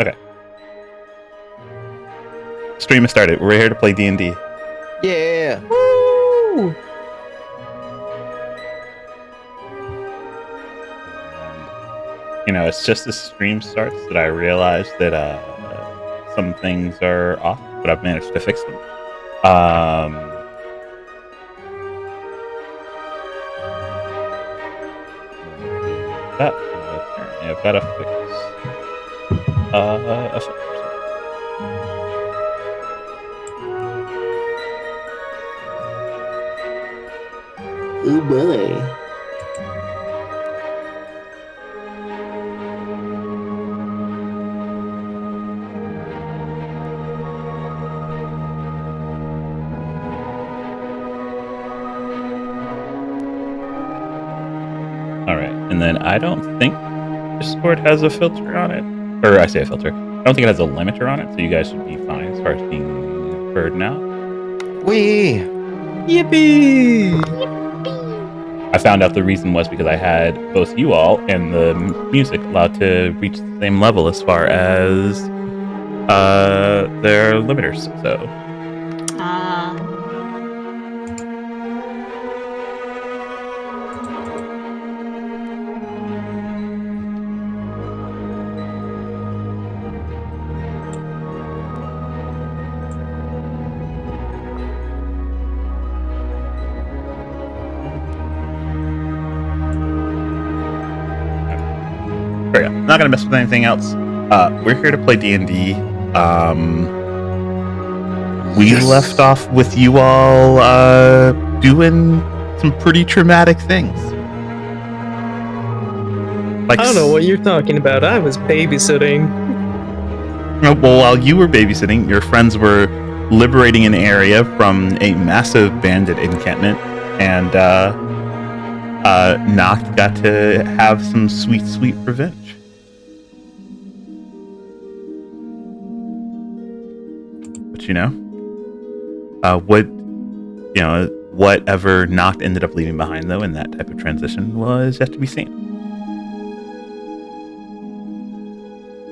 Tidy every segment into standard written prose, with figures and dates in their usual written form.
Okay. Stream has started. We're here to play D&D. Yeah. Woo! It's just as stream starts that I realize that some things are off, but I've managed to fix them. That apparently I've got to fix a filter. Oh boy. All right, and then I don't think Discord has a filter on it, or I say a filter. I don't think it has a limiter on it, so you guys should be fine as far as being heard now. Wee. Yippee! I found out the reason was because I had both you all and the music allowed to reach the same level as far as their limiters. So but yeah, not gonna mess with anything else. We're here to play D&D. We left off with you all doing some pretty traumatic things. Like, I don't know what you're talking about. I was babysitting. well, while you were babysitting, your friends were liberating an area from a massive bandit encampment, and Noct got to have some sweet, sweet revenge. But whatever Noct ended up leaving behind, though, in that type of transition was yet to be seen.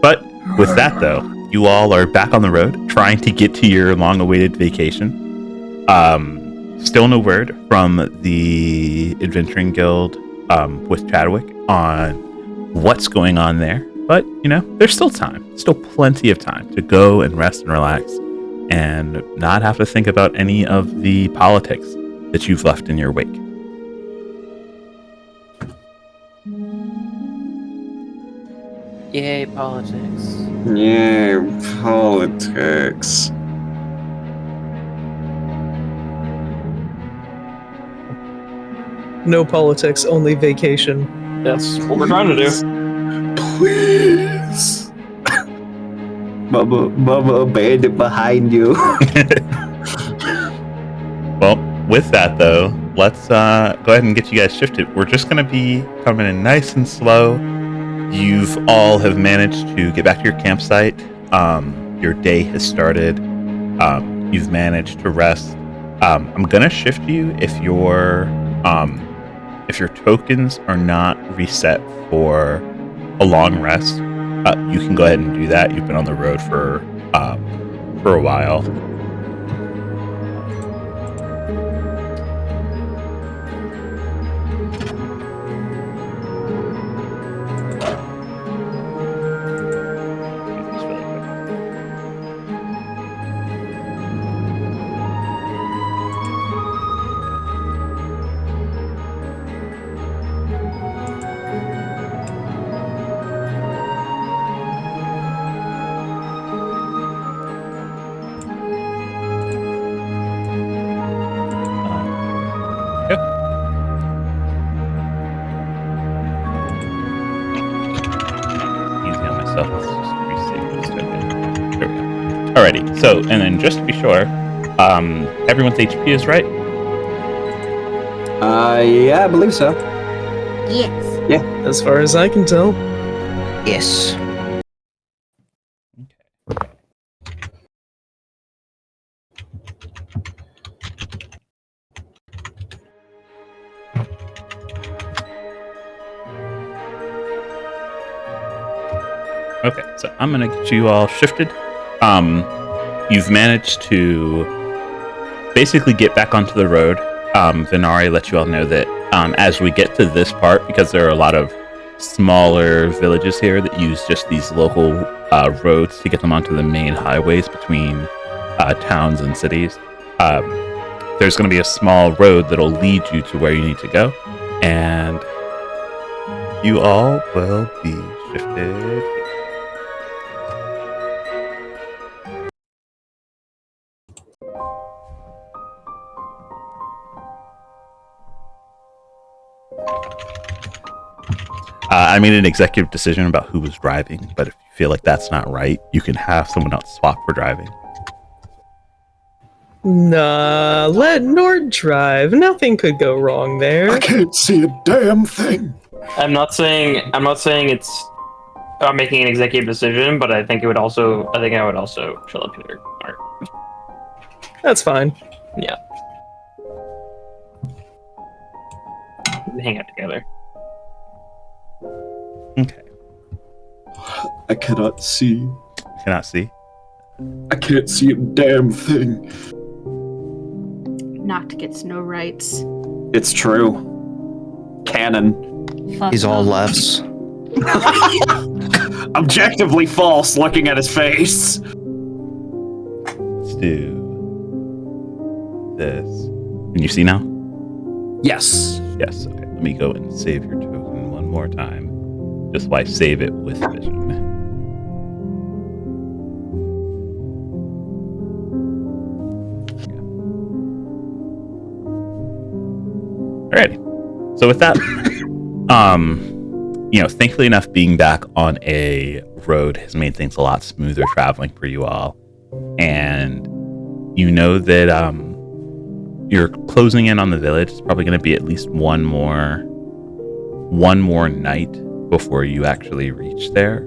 But with that, though, you all are back on the road, trying to get to your long-awaited vacation. Still no word from the Adventuring Guild with Chadwick on what's going on there. But, there's still time. Still plenty of time to go and rest and relax and not have to think about any of the politics that you've left in your wake. Yay, politics. Yeah, politics. No politics, only vacation. That's what we're trying to do. Please. Mama abandoned behind you. Well, with that, though, let's go ahead and get you guys shifted. We're just going to be coming in nice and slow. You've all have managed to get back to your campsite. Your day has started. You've managed to rest. I'm going to shift you if your tokens are not reset for a long rest. You can go ahead and do that. You've been on the road for a while. Alrighty, so, and then just to be sure, everyone's HP is right? Yeah, I believe so. Yes. Yeah. As far as I can tell. Yes. Okay, so I'm gonna get you all shifted. You've managed to basically get back onto the road. Venari let you all know that as we get to this part, because there are a lot of smaller villages here that use just these local roads to get them onto the main highways between towns and cities. There's going to be a small road that'll lead you to where you need to go, and you all will be shifted. I made an executive decision about who was driving, but if you feel like that's not right, you can have someone else swap for driving. Nah, let Nord drive. Nothing could go wrong there. I can't see a damn thing. I'm not saying it's I'm making an executive decision, but I think I would also fill up your art. That's fine. Yeah. We hang out together. Okay. I cannot see. Cannot see. I can't see a damn thing. Noct gets no rights. It's true. Canon. Fuck He's all no. lefts. Objectively false looking at his face. Let's do this. Can you see now? Yes. Yes. Okay. Let me go and save your token one more time. Just why save it with vision. Alrighty. So with that, thankfully enough, being back on a road has made things a lot smoother traveling for you all. And you know that you're closing in on the village. It's probably going to be at least one more night before you actually reach there.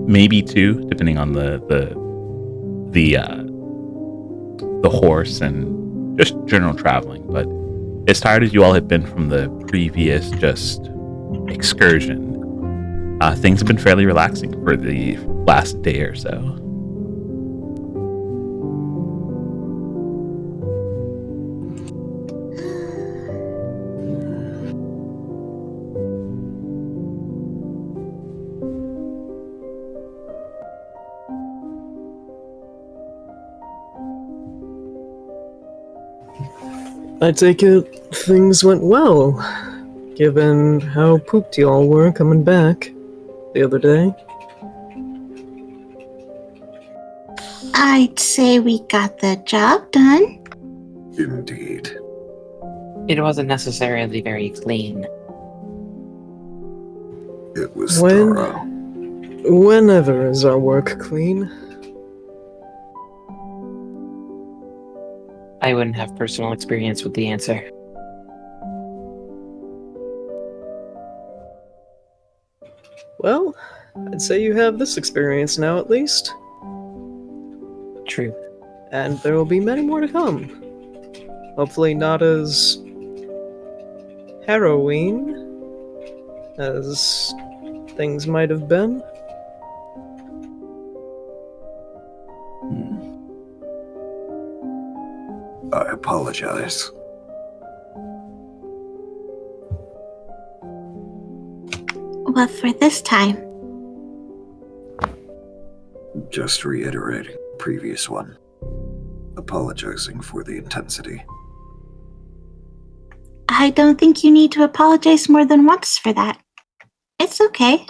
Maybe two, depending on the horse and just general traveling. But as tired as you all have been from the previous just excursion, things have been fairly relaxing for the last day or so. I take it things went well, given how pooped y'all were coming back the other day. I'd say we got the job done. Indeed. It wasn't necessarily very clean. It was When- thorough. Whenever is our work clean? I wouldn't have personal experience with the answer. Well, I'd say you have this experience now at least, True. and there will be many more to come. Hopefully not as harrowing as things might have been. I apologize. Well, for this time, Just reiterating the previous one. Apologizing for the intensity. I don't think you need to apologize more than once for that. It's okay.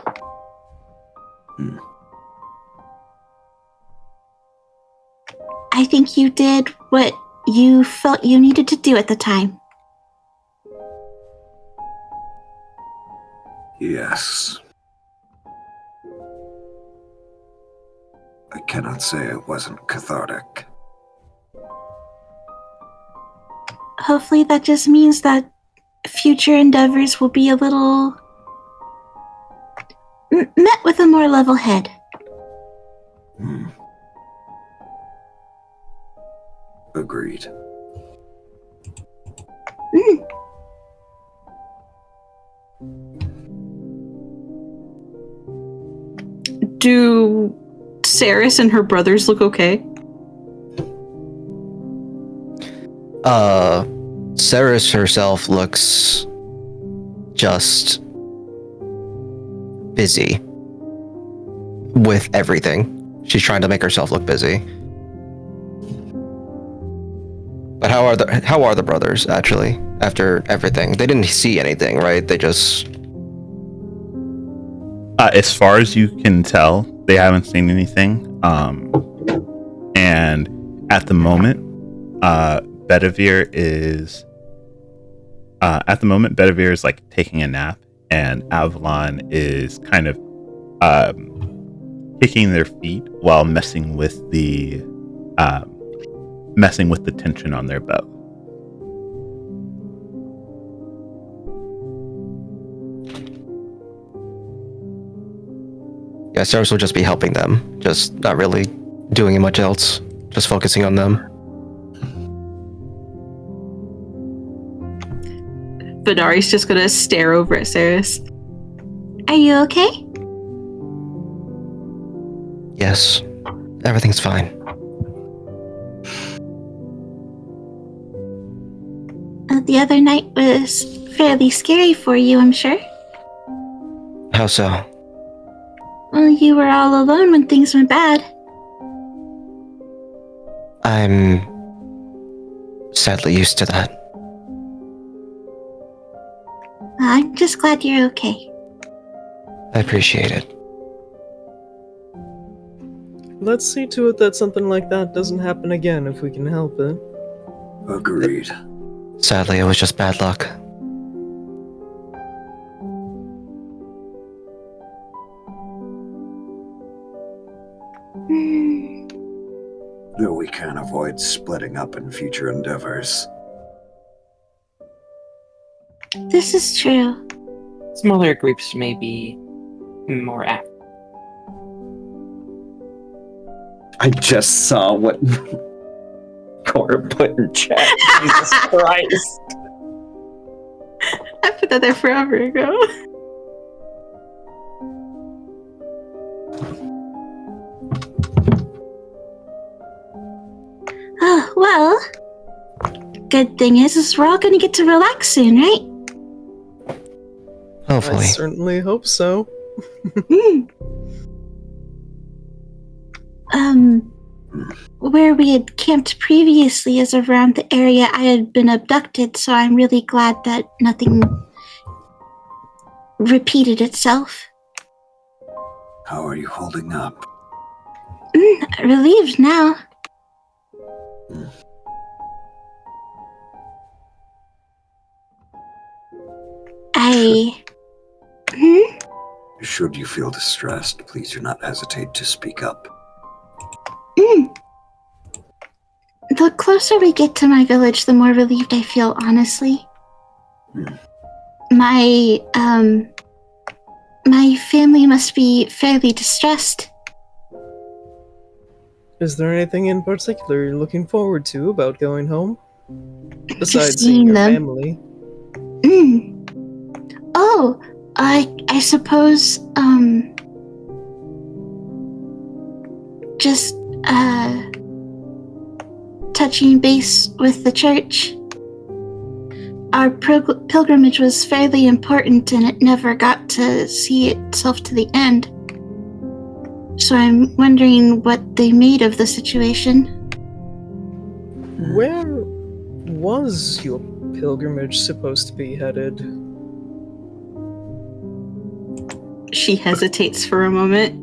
I think you did what you felt you needed to do at the time. Yes. I cannot say it wasn't cathartic. Hopefully that just means that future endeavors will be a little met with a more level head. Agreed. Do Saris and her brothers look okay? Saris herself looks just busy with everything. She's trying to make herself look busy. But how are the brothers actually after everything? They didn't see anything, right? They just As far as you can tell, they haven't seen anything. And at the moment, Bedivere is like taking a nap, and Avalon is kind of kicking their feet while messing with the tension on their bow. yeah, Saris will just be helping them, just not really doing much else, just focusing on them. Vidari's just gonna stare over at Saris. Are you okay? Yes, everything's fine. The other night was fairly scary for you, I'm sure. How so? Well, you were all alone when things went bad. I'm sadly used to that. I'm just glad you're okay. I appreciate it. Let's see to it that something like that doesn't happen again if we can help it. Agreed. Sadly, it was just bad luck. Hmm. Though we can't avoid splitting up in future endeavors. This is true. Smaller groups may be more apt. I just saw what Cora put in chat. Jesus Christ. I put that there forever ago. Oh, well. Good thing is we're all gonna get to relax soon, right? I Hopefully. certainly hope so. Hmm. Where we had camped previously is around the area I had been abducted, so I'm really glad that nothing repeated itself. How are you holding up? Relieved now. Should you feel distressed, please do not hesitate to speak up. The closer we get to my village, the more relieved I feel, honestly. My family must be fairly distressed. Is there anything in particular you're looking forward to about going home? Besides Just seeing seeing your them. family. Oh, I suppose, just, touching base with the church. Our pilgrimage was fairly important and it never got to see itself to the end. So I'm wondering what they made of the situation. Where was your pilgrimage supposed to be headed? She hesitates for a moment.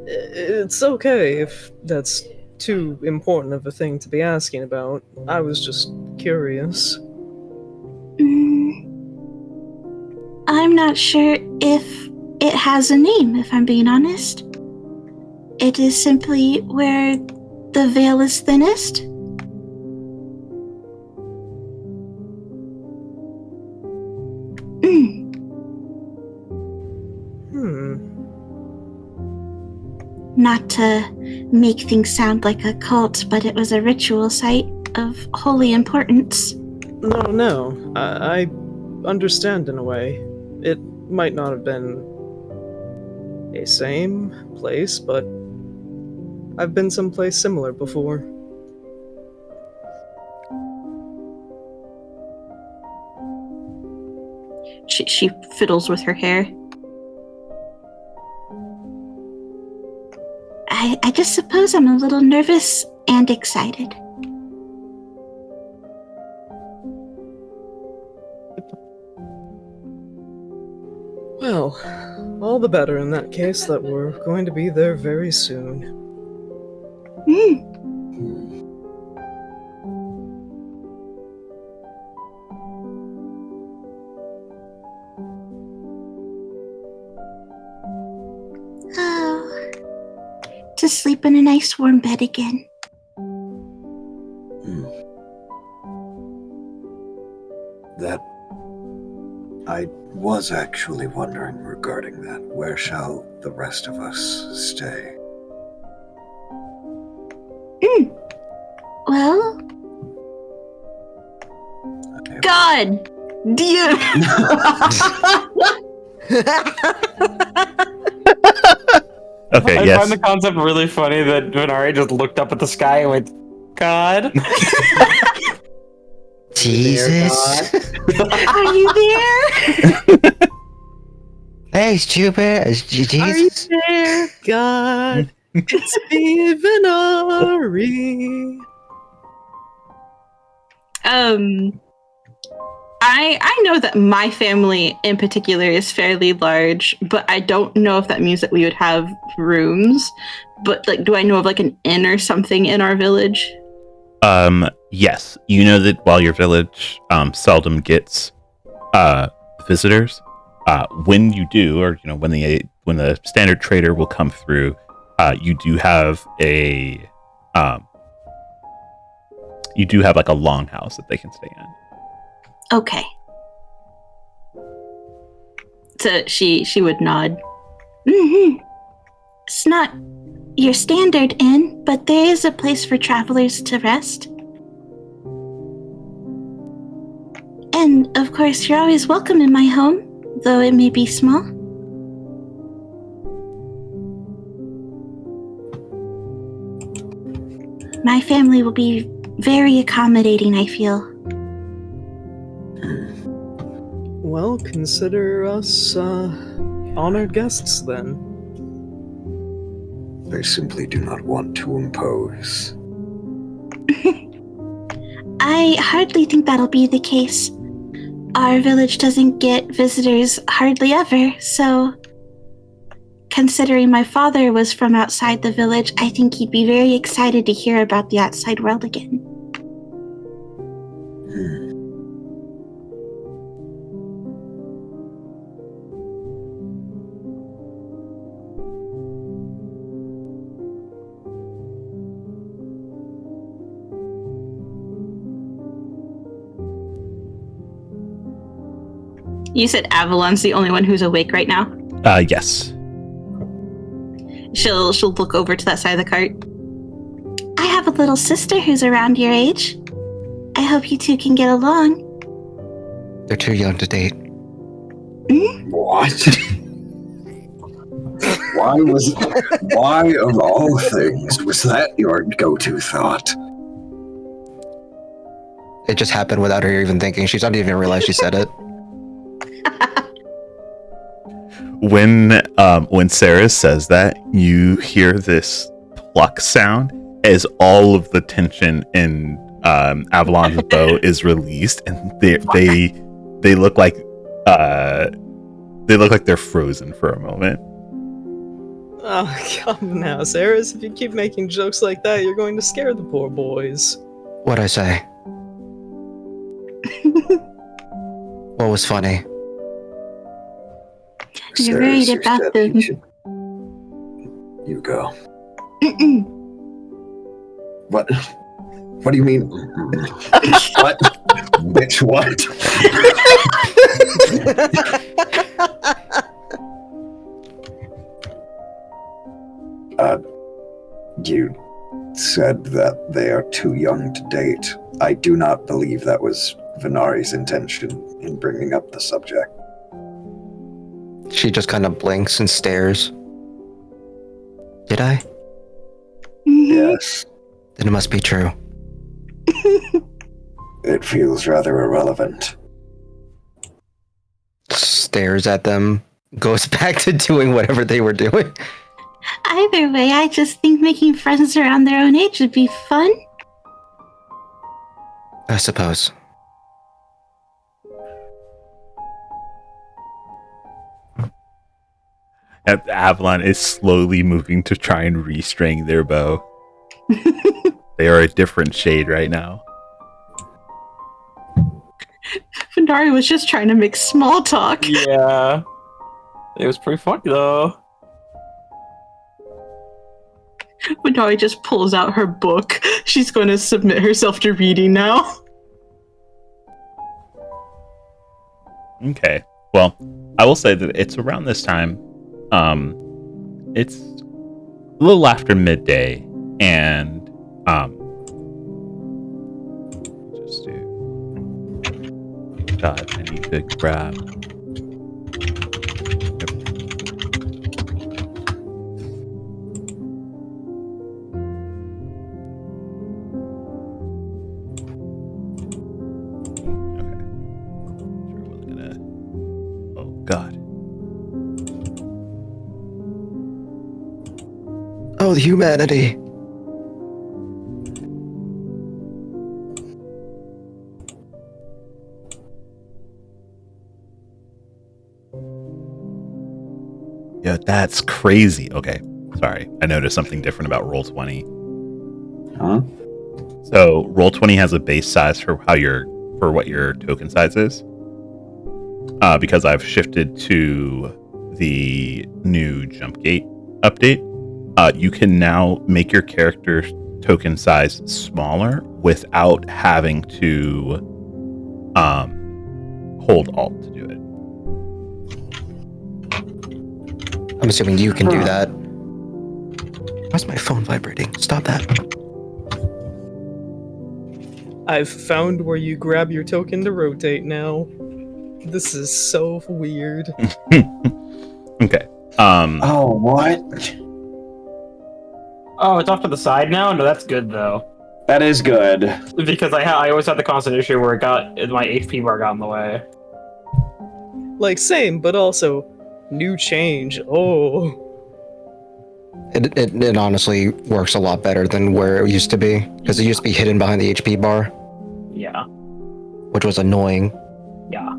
It's okay if that's too important of a thing to be asking about. I was just curious. I'm not sure if it has a name, if I'm being honest. It is simply where the veil is thinnest. Not to make things sound like a cult, but it was a ritual site of holy importance. No. I understand in a way. It might not have been a same place, but I've been someplace similar before. She fiddles with her hair. I just suppose I'm a little nervous and excited. Well, all the better in that case that we're going to be there very soon. Oh, to sleep in a nice warm bed again. That I was actually wondering regarding that. Where shall the rest of us stay? Well, God, do you? Okay, I yes. find the concept really funny that Venari just looked up at the sky and went, God. Jesus. Are you there? Hey, stupid. Are you Jesus. there, God? It's me, Venari. I know that my family in particular is fairly large, but I don't know if that means that we would have rooms. But like, do I know of like an inn or something in our village? Yes. You know that while your village seldom gets visitors, when you do, or when the standard trader will come through, you do have a like a longhouse that they can stay in. Okay. So she would nod. Mm-hmm. It's not your standard inn, but there is a place for travelers to rest. And of course, you're always welcome in my home, though it may be small. My family will be very accommodating, I feel. Well, consider us honored guests then. I simply do not want to impose. I hardly think that'll be the case. Our village doesn't get visitors hardly ever, so considering my father was from outside the village, I think he'd be very excited to hear about the outside world again. You said Avalon's the only one who's awake right now? Yes. She'll look over to that side of the cart. I have a little sister who's around your age. I hope you two can get along. They're too young to date. What? Why of all things was that your go-to thought? It just happened without her even thinking. She doesn't even realize she said it. When Sarah says that, you hear this pluck sound as all of the tension in Avalon's bow is released, and they look like they're frozen for a moment. Oh, come now, Saris. If you keep making jokes like that, you're going to scare the poor boys. What'd I say? What was funny? You're worried Sarah, about Steph, them. You go. Mm-mm. What? What do you mean? What? Bitch, what? You said that they are too young to date. I do not believe that was Venari's intention in bringing up the subject. She just kind of blinks and stares. Did I? Yes, Then it must be true. it feels rather irrelevant. Stares at them, goes back to doing whatever they were doing. Either way, I just think making friends around their own age would be fun. I suppose. Avalon is slowly moving to try and restring their bow. They are a different shade right now. Fandari was just trying to make small talk. Yeah. It was pretty funny though. Fandari just pulls out her book. She's going to submit herself to reading now. Okay. Well, I will say that it's around this time. It's a little after midday, and just do. God, I need to grab. God. Oh, the humanity. Yeah, that's crazy. Okay, sorry. I noticed something different about Roll20. Huh? So Roll20 has a base size for what your token size is. Because I've shifted to the new jump gate update, you can now make your character token size smaller without having to hold Alt to do it. I'm assuming you can do that. Why's my phone vibrating? Stop that. I've found where you grab your token to rotate now. This is so weird. Okay. Oh, what? Oh, it's off to the side now? No, that's good though. That is good. Because I always had the constant issue where my HP bar got in the way. Like, same, but also, new change. Oh. It honestly works a lot better than where it used to be. Because it used to be hidden behind the HP bar, Yeah. which was annoying. Yeah.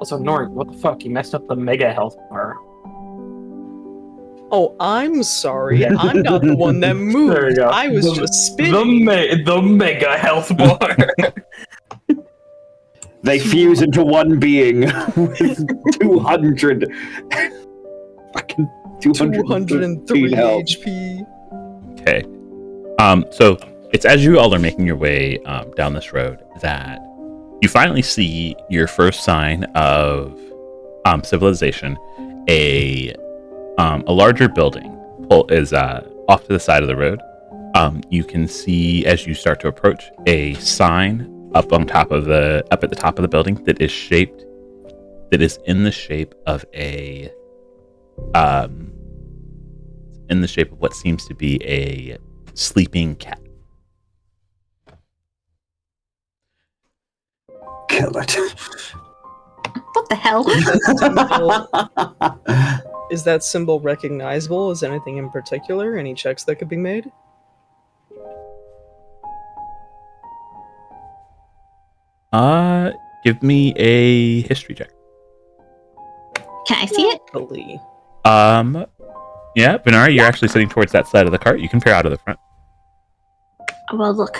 Also, Nord, what the fuck? You messed up the mega health bar. Oh, I'm sorry. I'm not the one that moved. There you go. I was just spinning. The mega health bar. They fuse into one being with 200. Fucking 203 health. HP. Okay. So it's as you all are making your way down this road that you finally see your first sign of civilization. A larger building is off to the side of the road. You can see as you start to approach a sign up at the top of the building that is in the shape of what seems to be a sleeping cat. Kill it. What the hell? Is that symbol recognizable? Is anything in particular? Any checks that could be made? Give me a history check. Can I see it? Probably. Yeah, Venari, you're actually sitting towards that side of the cart. You can peer out of the front. Well, look.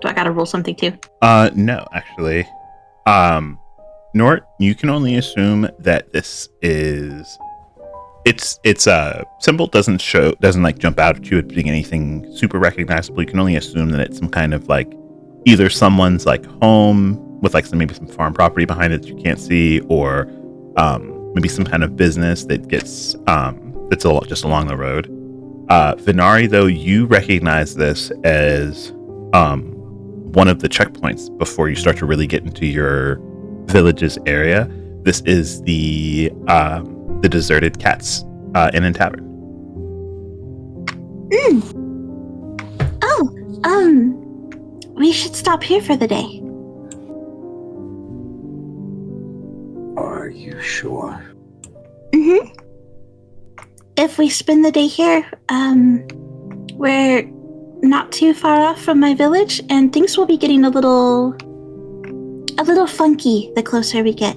Do I gotta roll something too? No, actually. Nort, you can only assume that this is its symbol doesn't like jump out at you as being anything super recognizable. You can only assume that it's some kind of like either someone's like home with like maybe some farm property behind it that you can't see, or maybe some kind of business that gets that's just along the road. Venari, though, you recognize this as one of the checkpoints before you start to really get into your village's area. this is the deserted Cats Inn and Tavern. We should stop here for the day. Are you sure? Mm-hmm. If we spend the day here, we're not too far off from my village, and things will be getting a little funky the closer we get.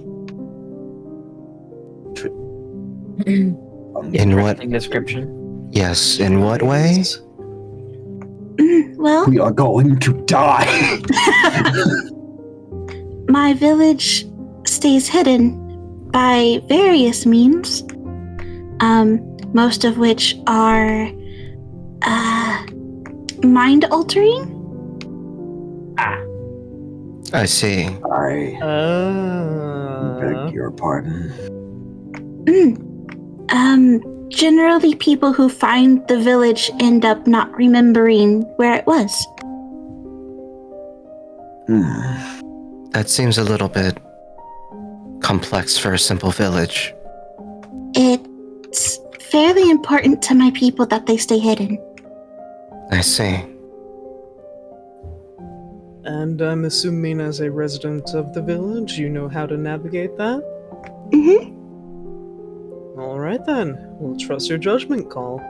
In what? Interesting description. Yes, in what way? Well, We are going to die. my village stays hidden by various means, most of which are mind altering. I see. I beg your pardon. Generally, people who find the village end up not remembering where it was. That seems a little bit complex for a simple village. It's fairly important to my people that they stay hidden. I see. And I'm assuming as a resident of the village, you know how to navigate that? Mm-hmm. Alright then, we'll trust your judgment call.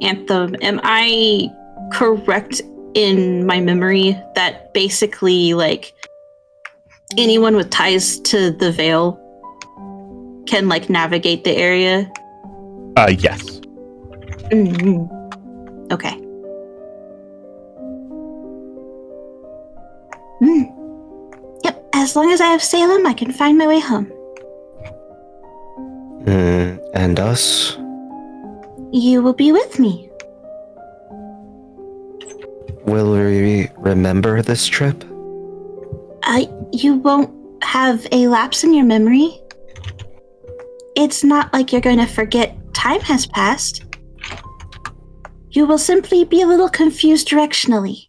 Anthem, am I correct in my memory that basically, like, anyone with ties to the Vale can, like, navigate the area? Yes. Mm-hmm. Okay. Yep, as long as I have Salem, I can find my way home. And us? You will be with me. Will we remember this trip? You won't have a lapse in your memory. It's not like you're going to forget time has passed. You will simply be a little confused directionally.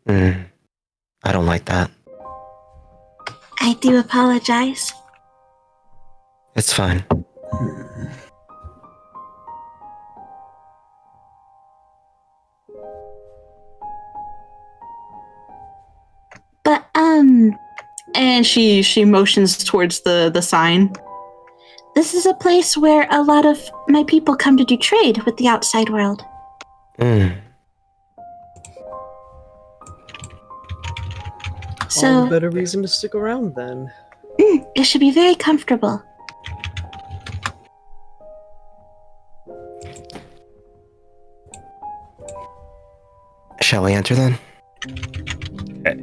I don't like that. I do apologize. It's fine. But, And she motions towards the sign. this is a place where a lot of my people come to do trade with the outside world. So, All the better reason to stick around then. it should be very comfortable. Shall we enter then? Okay.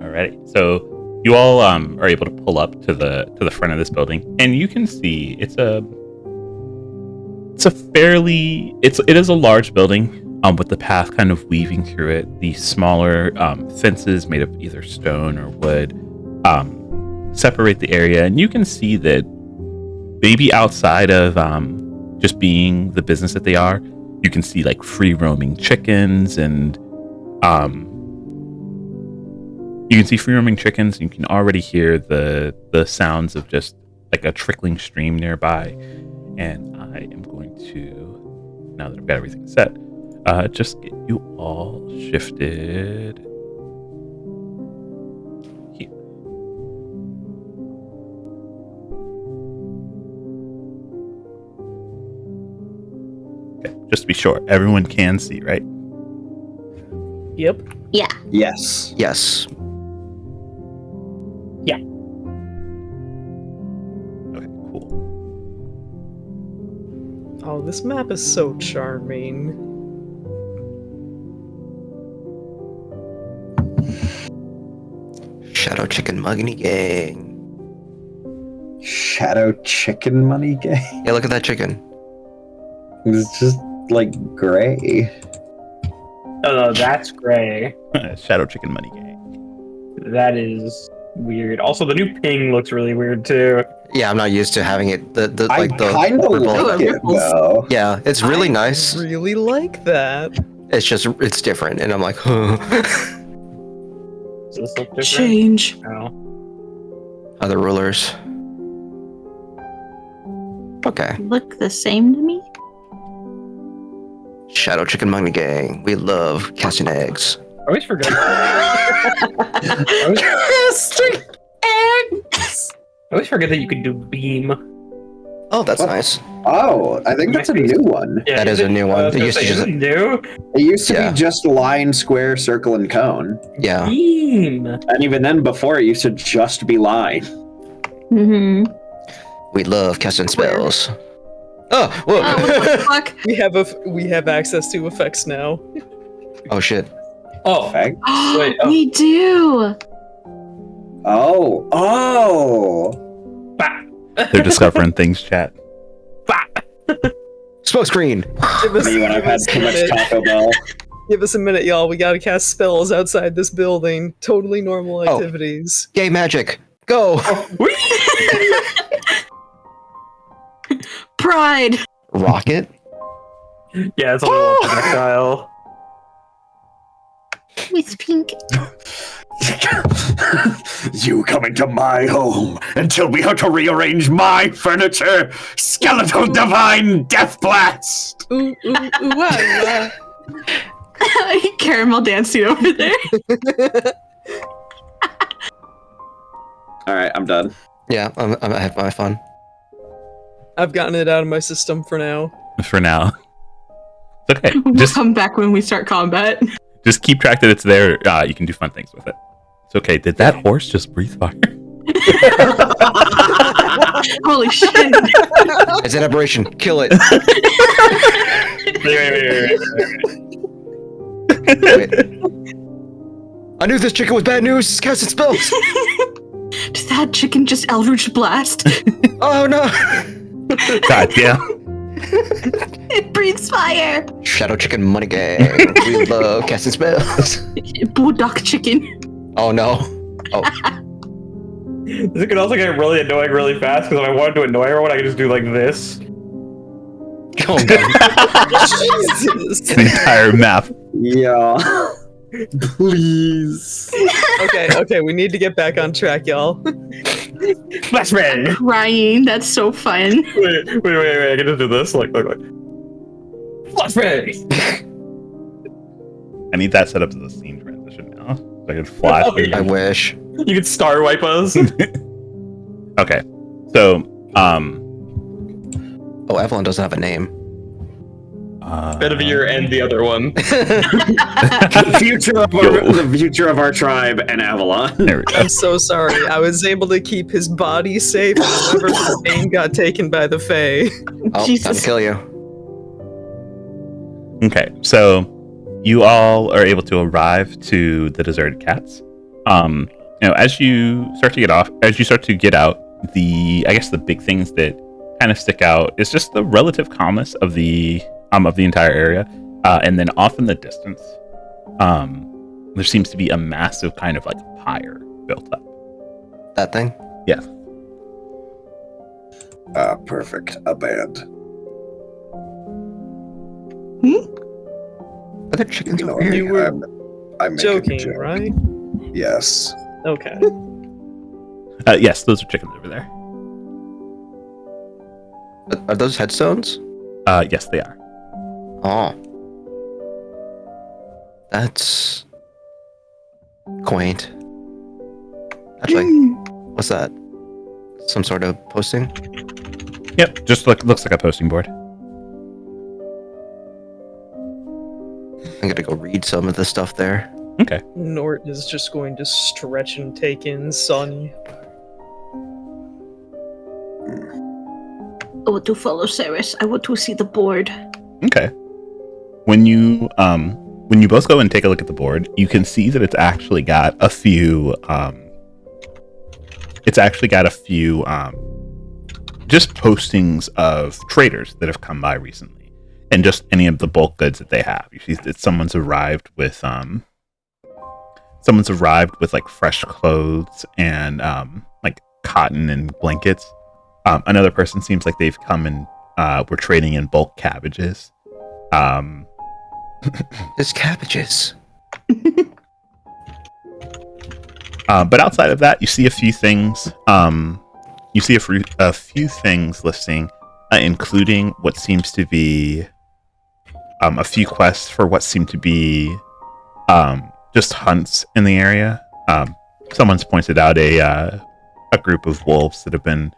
Alrighty. So you all are able to pull up to the front of this building, and you can see it is a large building with the path kind of weaving through it. The smaller fences made of either stone or wood separate the area, and you can see that maybe outside of just being the business that they are, you can see like free roaming chickens and you can see free roaming chickens. You can already hear the sounds of just like a trickling stream nearby. And I am going to, now that I've got everything set, just get you all shifted here. Okay, just to be sure, everyone can see, right? Yep. Yeah. Yes. Yes. Okay, cool. Oh, this map is so charming. Shadow Chicken Muggy Gang. Shadow chicken money gang. Yeah, look at that chicken. It's just like gray. Oh no, that's gray. Shadow Chicken Money Gang. That is weird. Also, the new ping looks really weird too. Yeah, I'm not used to having it. The I like the kind of purple. like it ripples. though. Yeah, it's really I nice. really like that. It's different, and I'm like, huh. Does this look different? Change. No. Other rulers. Okay. Look the same to me? Shadow Chicken Money Gang. We love casting eggs. I always forget. I always forget that you could do beam. Oh, that's What? nice. Oh, I think that's a new one. Yeah, That is a new one. It used to Is just- it new? It used to Yeah. be just line, square, circle, and cone. Yeah. Beam. And even then, before, it used to just be line. Mm-hmm. We love casting spells. Oh, whoa. Oh, what the fuck? We have access to effects now. Oh shit. Oh, Fact. Wait, oh. We do. Oh, bah, They're discovering things, chat. bah. Smoke screen. Give us, me when I've give had us a too much minute. Taco Bell. Give us a minute, y'all. We gotta cast spells outside this building. Totally normal Oh. activities. Gay magic. Go. Whee! Pride. Rocket. Yeah, it's a little projectile. With pink. You come into my home and tell me how to rearrange my furniture. Skeletal divine death blast. Ooh, ooh, ooh, ah, Caramel dancing over there. All right, I'm done. Yeah, I have my fun. I've gotten it out of my system for now. For now. It's okay. We'll Just come back when we start combat. just keep track that it's there. You can do fun things with it. It's okay. Did that horse just breathe fire? Holy shit. It's an aberration. Kill it. Wait. I knew this chicken was bad news. It's casting spells. Did that chicken just Eldritch Blast? Oh no. God damn. It breathes fire. Shadow Chicken Money Gang. We love casting spells. Bulldog chicken. Oh no. Oh. This could also get really annoying really fast because if I wanted to annoy everyone, I could just do like this. Oh god. Jesus. The entire map. Yeah. Please. Okay, we need to get back on track, y'all. Flashbang! Crying. That's so fun. Wait, I can just do this. Like. Flashbang! I need that set up as a scene transition now. So I can flash. Oh, yeah. I wish. You could star wipe us. Okay. So, Oh, Evelyn doesn't have a name. Bedivere and the other one. The future of our tribe and Avalon. There we go. I'm so sorry. I was able to keep his body safe. However, his name got taken by the Fae. Oh, time Jesus. to kill you. Okay, so you all are able to arrive to the deserted cats. As you start to get out, I guess the big things that kind of stick out is just the relative calmness of the entire area, and then off in the distance, there seems to be a massive kind of like pyre built up. That thing? Yes. Perfect. A band. Are there chickens You know, over here? You were I'm making a joking, joke. right? Yes. Okay. Yes, those are chickens over there. Are those headstones? Yes, they are. Oh. That's quaint. Actually, what's that? Some sort of posting? Yep, just looks like a posting board. I'm gonna go read some of the stuff there. Okay. Nort is just going to stretch and take in sun. I want to follow Ceres. I want to see the board. Okay. When you both go and take a look at the board, you can see that it's actually got a few just postings of traders that have come by recently, and just any of the bulk goods that they have. You see that someone's arrived with someone's arrived with like fresh clothes and like cotton and blankets. Another person seems like they've come and were trading in bulk cabbages. There's cabbages. But outside of that, you see a few things. You see a few things listing, including what seems to be a few quests for what seem to be just hunts in the area. Someone's pointed out a group of wolves that have been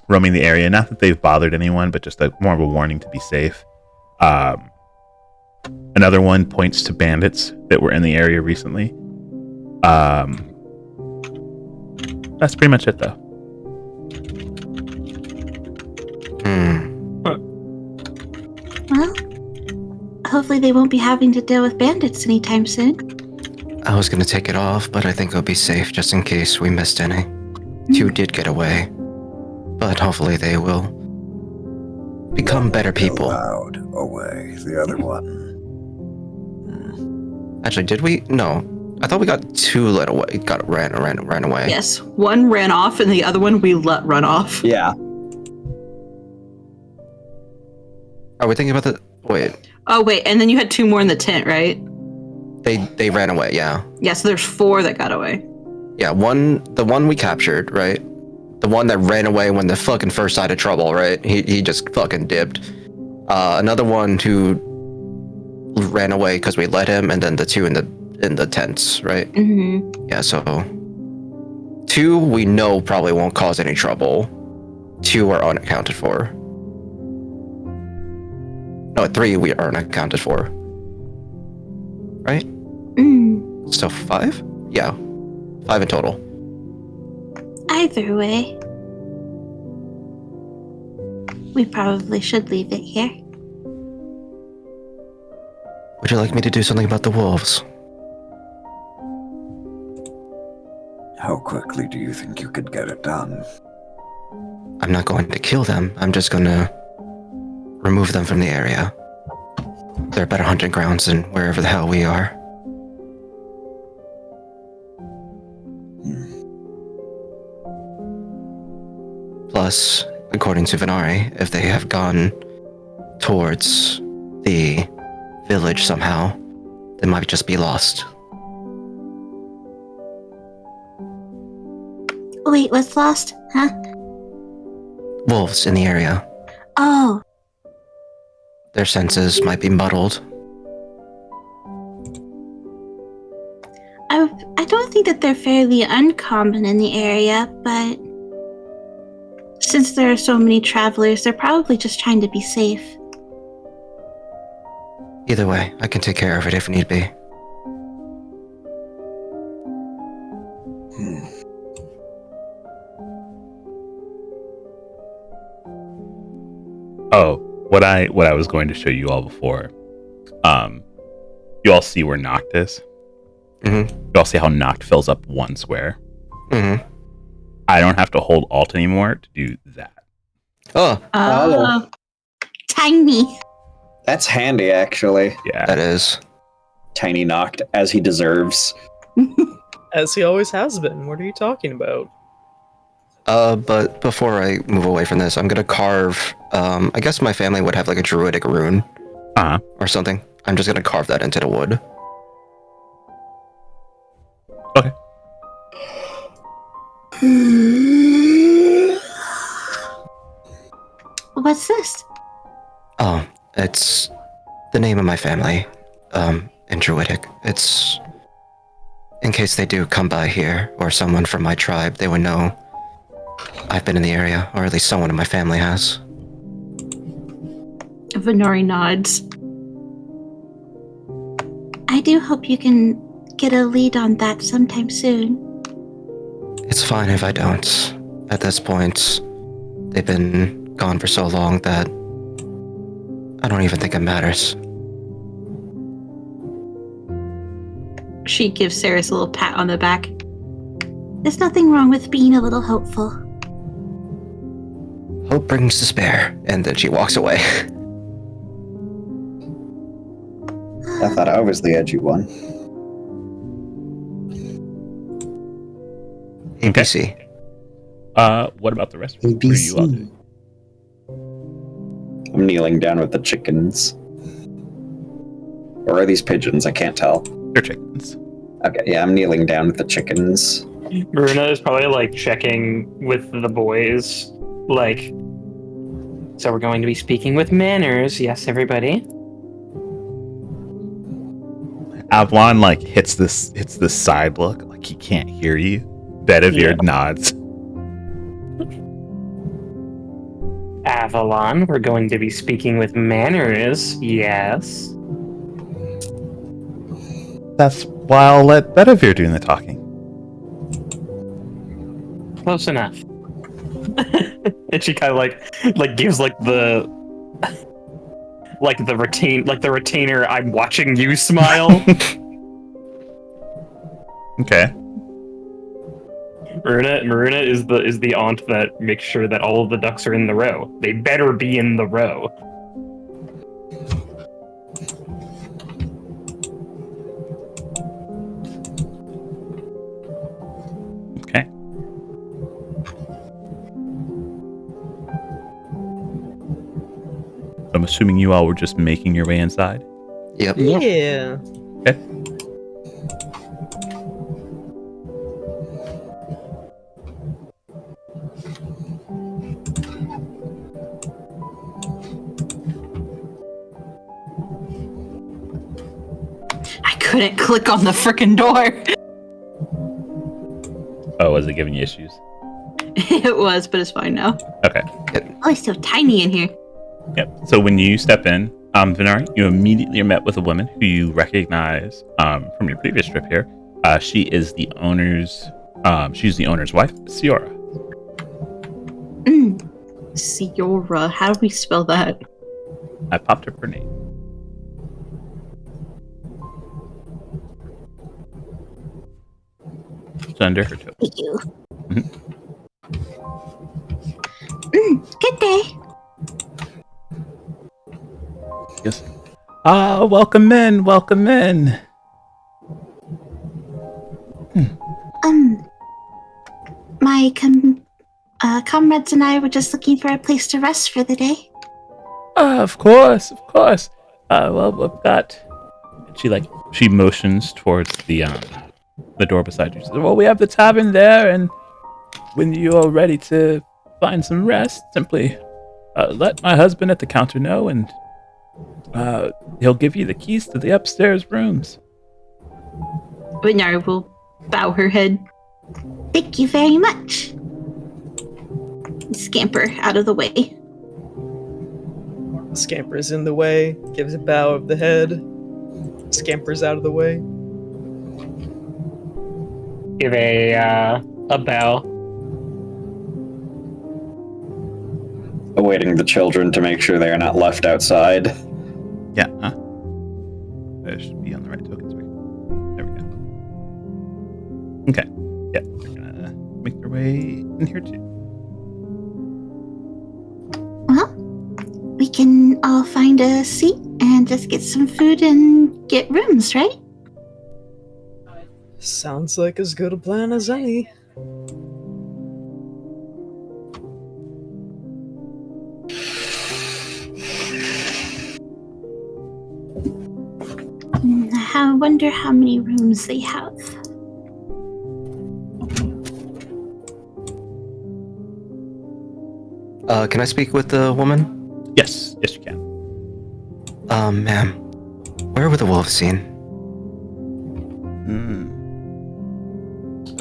roaming the area. Not that they've bothered anyone, but just more of a warning to be safe. Another one points to bandits that were in the area recently. That's pretty much it, though. Well, hopefully they won't be having to deal with bandits anytime soon. I was gonna take it off, but I think it'll be safe just in case we missed any. 2 did get away, but hopefully they will become better people. Allowed away. The other one. Actually, did we? No. I thought we got 2 let away. Ran away. Yes, one ran off and the other one we let run off. Yeah. Are we thinking about the? Wait. Oh wait, and then you had 2 more in the tent, right? They ran away. Yeah. Yeah, so there's 4 that got away. Yeah. The one we captured, right? The one that ran away when the fucking first side of trouble, right? He just fucking dipped. Another one who ran away because we let him, and then the 2 in the tents, right? Mm-hmm. Yeah. So 2 we know probably won't cause any trouble. 2 are unaccounted for. No, 3 we aren't accounted for. Right? So 5? Yeah. 5 in total. Either way, we probably should leave it here. Would you like me to do something about the wolves? How quickly do you think you could get it done? I'm not going to kill them. I'm just going to remove them from the area. They're better hunting grounds than wherever the hell we are. Plus, according to Venari, if they have gone towards the village somehow, they might just be lost. Wait, what's lost? Huh? Wolves in the area. Oh, Their senses might be muddled. I don't think that they're fairly uncommon in the area, but since there are so many travelers, they're probably just trying to be safe. Either way, I can take care of it if need be. Oh, what I was going to show you all before. You all see where Noct is. Mm-hmm. You all see how Noct fills up 1 square. Mm-hmm. I don't have to hold Alt anymore to do that. Oh, Oh. Tiny. That's handy, actually. Yeah. that is. Tiny knocked as he deserves. As he always has been. What are you talking about? But before I move away from this, I'm gonna carve. I guess my family would have like a druidic rune or something. I'm just gonna carve that into the wood. Okay. What's this? Oh, it's the name of my family. In druidic. It's in case they do come by here, or someone from my tribe, they would know I've been in the area, or at least someone in my family has. Venari nods. I do hope you can get a lead on that sometime soon. It's fine if I don't. At this point, they've been gone for so long that I don't even think it matters. She gives Saris a little pat on the back. There's nothing wrong with being a little hopeful. Hope brings despair, and then she walks away. I thought I was the edgy one. ABC. What about the rest of you? What are you all doing? I'm kneeling down with the chickens. Or are these pigeons? I can't tell. They're chickens. Okay, yeah, I'm kneeling down with the chickens. Marina is probably like checking with the boys, like, so we're going to be speaking with manners, yes, everybody. Avalon like hits this side look, like he can't hear you. Bedivere nods. Avalon, we're going to be speaking with manners, yes. That's why I'll let Bedivere do the talking. Close enough. And she kind of like gives like the retainer I'm watching you smile. Okay. Marina is the aunt that makes sure that all of the ducks are in the row. They better be in the row. Okay. I'm assuming you all were just making your way inside. Yep. Yeah. Okay. I couldn't click on the frickin' door. Oh, was it giving you issues? It was, but it's fine now. Okay. Oh, it's so tiny in here. Yep. So when you step in, Vinari, you immediately are met with a woman who you recognize from your previous trip here. She is the owner's. She's the owner's wife, Ciora. Ciora. How do we spell that? I popped up her name. It's under her token. Thank you. Mhm. Good day. Yes. Welcome in. Welcome in. My comrades and I were just looking for a place to rest for the day. Of course, of course. Well, we've got. She motions towards the door beside you. She says, well, we have the tavern there, and when you are ready to find some rest, simply let my husband at the counter know, and he'll give you the keys to the upstairs rooms. Bernard will bow her head. Thank you very much. Scamper out of the way. Scampers in the way, gives a bow of the head, scampers out of the way. Give a bow. Awaiting the children to make sure they are not left outside. Yeah. It should be on the right tokens. There we go. Okay. Yeah, they're gonna make their way in here too. Well, we can all find a seat and just get some food and get rooms, right? Sounds like as good a plan as any. I wonder how many rooms they have. Can I speak with the woman? Yes, yes, you can. Ma'am, where were the wolves seen?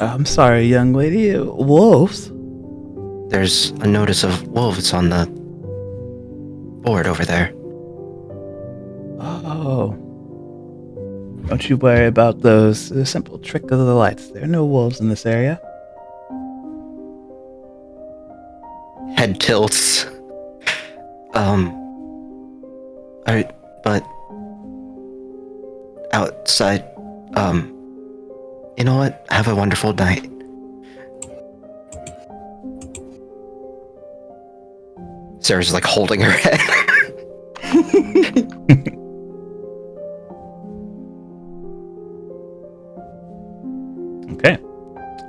I'm sorry, young lady. Wolves? There's a notice of wolves on the board over there. Oh. Don't you worry about those. The simple trick of the lights. There are no wolves in this area. Head tilts. But outside, you know what? Have a wonderful night. Sarah's like holding her head. Okay.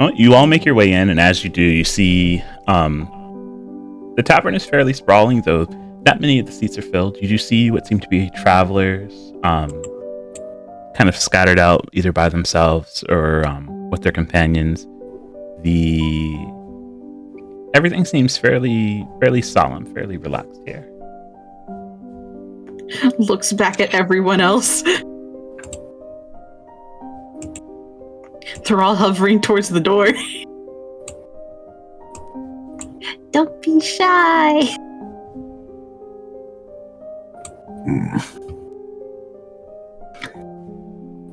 Well, you all make your way in, and as you do, you see the tavern is fairly sprawling, though not many of the seats are filled. You do see what seem to be travelers, kind of scattered out either by themselves or with their companions. Everything seems fairly solemn, fairly relaxed here. Looks back at everyone else. They're all hovering towards the door. Don't be shy.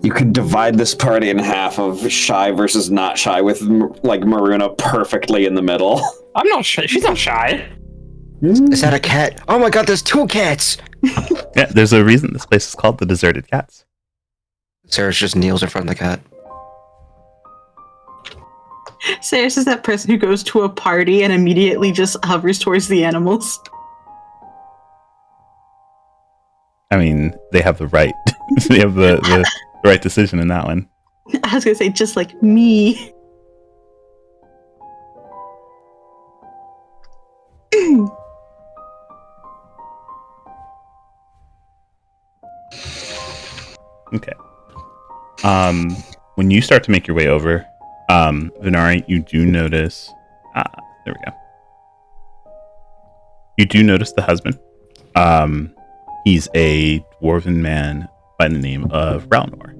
You could divide this party in half of shy versus not shy with like Maruna perfectly in the middle. I'm not shy. She's not shy. Is that a cat? Oh my god, there's 2 cats! Yeah, there's a reason this place is called the Deserted Cats. Sarah just kneels in front of the cat. Saris is that person who goes to a party and immediately just hovers towards the animals. I mean, they have the right. They have the right decision in that one. I was gonna say, just like me. Okay. When you start to make your way over, Venari, you do notice. There we go. You do notice the husband. He's a dwarven man by the name of Ralnor.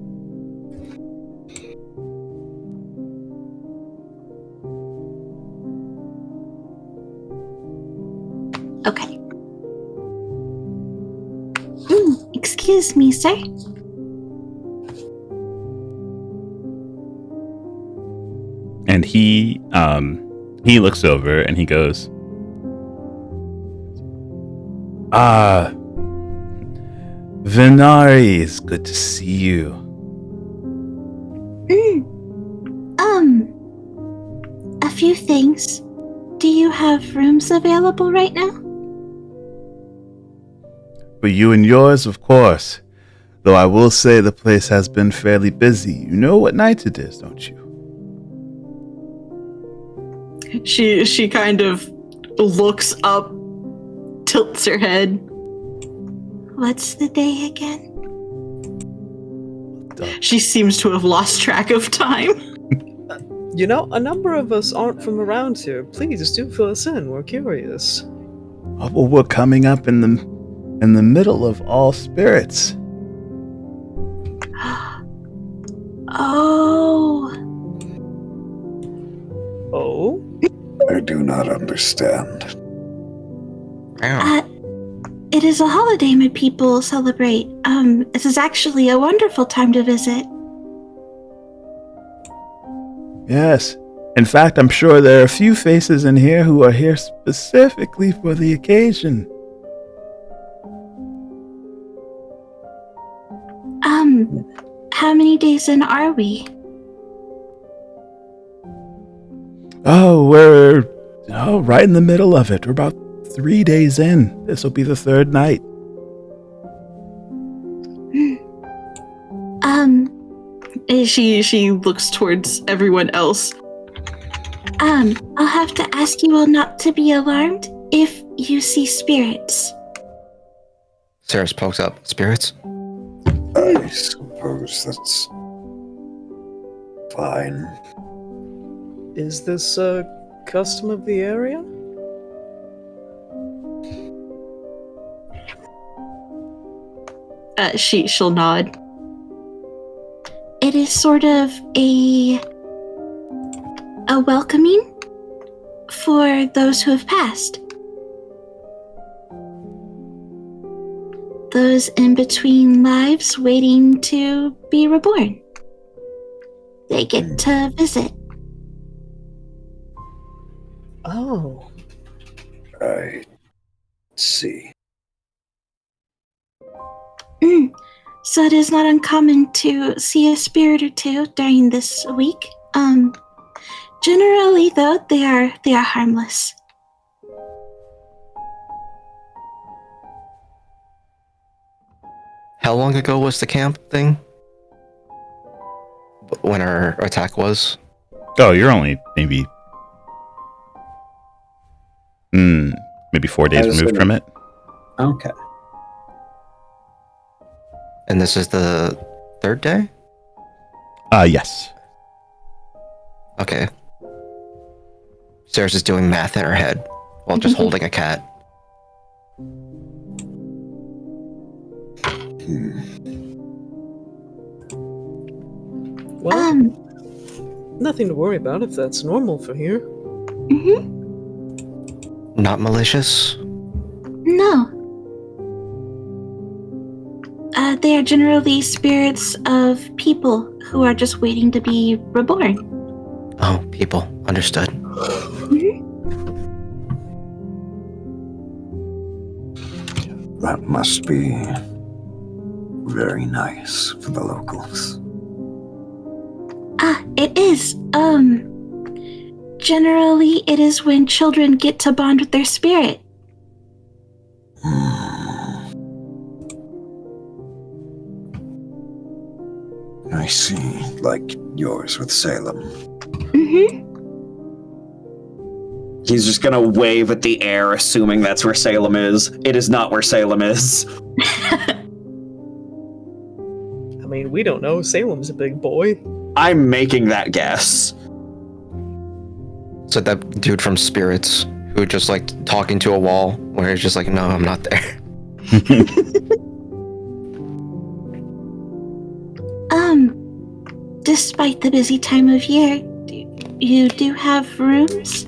Okay. Excuse me, sir. And he looks over and he goes, Venari, it's good to see you. A few things. Do you have rooms available right now? For you and yours, of course. Though I will say the place has been fairly busy. You know what night it is, don't you? She kind of looks up, tilts her head. What's the day again? She seems to have lost track of time. You know, a number of us aren't from around here. Please do fill us in. We're curious. Oh, well, we're coming up in the middle of All Spirits. Oh. Oh? I do not understand. It is a holiday my people celebrate. This is actually a wonderful time to visit. Yes. In fact, I'm sure there are a few faces in here who are here specifically for the occasion. How many days in are we? We're right in the middle of it. We're about 3 days in. This will be the 3rd night. She looks towards everyone else. I'll have to ask you all not to be alarmed if you see spirits. Sarah pokes up. Spirits? I suppose that's fine. Is this a custom of the area? She'll nod. It is sort of a welcoming for those who have passed. Those in between lives waiting to be reborn. They get to visit. Oh. I see. So it is not uncommon to see a spirit or two during this week. Generally, though, they are harmless. How long ago was the camp thing? When our attack was? Oh, you're only maybe 4 days removed from it. Okay. And this is the third day? Yes. Okay. Sarah's is doing math in her head while just holding a cat. Well, nothing to worry about if that's normal for here. Not malicious? No. They are generally spirits of people who are just waiting to be reborn. Oh, people. Understood. That must be very nice for the locals. It is. Generally, it is when children get to bond with their spirit. I see, like yours with Salem. He's just gonna wave at the air, assuming that's where Salem is. It is not where Salem is. I mean, we don't know. Salem's a big boy. I'm making that guess. So that dude from Spirits who just like talking to a wall where he's just like, no, I'm not there. Despite the busy time of year, you do have rooms?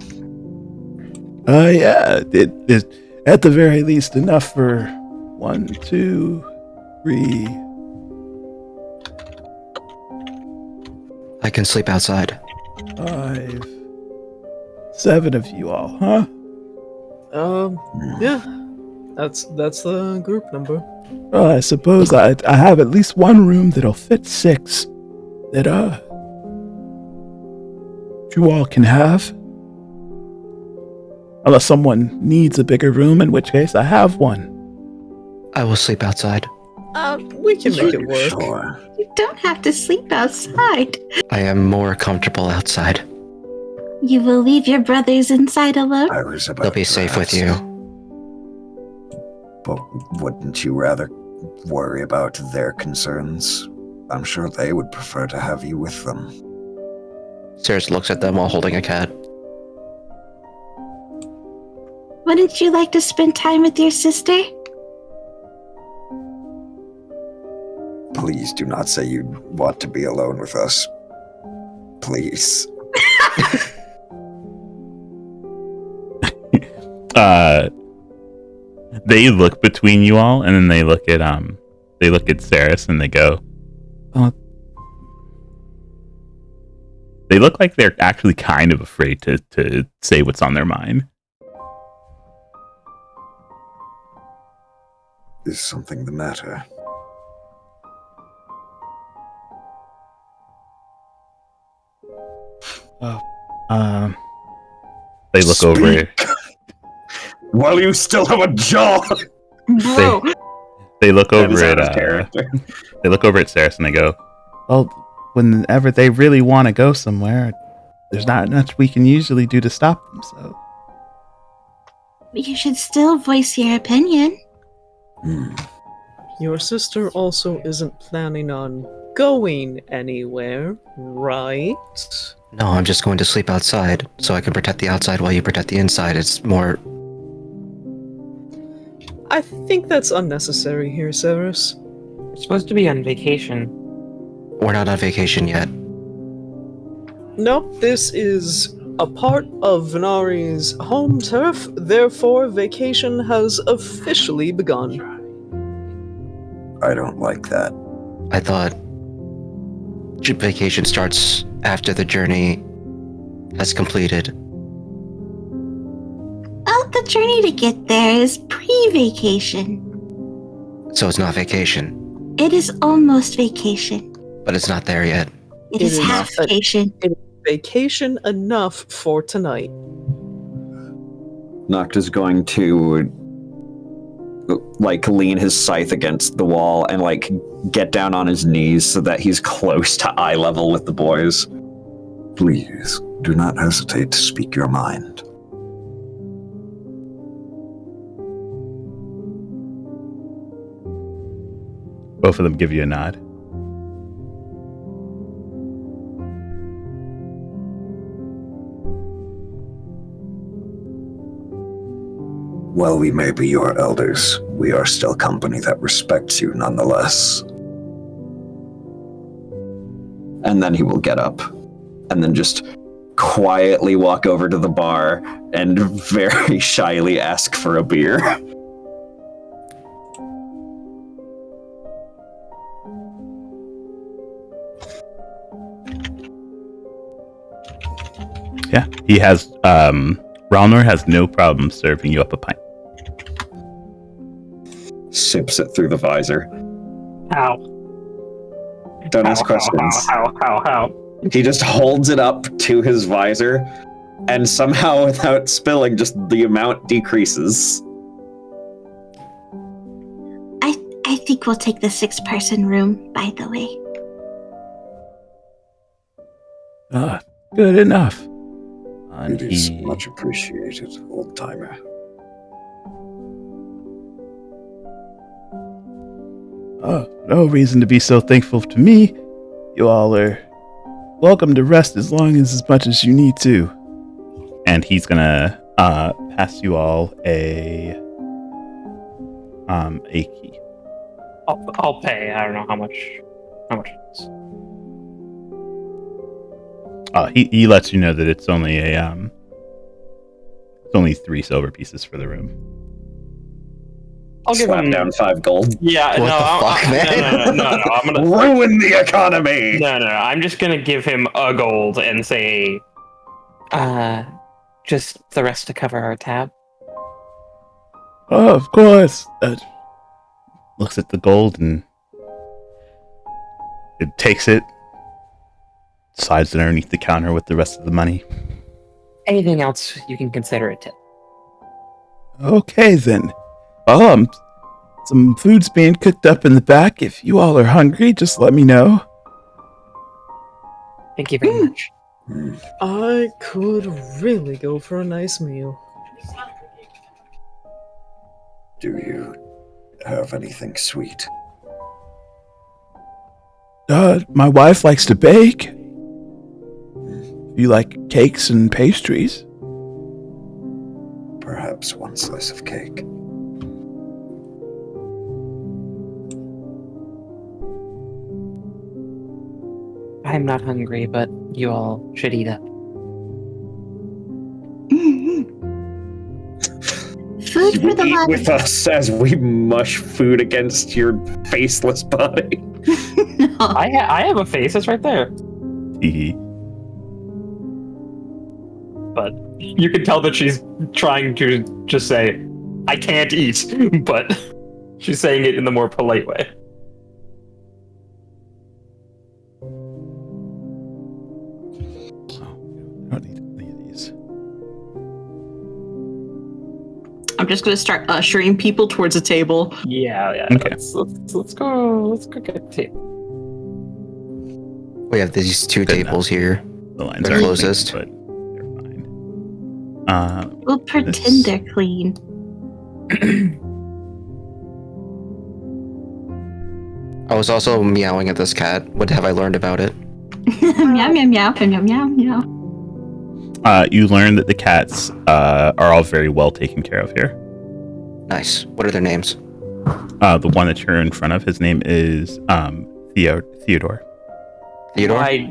Yeah. It is at the very least enough for 1, 2, 3. I can sleep outside. 5, 7 of you all, huh? Yeah. That's the group number. Well, I suppose I have at least one room that'll fit 6 that you all can have. Unless someone needs a bigger room, in which case I have one. I will sleep outside. We can make it work. Sure. You don't have to sleep outside. I am more comfortable outside. You will leave your brothers inside alone? I was about They'll be to safe with ask, you. But wouldn't you rather worry about their concerns? I'm sure they would prefer to have you with them. Sarah looks at them while holding a cat. Wouldn't you like to spend time with your sister? Please do not say you want to be alone with us. Please. They look between you all, and then they look at Saris, and they go, "Oh." They look like they're actually kind of afraid to say what's on their mind. Is something the matter? They look over. While you still have a jaw. Bro. They look That over is at out of character. They look over at Saris and they go, "Well, whenever they really want to go somewhere, there's not much we can usually do to stop them." So You should still voice your opinion. Your sister also isn't planning on going anywhere, right? No, I'm just going to sleep outside so I can protect the outside while you protect the inside. It's more... I think that's unnecessary here, Saris. We're supposed to be on vacation. We're not on vacation yet. Nope, this is a part of Venari's home turf, therefore vacation has officially begun. I don't like that. I thought vacation starts after the journey has completed. Oh, the journey to get there is pre-vacation. So it's not vacation, It is almost vacation. but it's not there yet. It is half vacation. Vacation enough for tonight. Noct is going to like lean his scythe against the wall and like get down on his knees so that he's close to eye level with the boys. Please, do not hesitate to speak your mind. Both of them give you a nod. While we may be your elders, we are still company that respects you nonetheless. And then he will get up and then just quietly walk over to the bar and very shyly ask for a beer. Yeah, he has. Ralnor has no problem serving you up a pint. Sips it through the visor. How? Don't ask questions. How? He just holds it up to his visor, and somehow, without spilling, just the amount decreases. I think we'll take the 6-person room, by the way. Good enough. And It is he, much appreciated, old-timer. no reason to be so thankful to me. You all are welcome to rest as much as you need to. And he's gonna pass you all a key. I'll pay. I don't know how much it is. He lets you know that it's only it's only 3 silver pieces for the room. I'll give Slap him down 5 gold. Yeah, What no, the fuck, man? no. I'm gonna Ruin the economy! No. I'm just gonna give him a gold and say, just the rest to cover our tab. Oh, of course. Looks at the gold and it takes it, slides it underneath the counter with the rest of the money. Anything else, you can consider a tip. Okay then. Well, some food's being cooked up in the back. If you all are hungry, just let me know. Thank you very much. I could really go for a nice meal. Do you have anything sweet? My wife likes to bake. You like cakes and pastries? Perhaps one slice of cake. I'm not hungry, but you all should eat up. Food You for the eat body. with us as we mush food against your faceless body. No. I have a face. It's right there. Hee. But you can tell that she's trying to just say, "I can't eat," but she's saying it in the more polite way. I don't need any of these. I'm just gonna start ushering people towards a table. Yeah. Okay. Let's go get the table. We have these 2 Good tables here. The lines They're are closest. clean, but they're fine. We'll pretend they're clean. I was also meowing at this cat. What have I learned about it? Meow, meow, meow, meow, meow, meow. You learn that the cats are all very well taken care of here. Nice. What are their names? The one that you're in front of, his name is Theodore. Theodore?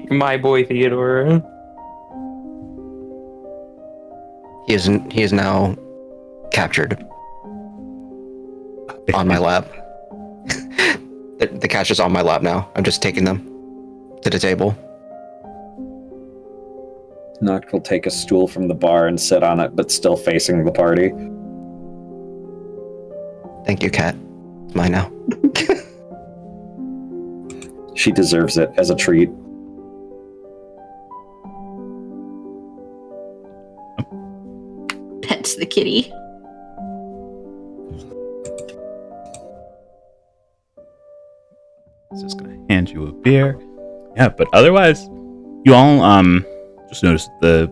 My boy Theodore. He is now captured on my lap. The cat's just on my lap now. I'm just taking them to the table. Noct will take a stool from the bar and sit on it, but still facing the party. Thank you, cat. It's mine now. She deserves it as a treat. Pets the kitty. He's just gonna hand you a beer. Yeah, but otherwise, you all just notice the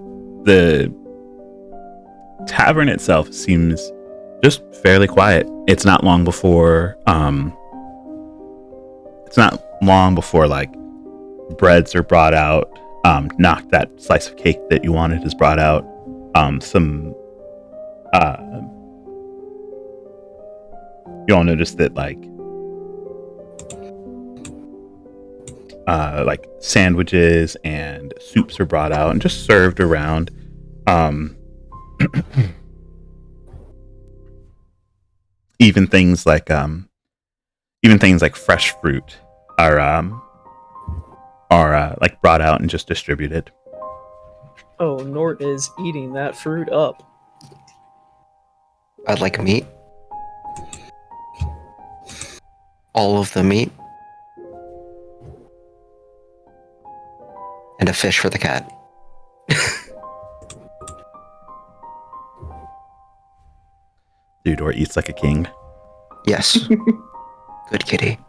tavern itself seems just fairly quiet. It's not long before like breads are brought out. Knock that slice of cake that you wanted is brought out. You all notice that like sandwiches and soups are brought out and just served around. Even things like fresh fruit are like brought out and just distributed. Oh, Nort is eating that fruit up. I'd like meat. All of the meat. And a fish for the cat. Theodore eats like a king. Yes. Good kitty.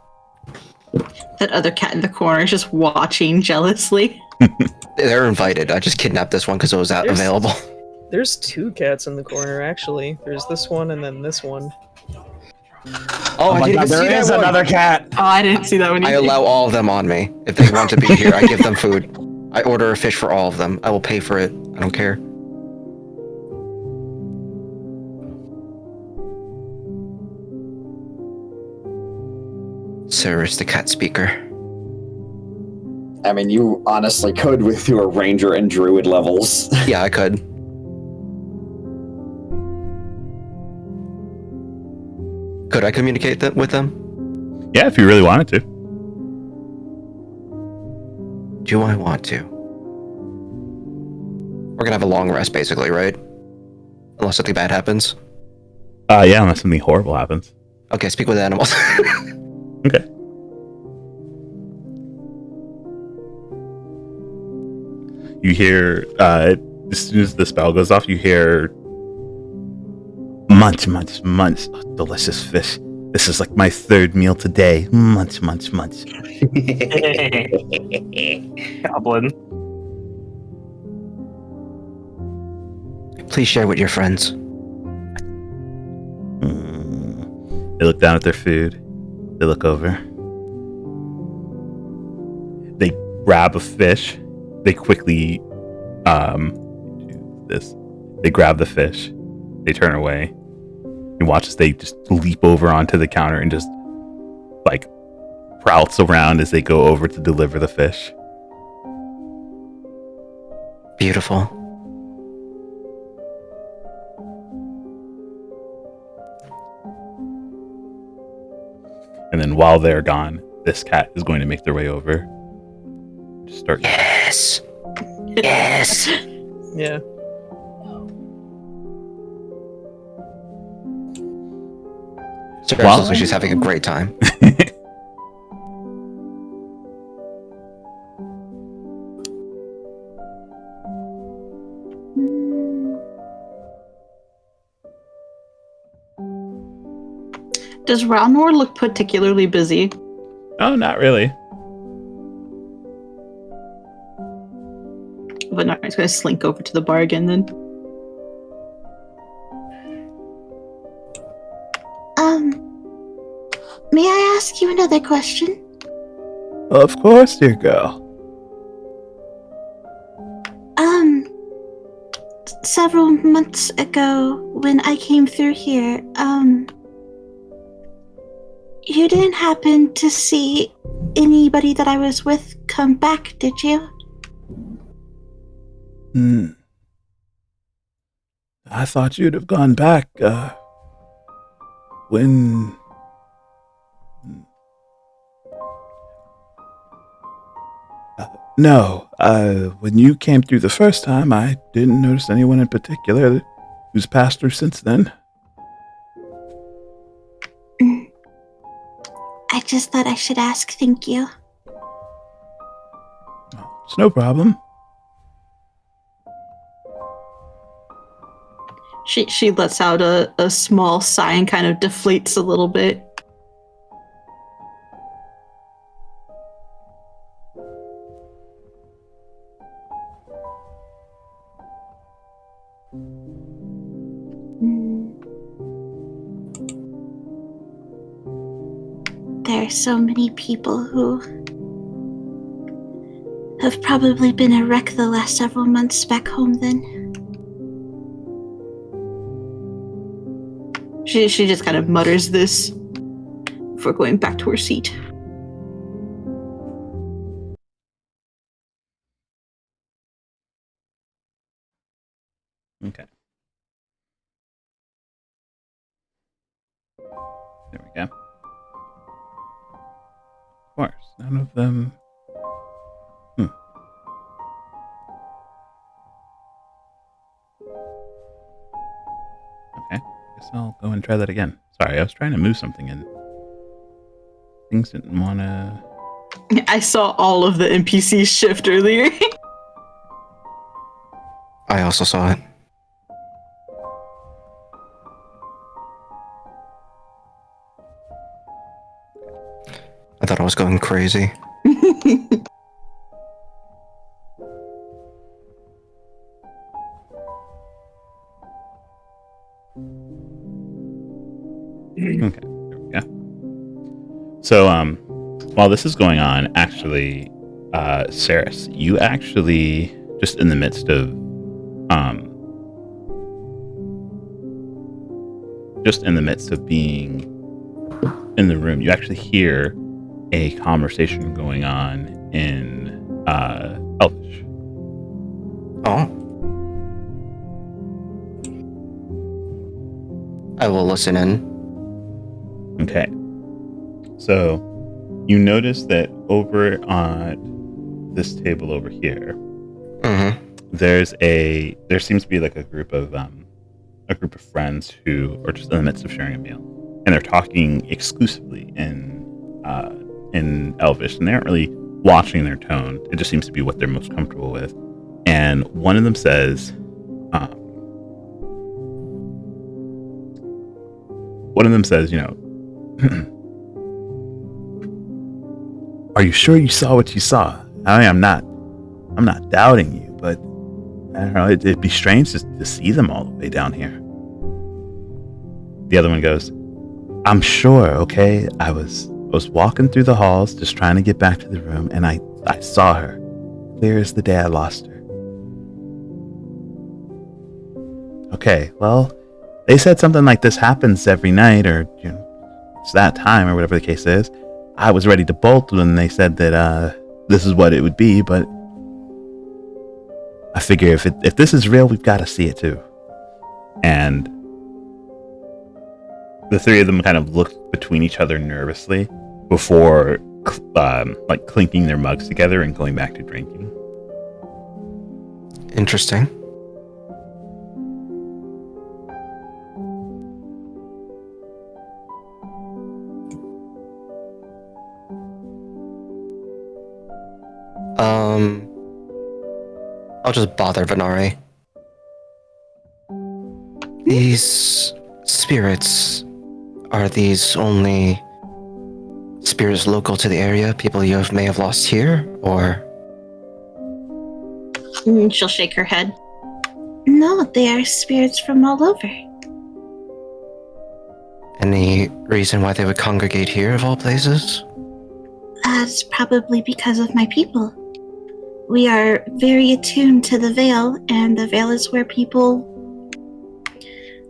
That other cat in the corner is just watching jealously. They're invited. I just kidnapped this one because it was available. There's two cats in the corner, actually. There's this one and then this one. Oh, I didn't even see there that is one. another cat. Oh, I didn't see that one I either. allow all of them on me. If they want to be here, I give them food. I order a fish for all of them. I will pay for it. I don't care. Sir is the cat speaker. I mean, you honestly could with your ranger and druid levels. Yeah, I could. Could I communicate that with them? Yeah, if you really wanted to. Do I want to? We're gonna have a long rest, basically, right? Unless something bad happens. Yeah, unless something horrible happens. Okay, speak with animals. Okay. You hear, as soon as the spell goes off, you hear munch, munch, munch. Oh, delicious fish. This is like my third meal today. Munch, munch, munch. Goblin. Please share with your friends. They look down at their food. They look over. They grab a fish. They quickly do this. They grab the fish. They turn away. You watch as they just leap over onto the counter and just like prowls around as they go over to deliver the fish. Beautiful. And then while they're gone, this cat is going to make their way over. Just start. Yes. Yes. Yeah. Sarah Wow. looks like she's having a great time. Does Ralnor look particularly busy? Oh, not really. But no, he's gonna slink over to the bar again then. May I ask you another question? Of course, dear girl. Several months ago, when I came through here, you didn't happen to see anybody that I was with come back, did you? I thought you'd have gone back, when... No, when you came through the first time, I didn't notice anyone in particular who's passed through since then. I just thought I should ask, thank you. It's no problem. She lets out a small sigh and kind of deflates a little bit. There are so many people who have probably been a wreck the last several months back home then. She just kind of mutters this before going back to her seat. Okay. There we go. Of course, none of them. Okay, guess I'll go and try that again. Sorry, I was trying to move something and things didn't want to. I saw all of the NPCs shift earlier. I also saw it. I thought I was going crazy. Okay, there we go. So, while this is going on, actually, Saris, you actually just in the midst of, being in the room, you actually hear a conversation going on in Elvish. Oh. I will listen in. Okay. So you notice that over on this table over here, there seems to be like a group of friends who are just in the midst of sharing a meal, and they're talking exclusively in Elvish, and they aren't really watching their tone. It just seems to be what they're most comfortable with. And one of them says, you know, are you sure you saw what you saw? I'm not doubting you, but I don't know, it'd be strange to see them all the way down here. The other one goes, I'm sure, okay? I was walking through the halls just trying to get back to the room, and I saw her. Clear as the day I lost her. Okay, well, they said something like this happens every night, or you know, it's that time, or whatever the case is. I was ready to bolt when they said that this is what it would be, but I figure if this is real, we've got to see it too. And the three of them kind of look between each other nervously before like clinking their mugs together and going back to drinking. Interesting. I'll just bother Venari. These spirits, are these only spirits local to the area, people you may have lost here, or? She'll shake her head. No, they are spirits from all over. Any reason why they would congregate here, of all places? It's probably because of my people. We are very attuned to the Veil, and the Veil is where people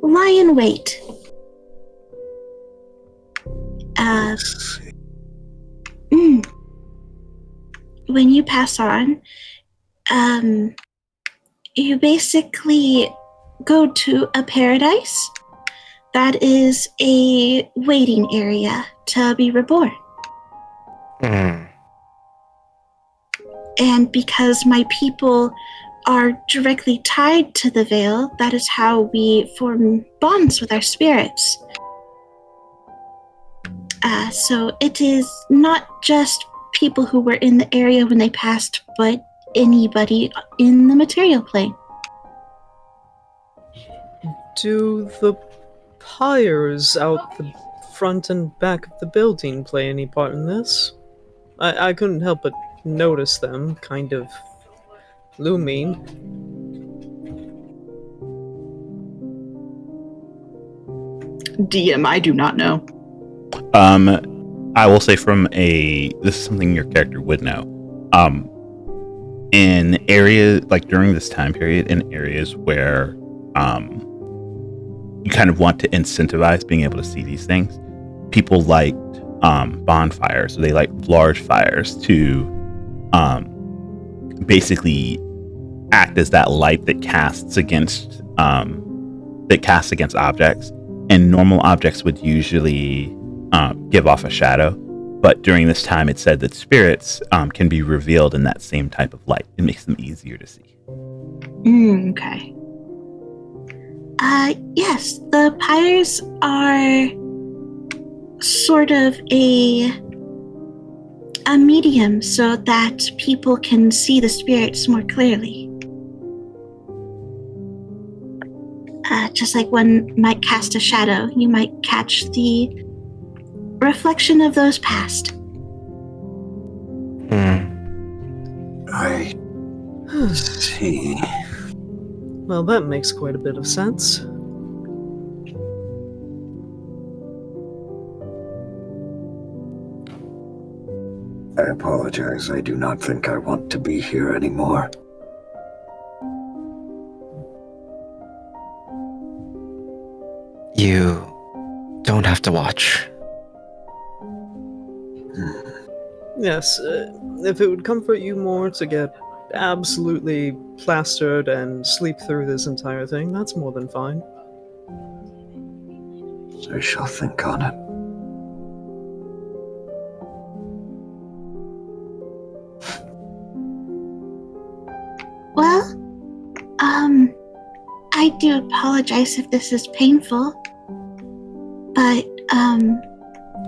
lie in wait. When you pass on, you basically go to a paradise that is a waiting area to be reborn. And because my people are directly tied to the Veil, that is how we form bonds with our spirits. So it is not just people who were in the area when they passed, but anybody in the material plane. Do the pyres out the front and back of the building play any part in this? I couldn't help but notice them, kind of looming. DM, I do not know. I will say this is something your character would know. In areas like during this time period, in areas where you kind of want to incentivize being able to see these things, people liked bonfires. So they like large fires to basically act as that light that casts against objects, and normal objects would usually give off a shadow, but during this time it said that spirits can be revealed in that same type of light. It makes them easier to see. Okay. Yes, the pyres are sort of a medium so that people can see the spirits more clearly. Just like one might cast a shadow, you might catch the reflection of those past. I see. Well, that makes quite a bit of sense. I apologize. I do not think I want to be here anymore. You don't have to watch. Yes, if it would comfort you more to get absolutely plastered and sleep through this entire thing, that's more than fine. I shall think on it. Well, I do apologize if this is painful, but,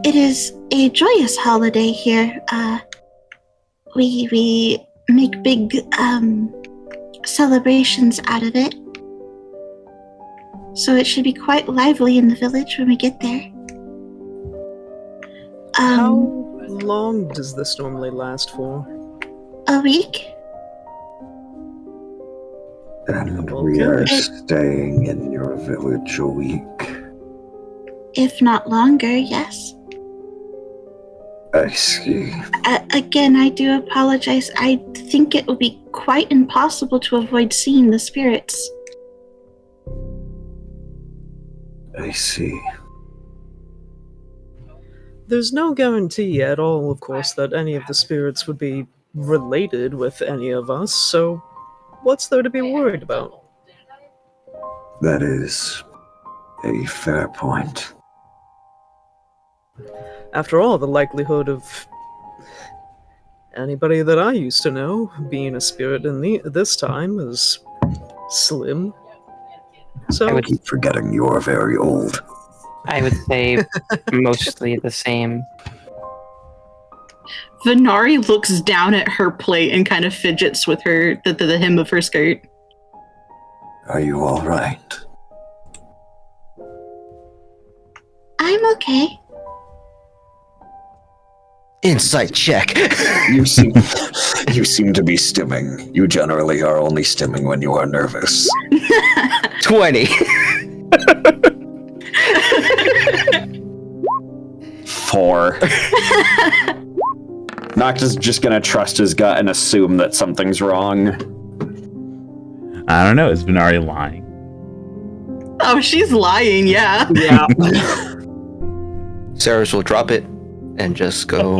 it is a joyous holiday here. We make big, celebrations out of it. So it should be quite lively in the village when we get there. How long does this normally last for? A week? And we are staying in your village a week. If not longer, yes. I see. Again, I do apologize. I think it will be quite impossible to avoid seeing the spirits. I see. There's no guarantee at all, of course, that any of the spirits would be related with any of us, so what's there to be worried about? That is a fair point. After all, the likelihood of anybody that I used to know being a spirit in this time is slim. So I would Keep forgetting you're very old. I would say mostly the same. Venari looks down at her plate and kind of fidgets with her the hem of her skirt. Are you all right? I'm okay. Insight check. You seem to be stimming. You generally are only stimming when you are nervous. 20. 4. Nocta's just gonna trust his gut and assume that something's wrong. I don't know. Is Venari lying? Oh, she's lying, yeah. Yeah. Sarah's will drop it and just go.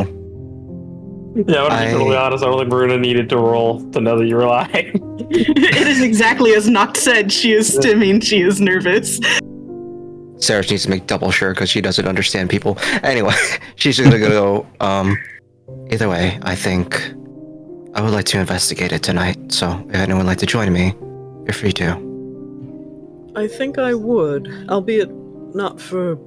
Yeah, I'm be totally honest. I don't think Bruna needed to roll to know that you were lying. It is exactly as Noct said. She is stimming. She is nervous. Sarah needs to make double sure because she doesn't understand people. Anyway, she's just gonna go. Either way, I think I would like to investigate it tonight. So if anyone would like to join me, you're free to. I think I would, albeit not for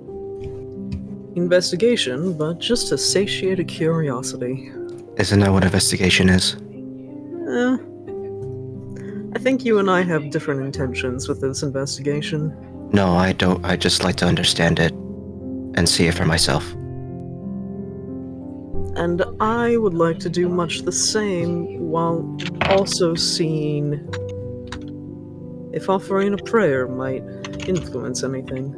investigation, but just to satiate a curiosity. Isn't that what investigation is? I think you and I have different intentions with this investigation. No, I don't. I just like to understand it and see it for myself. And I would like to do much the same while also seeing if offering a prayer might influence anything.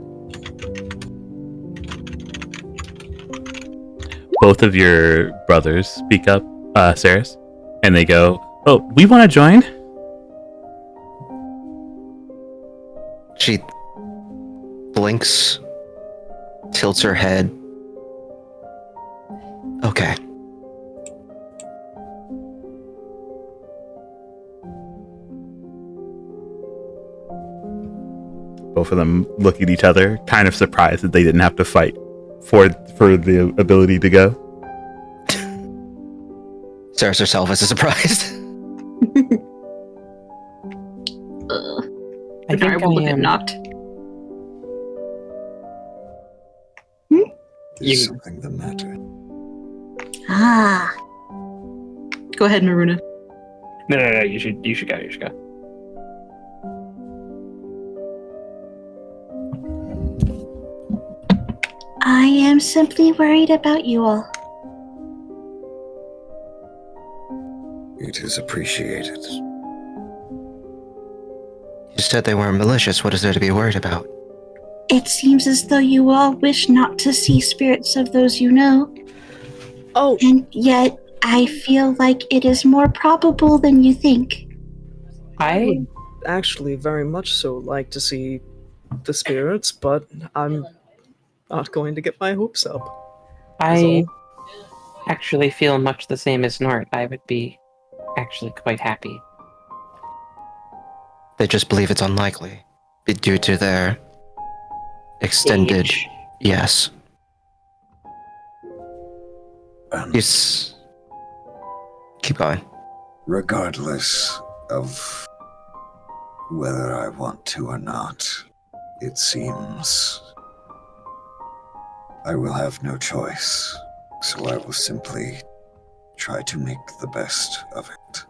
both of your brothers speak up, Saris, and they go, "Oh, we want to join." She blinks, tilts her head. Okay. Both of them look at each other, kind of surprised that they didn't have to fight for the ability to go. Sarah's herself is surprised. I think will I look at am. Noct. Is You- something the matter? Ah, Go ahead, Maruna. No. You should go. You should go. I am simply worried about you all. It is appreciated. You said they weren't malicious. What is there to be worried about? It seems as though you all wish not to see spirits of those you know, Oh, and yet I feel like it is more probable than you think. I would actually very much so like to see the spirits, but I'm not going to get my hopes up. is I all. actually feel much the same as Nort. I would be actually quite happy. They just believe it's unlikely. Due to their extended. Age. Yes. And Yes. Keep going. regardless of whether I want to or not, it seems I will have no choice, so I will simply try to make the best of it.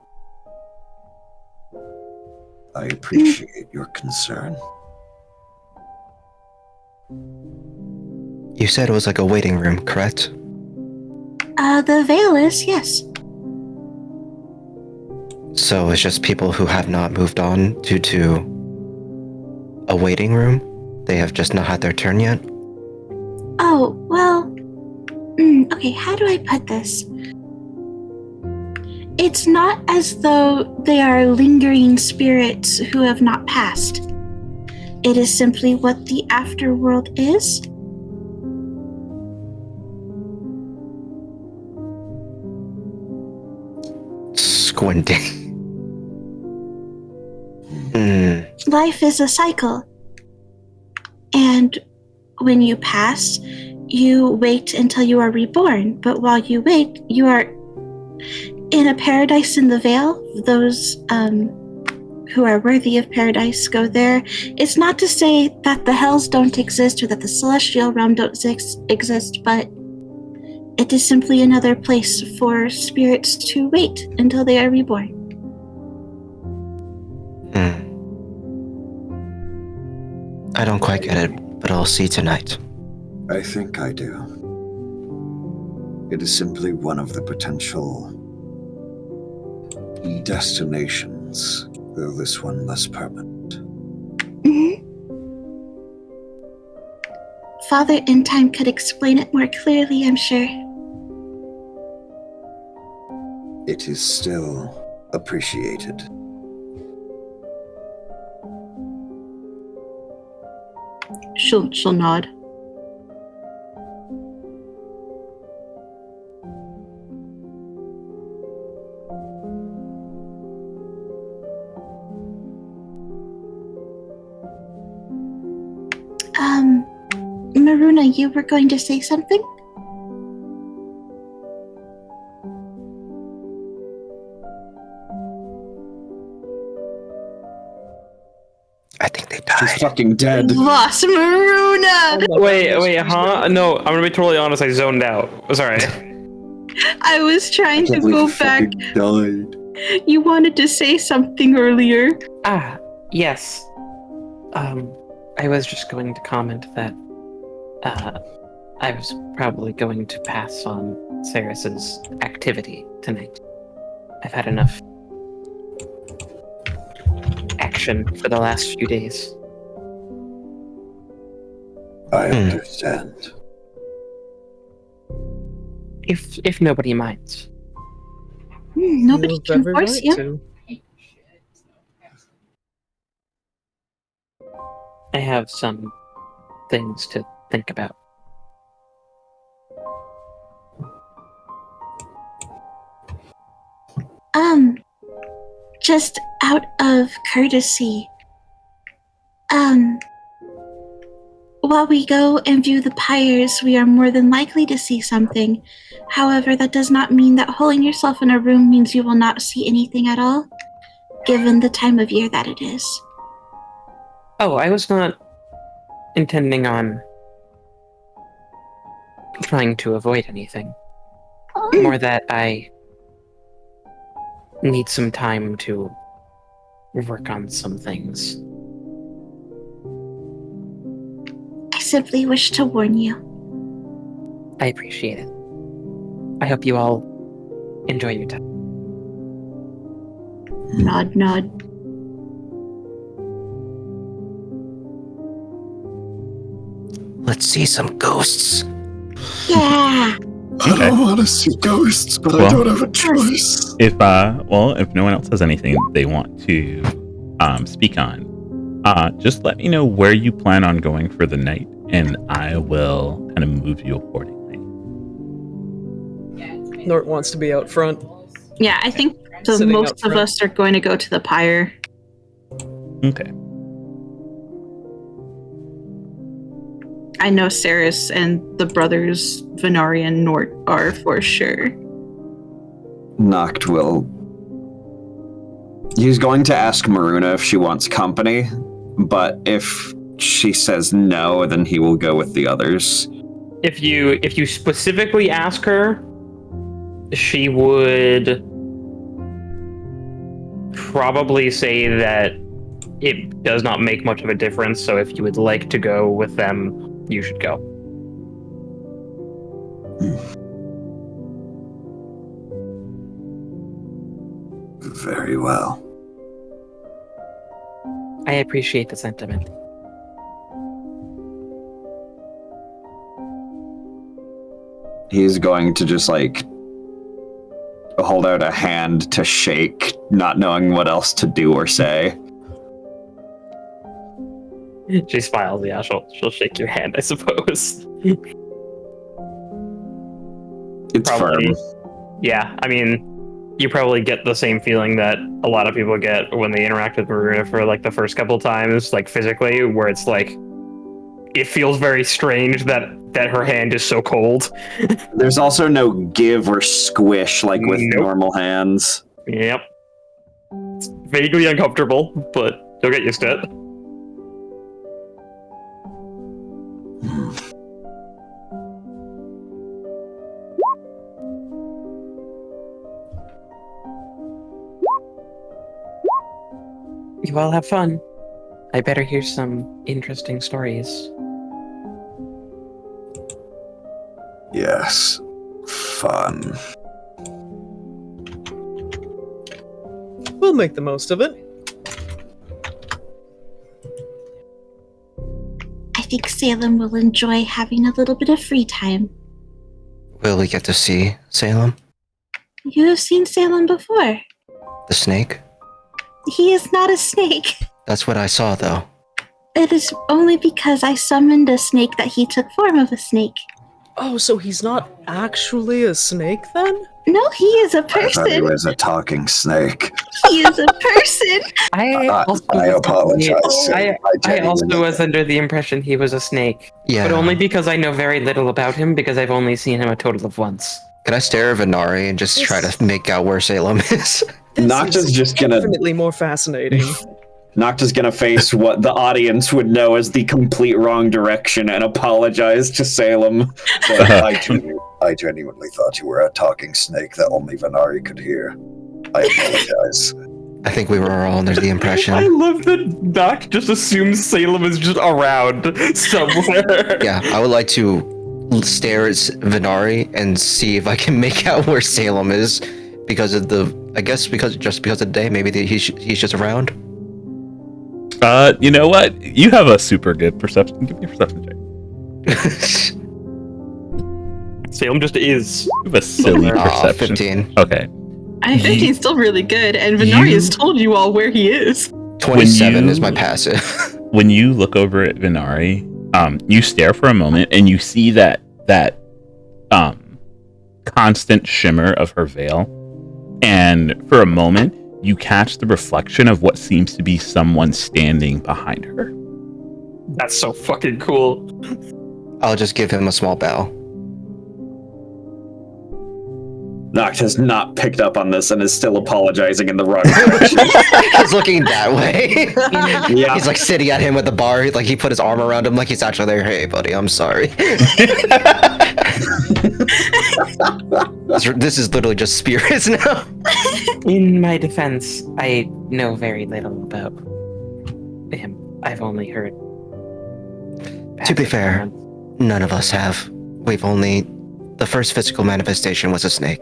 I appreciate your concern. You said it was like a waiting room, correct? The veil is, yes. So it's just people who have not moved on due to a waiting room? They have just not had their turn yet? Oh, well. Okay, how do I put this? It's not as though they are lingering spirits who have not passed. It is simply what the afterworld is. Squinting. Hmm. Life is a cycle. And when you pass, you wait until you are reborn. But while you wait, you are in a paradise in the veil. Those who are worthy of paradise go there. It's not to say that the hells don't exist or that the celestial realm don't exist, but it is simply another place for spirits to wait until they are reborn. I don't quite get it, but I'll see tonight. I think I do. It is simply one of the potential destinations, though this one less permanent. Father in time could explain it more clearly, I'm sure. It is still appreciated. She'll nod. Maruna, you were going to say something? I think they She's died. fucking dead. Lost Maruna! Wait, huh? No, I'm gonna be totally honest. I zoned out. Sorry. I was trying to Can't believe go he back. fucking died. You wanted to say something earlier. Yes. I was just going to comment that I was probably going to pass on Saris's activity tonight. I've had enough action for the last few days. I understand. if nobody minds. Nobody You have can every force right you. to. I have some things to think about. Just out of courtesy, while we go and view the pyres, we are more than likely to see something. However, that does not mean that holding yourself in a room means you will not see anything at all, given the time of year that it is. Oh, I was not intending on trying to avoid anything. More that I need some time to work on some things. I simply wish to warn you. I appreciate it. I hope you all enjoy your time. Nod, nod. Let's see some ghosts. Yeah! I don't want to see ghosts, but I Well- don't have a choice. If if no one else has anything they want to speak on, just let me know where you plan on going for the night, and I will kind of move you accordingly. Nort wants to be out front. Yeah, I think Sitting most out of front. us are going to go to the pyre. Okay. I know Saris and the brothers Venari and Nort are for sure. Noct will. He's going to ask Maruna if she wants company, but if she says no, then he will go with the others. If you specifically ask her, she would probably say that it does not make much of a difference, so if you would like to go with them, you should go. Very well. I appreciate the sentiment. He's going to just hold out a hand to shake, not knowing what else to do or say. She smiles, yeah, she'll shake your hand, I suppose. It's Probably. firm. Yeah, I mean, you probably get the same feeling that a lot of people get when they interact with Maruna for like the first couple times, like physically, where it's like it feels very strange that her hand is so cold. There's also no give or squish like with Nope. normal hands. Yep. It's vaguely uncomfortable, but you'll get used to it. You all have fun. I better hear some interesting stories. Yes. Fun. We'll make the most of it. I think Salem will enjoy having a little bit of free time. Will we get to see Salem? You have seen Salem before. The snake? He is not a snake. That's what I saw, though. It is only because I summoned a snake that he took form of a snake. Oh, so he's not actually a snake then? No, he is a I thought he person. was a talking snake. He is a person. I I apologize. I genuinely- also was under the impression he was a snake, Yeah. but only because I know very little about him because I've only seen him a total of once. Can I stare at Venari and just try to make out where Salem is? Nocta's just gonna Infinitely more fascinating. Nocta's gonna face what the audience would know as the complete wrong direction and apologize to Salem. I genuinely thought you were a talking snake that only Venari could hear. I apologize. I think we were all under the I impression. love that Doc just assumes Salem is just around somewhere. Yeah, I would like to stare at Venari and see if I can make out where Salem is because of because of the day. Maybe he's just around. You know what? You have a super good perception. Give me a perception check. Salem just is. You have a silly perception. 15. Okay. I think he's still really good, and Venari's told you all where he is. 27 is you- my passive. When you look over at Venari, you stare for a moment and you see that constant shimmer of her veil. And for a moment, you catch the reflection of what seems to be someone standing behind her. That's so fucking cool. I'll just give him a small bow. Noct has not picked up on this and is still apologizing in the wrong direction. He's looking that way. Yeah. He's like sitting at him at the bar. Like he put his arm around him like he's actually there. Hey, buddy, I'm sorry. This is literally just spirits now. In my defense, I know very little about him. I've only heard. To be fair, none of us have. The first physical manifestation was a snake.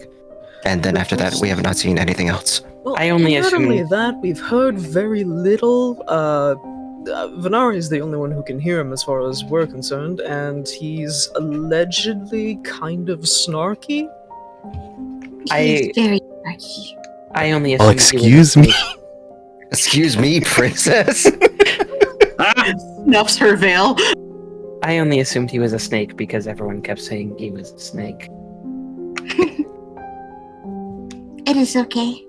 And then after that, we have not seen anything else. Well, I only not assume- only that, we've heard very little. Venari is the only one who can hear him as far as we're concerned, and he's allegedly kind of snarky. He's very snarky. I only Oh, assumed he was excuse a me. snake. Excuse me, princess. Snuffs her veil. I only assumed he was a snake because everyone kept saying he was a snake. It is okay.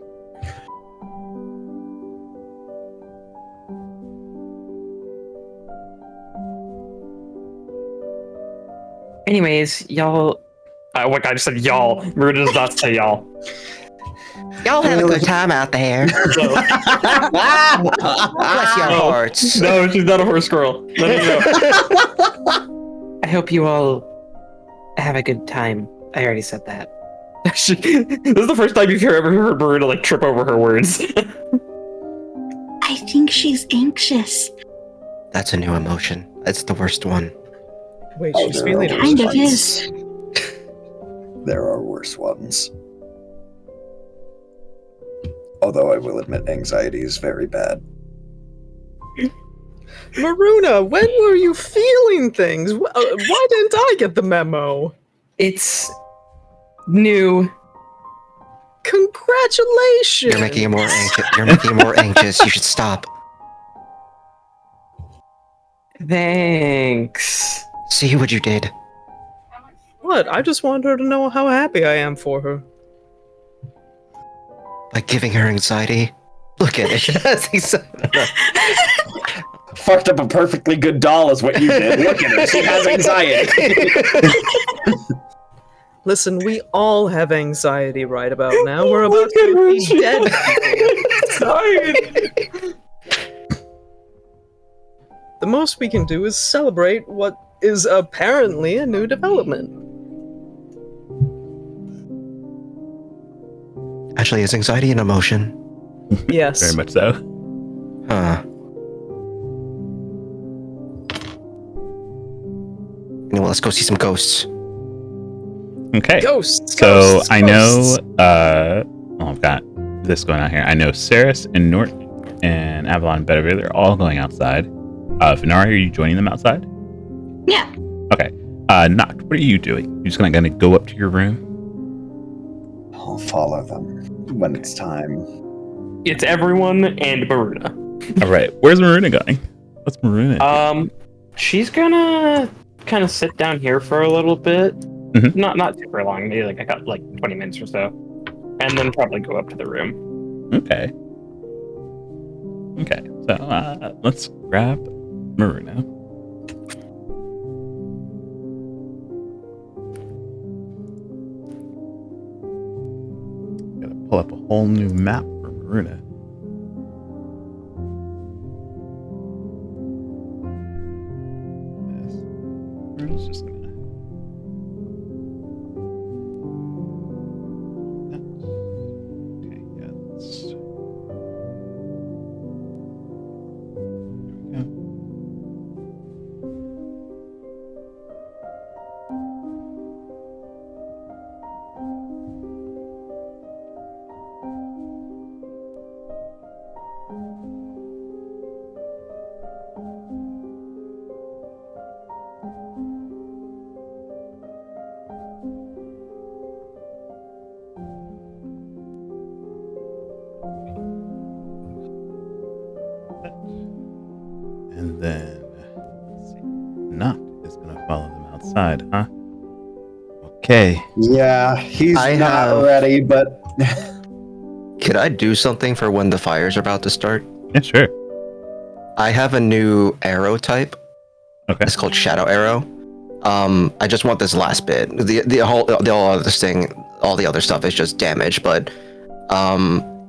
Anyways, y'all. What I just said, y'all. Marina does not say y'all. Y'all have a good time out there. So, Bless your hearts. no, she's not a horse girl. No. I hope you all have a good time. I already said that. This is the first time you've ever heard Marina like trip over her words. I think she's anxious. That's a new emotion. It's the worst one. Wait, Oh, she's there feeling are Kind of worse is. ones. There are worse ones. Although I will admit anxiety is very bad. Maruna, when were you feeling things? Why didn't I get the memo? It's new. Congratulations! You're making him more anxious. You're making him more anxious. You should stop. Thanks. See what you did. What? I just wanted her to know how happy I am for her. By giving her anxiety. Look at it. Fucked up a perfectly good doll is what you did. Look at her. She has anxiety. Listen, we all have anxiety right about now. We're about to be dead people. The most we can do is celebrate what is apparently a new development. Actually, is anxiety an emotion? Yes. Very much so. Huh. Anyway, let's go see some ghosts. Okay. Ghosts. So ghosts, I know, ghosts. I've got this going on here. I know Saris and Nort and Avalon and Bedivere, they're all going outside. Venari, are you joining them outside? Yeah. Okay. Noct, what are you doing? You're just gonna go up to your room? I'll follow them when it's time. It's everyone and Marina. All right. Where's Maruna going? What's Maruna doing? She's gonna kind of sit down here for a little bit. Mhm. Not super long. Maybe I got 20 minutes or so, and then probably go up to the room. Okay. Okay. So let's grab Maruna. Gotta pull up a whole new map for Maruna. Yes. Maruna's just gonna. Okay, yeah, let's. There we go. Follow them outside, huh? Okay. Yeah, he's I not have- ready, but Could I do something for when the fires are about to start? Yeah, sure. I have a new arrow type. Okay. It's called Shadow Arrow. I just want this last bit. The whole other thing, all the other stuff is just damage, but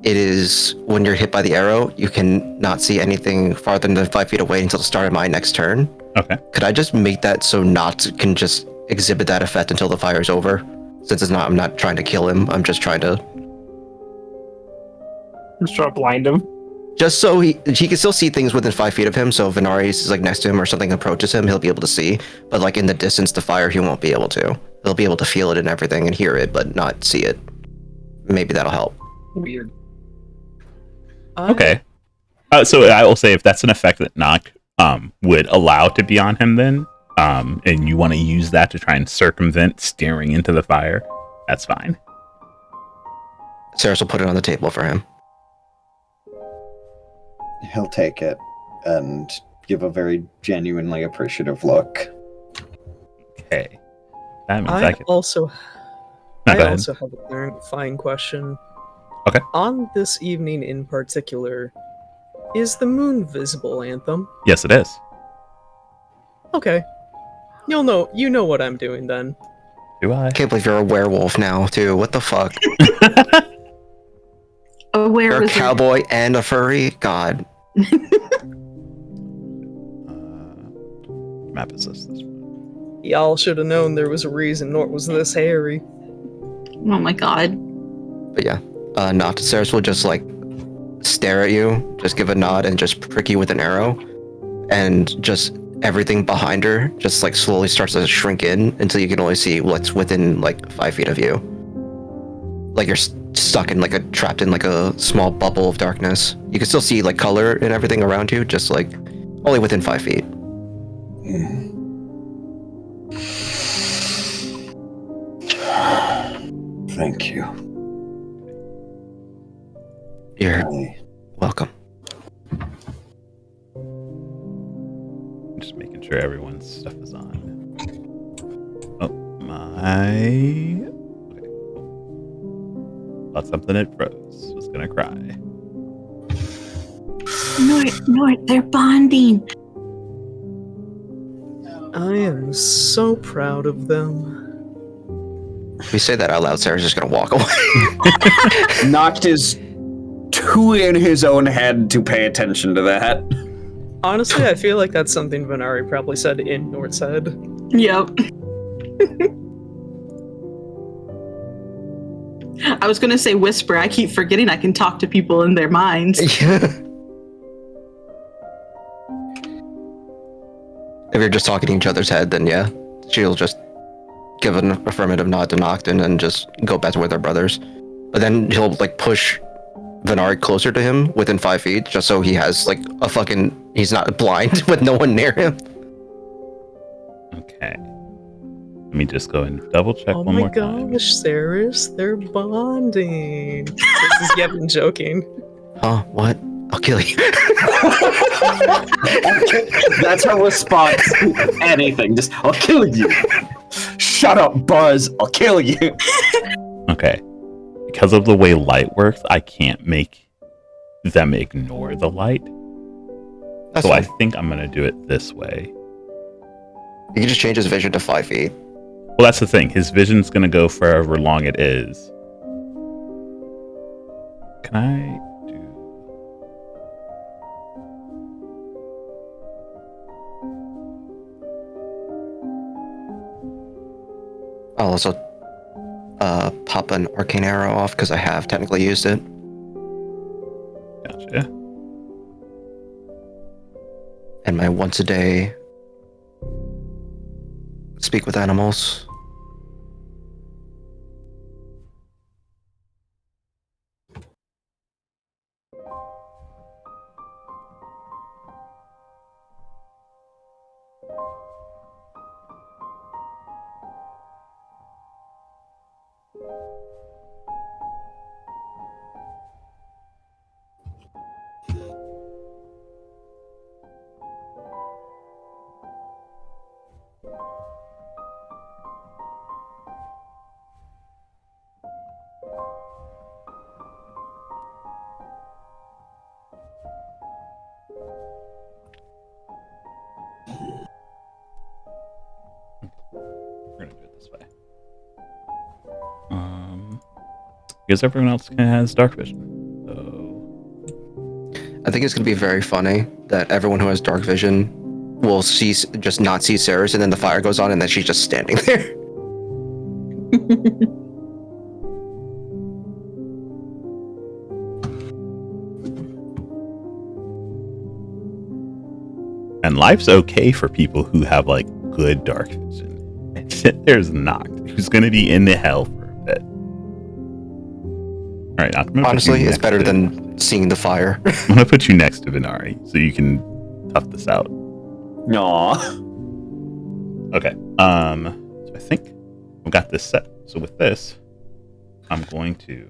it is when you're hit by the arrow, you can not see anything farther than 5 feet away until the start of my next turn. Okay. Could I just make that so Not can just exhibit that effect until the fire's over? Since I'm not trying to kill him. I'm just trying to, Just try to blind him. just so he can still see things within 5 feet of him. So if Venarius is like next to him or something approaches him, he'll be able to see. But like in the distance, the fire, he won't be able to. He'll be able to feel it and everything and hear it, but not see it. Maybe that'll help. Weird. Okay. So I will say if that's an effect that Nock would allow to be on him, then and you want to use that to try and circumvent staring into the fire, that's fine. Saris will put it on the table for him. he'll take it and give a very genuinely appreciative look. Okay. That means I I can. also, No, I go ahead. also have a clarifying question. Okay. On this evening in particular, is the moon visible, Anthem? Yes, it is. Okay. You know what I'm doing then. Do I? I can't believe you're a werewolf now, too. What the fuck? Where You're a was it? cowboy and a furry? God. Map is this. Y'all should have known there was a reason Nort was this hairy. Oh my god. But yeah, Not Saris will just like stare at you, just give a nod, and just prick you with an arrow, and just everything behind her just like slowly starts to shrink in until you can only see what's within like 5 feet of you. Like you're stuck in trapped in like a small bubble of darkness. You can still see like color and everything around you, just like only within 5 feet. Thank you. You're I- welcome. Just making sure everyone's stuff is on. Oh my. Okay, cool. Thought something it froze. Was gonna cry. Nort, they're bonding. I am so proud of them. If you say that out loud, Sarah's just gonna walk away. Knocked his too in his own head to pay attention to that. Honestly, I feel like that's something Venari probably said in Nort's head. Yep. I was gonna say whisper. I keep forgetting I can talk to people in their minds. If you're just talking to each other's head, then yeah, she'll just give an affirmative nod to Nocton and just go back to where they're brothers. But then he'll like push Venari closer to him within 5 feet, just so he has like a fucking, he's not blind with no one near him. Okay. Let me just go and double check Oh one my more time. gosh, Saris, they're bonding. This is Yevon joking. Huh? What? I'll kill you. That's her response to anything. Just, I'll kill you. Shut up, Buzz. I'll kill you. Okay. Because of the way light works, I can't make them ignore the light. That's So I fine. think I'm going to do it this way. You can just change his vision to 5 feet. Well, that's the thing. His vision's going to go for however long it is. Can I do... I'll also pop an arcane arrow off because I have technically used it. Gotcha. And my once a day speak with animals. We're gonna do it this way. Because everyone else has dark vision. So I think it's going to be very funny that everyone who has dark vision will just not see Ceres, and then the fire goes on, and then she's just standing there. and life's okay for people who have like good dark vision. And there's Noct, who's gonna be in the hell for a bit. All right, Noct, I'm gonna Honestly, put you it's next better to- than seeing the fire. I'm gonna put you next to Venari so you can tough this out. Aw. Okay. So I think we got this set. So with this, I'm going to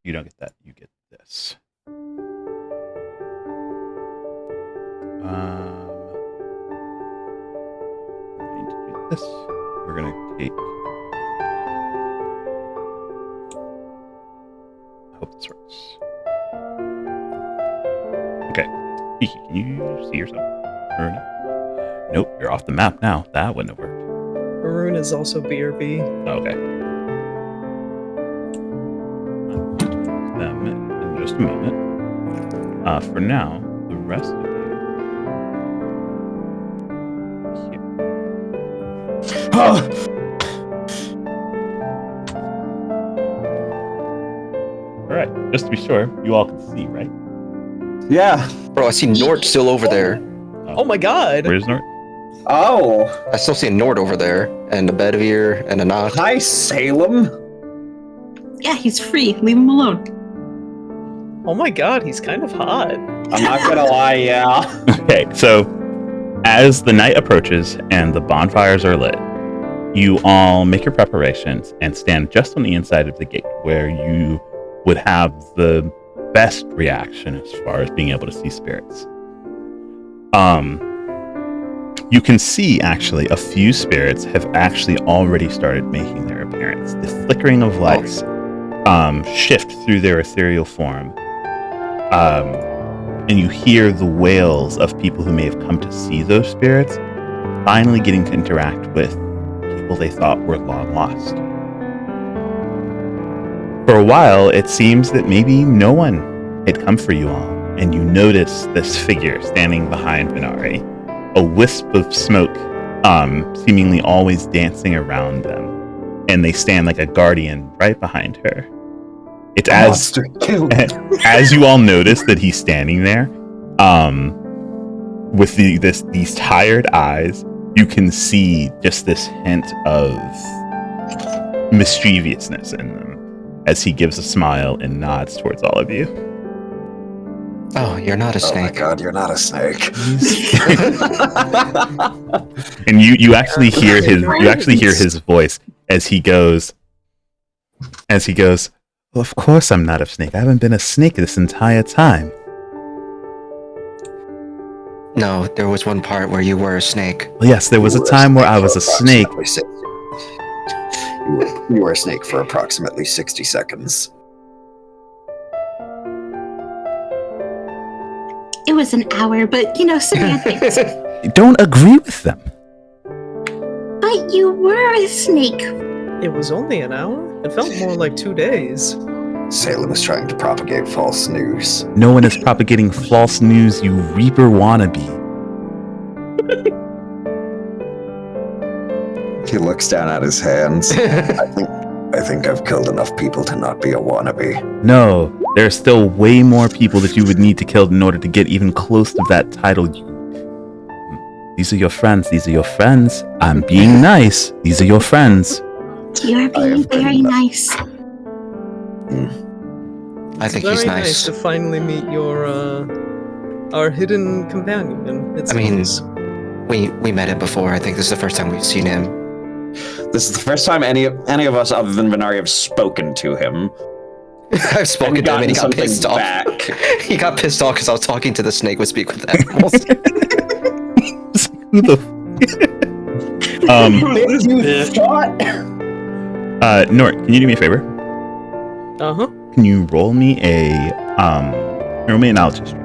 you don't get that, you get this. I need to do this. We're gonna take. I hope this works. Okay. Kiki, can you see yourself? Or no? Nope, you're off the map now. That wouldn't have worked. Arun is also BRB. Okay. Them in just a moment. For now, the rest of you. Alright, just to be sure, you all can see, right? Yeah. Bro, I see Nort still over there. Oh my god! Where's Nort? Oh. I still see a Nort over there, and a Bedivere, and a Noct. Hi, Salem. Yeah, he's free. Leave him alone. Oh my god, he's kind of hot. I'm not gonna lie, yeah. Okay, so as the night approaches and the bonfires are lit, you all make your preparations and stand just on the inside of the gate where you would have the best reaction as far as being able to see spirits. You can see actually a few spirits have actually already started making their appearance. The flickering of lights shift through their ethereal form. And you hear the wails of people who may have come to see those spirits finally getting to interact with people they thought were long lost. For a while, it seems that maybe no one had come for you all, and you notice this figure standing behind Venari, a wisp of smoke, seemingly always dancing around them, and they stand like a guardian right behind her. It's Monster killed. as you all notice that he's standing there, with these tired eyes, you can see just this hint of mischievousness in them as he gives a smile and nods towards all of you. Oh, you're not a Oh my snake. god, you're not a snake. And you actually hear his voice as he goes, well, of course I'm not a snake. I haven't been a snake this entire time. No, there was one part where you were a snake. Well, yes, there was a time where I was a snake. You were a snake for approximately 60 seconds. It was an hour, but semantics. Don't agree with them. But you were a snake. It was only an hour? It felt more like 2 days. Salem is trying to propagate false news. No one is propagating false news, you Reaper wannabe. He looks down at his hands. I think I've killed enough people to not be a wannabe. No, there are still way more people that you would need to kill in order to get even close to that title. These are your friends. These are your friends. I'm being nice. These are your friends. You are being have been- very nice. I think Very he's nice nice. to finally meet your our hidden companion. It's I mean- nice. We met him before. I think this is the first time we've seen him. This is the first time any of us other than Venari have spoken to him. I've spoken to him and he got something pissed off. back. He got pissed off because I was talking to the snake with Speak with Animals. Who the? Nort, can you do me a favor? Uh huh. Can you roll me a Roll me a knowledge history.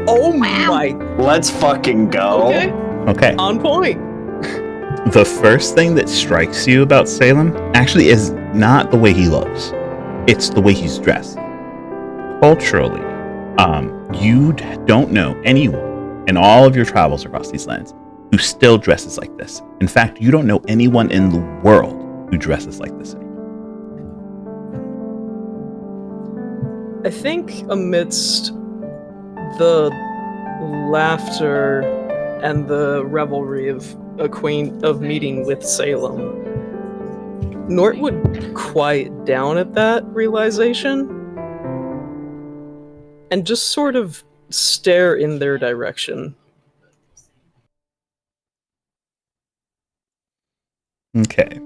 Oh my. Let's fucking go. Okay. Okay. On point. The first thing that strikes you about Salem actually is not the way he looks. It's the way he's dressed. Culturally, you don't know anyone in all of your travels across these lands who still dresses like this. In fact, you don't know anyone in the world who dresses like this anymore. I think amidst the laughter and the revelry of meeting with Salem, Nort would quiet down at that realization and just sort of stare in their direction. Okay.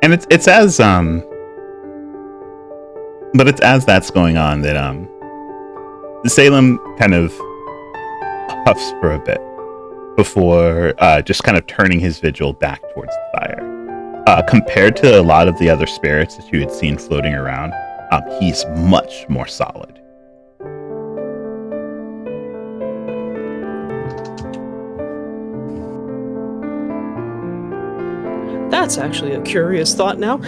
And it's as but it's as that's going on that Salem kind of puffs for a bit before just kind of turning his vigil back towards the fire. Compared to a lot of the other spirits that you had seen floating around, he's much more solid. That's actually a curious thought now.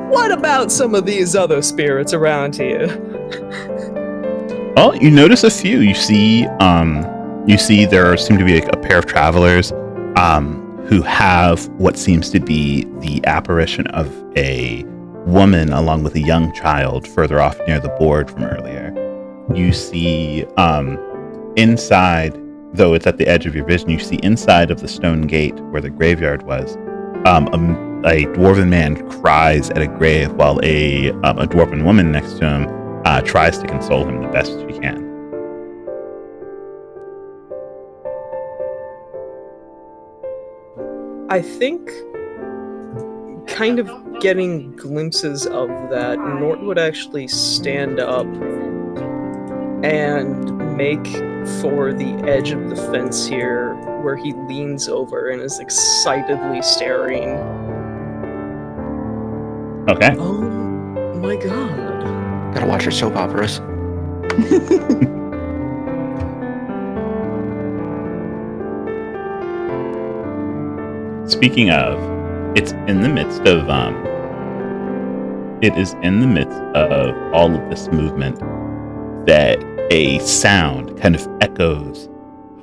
What about some of these other spirits around here? Well, you notice a few. You see there seem to be a pair of travelers who have what seems to be the apparition of a woman along with a young child further off near the board from earlier. You see inside, though it's at the edge of your vision, you see inside of the stone gate where the graveyard was, a dwarven man cries at a grave while a dwarven woman next to him tries to console him the best she can. I think, kind of getting glimpses of that, Nort would actually stand up and make for the edge of the fence here, where he leans over and is excitedly staring. Okay. Oh my god. Gotta watch your soap operas. Speaking of, it is in the midst of all of this movement that a sound kind of echoes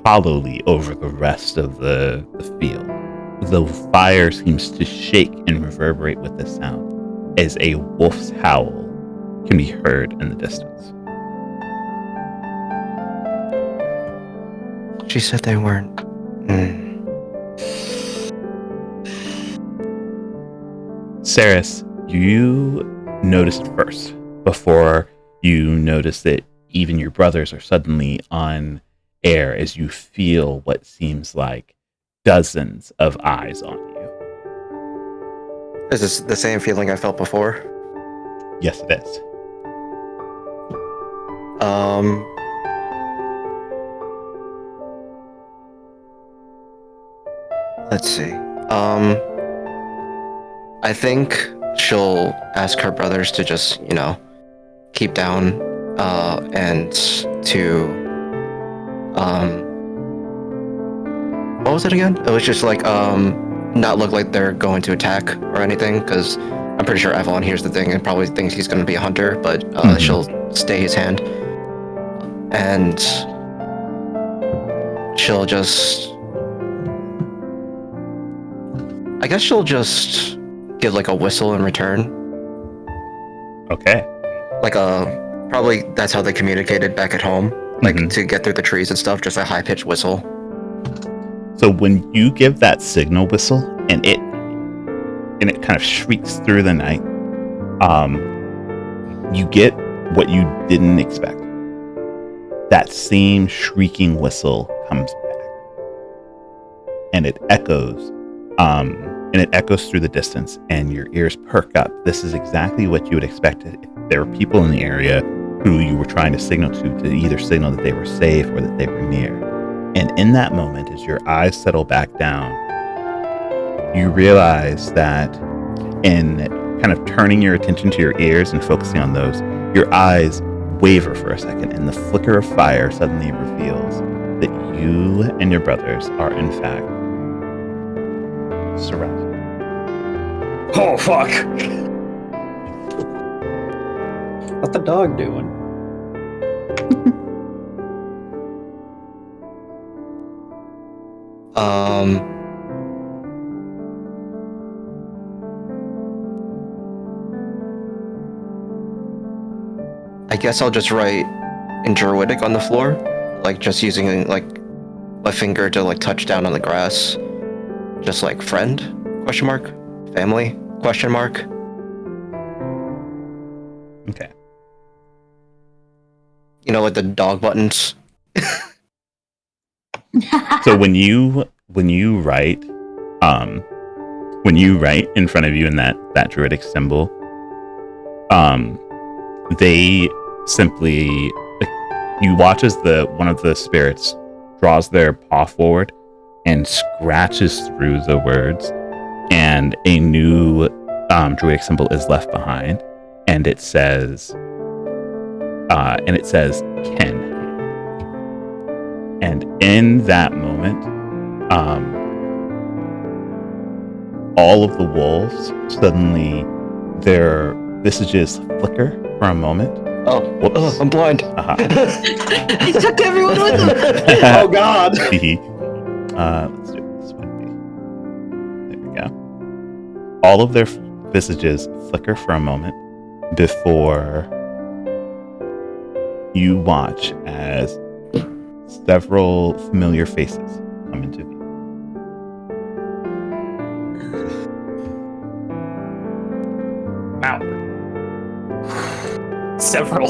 hollowly over the rest of the field. The fire seems to shake and reverberate with the sound as a wolf's howl can be heard in the distance. She said they weren't. Saris, you noticed first before you notice that even your brothers are suddenly on air as you feel what seems like dozens of eyes on you. Is this the same feeling I felt before? Yes, it is. Let's see. I think she'll ask her brothers to just, keep down, and to, what was it again? It was just like, not look like they're going to attack or anything, because I'm pretty sure Avalon hears the thing and probably thinks he's going to be a hunter, but she'll stay his hand. And she'll just... I guess she'll just give like a whistle in return. Okay. Like probably that's how they communicated back at home, like to get through the trees and stuff, just a high-pitched whistle. So when you give that signal whistle and it kind of shrieks through the night, you get what you didn't expect. That same shrieking whistle comes back, and it echoes through the distance, and your ears perk up. This is exactly what you would expect if there were people in the area who you were trying to signal to either signal that they were safe or that they were near. And in that moment, as your eyes settle back down, you realize that in kind of turning your attention to your ears and focusing on those, your eyes waver for a second, and the flicker of fire suddenly reveals that you and your brothers are in fact surrounded. Oh, fuck! What the dog doing? I guess I'll just write in Druidic on the floor, like just using like my finger to like touch down on the grass, just like friend? Question mark. Family? Question mark. Okay. You know, like the dog buttons. So when you write in front of you in that druidic symbol, they simply, like, you watch as one of the spirits draws their paw forward and scratches through the words, and a new druidic symbol is left behind, and it says Ken. And in that moment, all of the wolves suddenly, their visages flicker for a moment. Oh, whoops! I'm blind. I took everyone with him. Oh, God! Let's do it this way. There we go. All of their visages flicker for a moment before you watch as several familiar faces come into view. Wow. Several.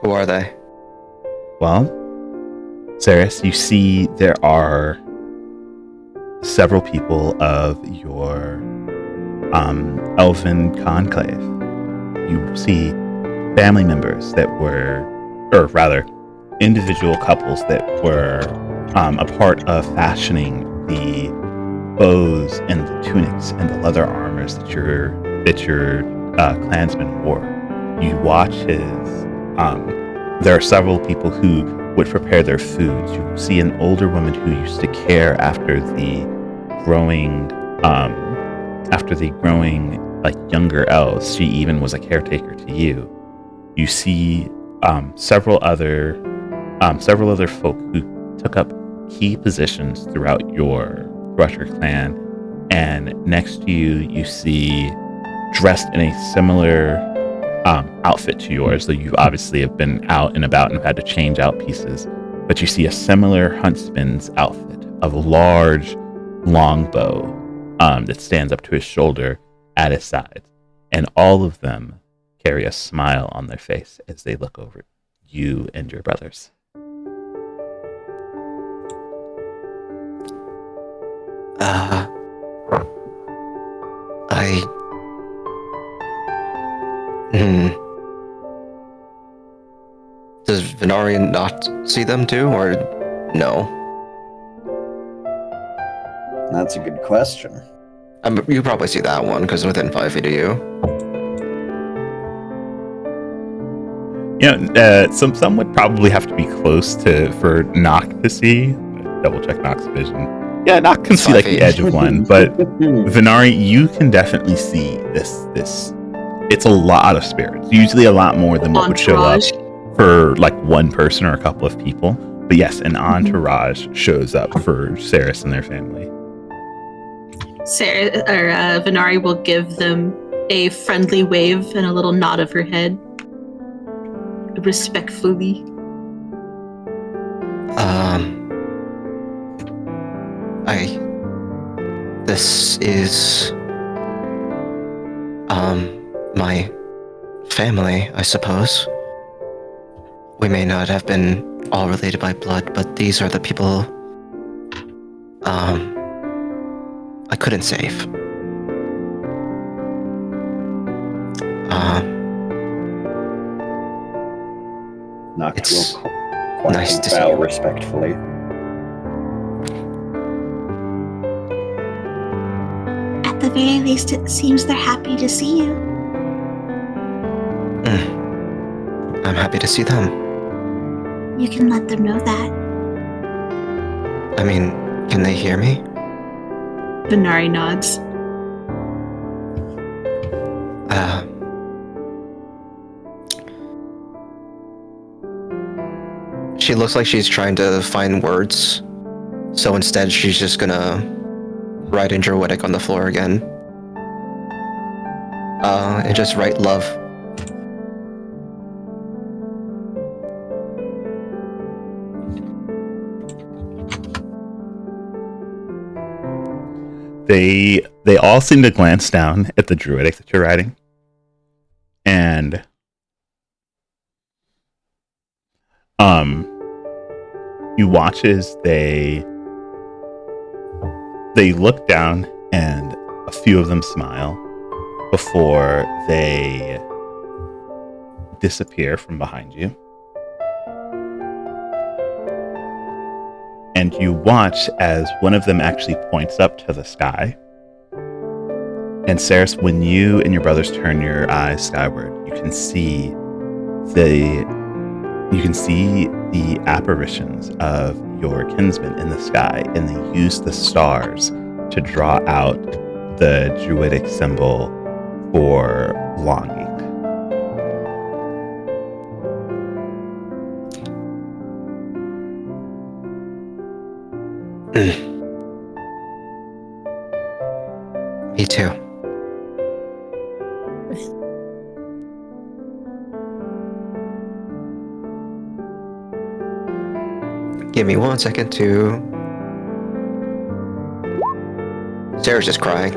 Who are they? Well, Ceres, you see there are several people of your elven conclave. You see family members that were, or rather, individual couples that were a part of fashioning the bows and the tunics and the leather armors that your clansman wore. You watch his. There are several people who would prepare their foods. You see an older woman who used to care after the growing, like younger elves. She even was a caretaker to you. You see several other folk who took up key positions throughout your clan, and next to you, you see, dressed in a similar outfit to yours, though you obviously have been out and about and have had to change out pieces, but you see a similar huntsman's outfit of a large longbow that stands up to his shoulder at his side, and all of them carry a smile on their face as they look over you and your brothers. Does Venarian not see them too, or no? That's a good question. You probably see that one because within 5 feet of you. You know, some would probably have to be close for Nock to see. Double check Nock's vision. Yeah, Nock can see like the edge of one, but Venari, you can definitely see this. It's a lot of spirits. Usually a lot more than what would show up for like one person or a couple of people. But yes, an entourage shows up for Ceres and their family. Venari will give them a friendly wave and a little nod of her head, respectfully. This is my family, I suppose. We may not have been all related by blood, but these are the people I couldn't save. Nock It's will nice to see bow you. respectfully. very least, it seems they're happy to see you. I'm happy to see them. You can let them know that. I mean, can they hear me? Venari nods. She looks like she's trying to find words, so instead she's just gonna write in Druidic on the floor again. And just write love. They all seem to glance down at the Druidic that you're writing, and you watch as they look down, and a few of them smile before they disappear from behind you. And you watch as one of them actually points up to the sky. And Saris, when you and your brothers turn your eyes skyward, you can see the apparitions of your kinsmen in the sky, and they use the stars to draw out the Druidic symbol for longing. Me too. Give me 1 second to... Sarah's just crying.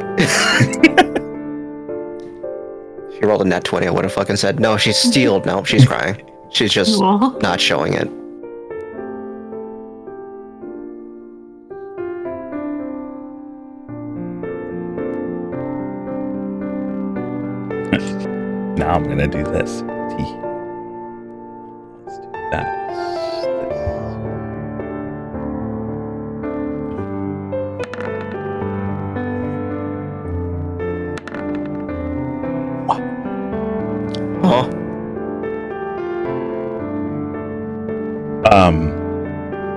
If you rolled a nat 20, I would have fucking said, no, she's steeled. No, she's crying. She's just Aw. not showing it. Now I'm gonna do this. Let's do that. Oh,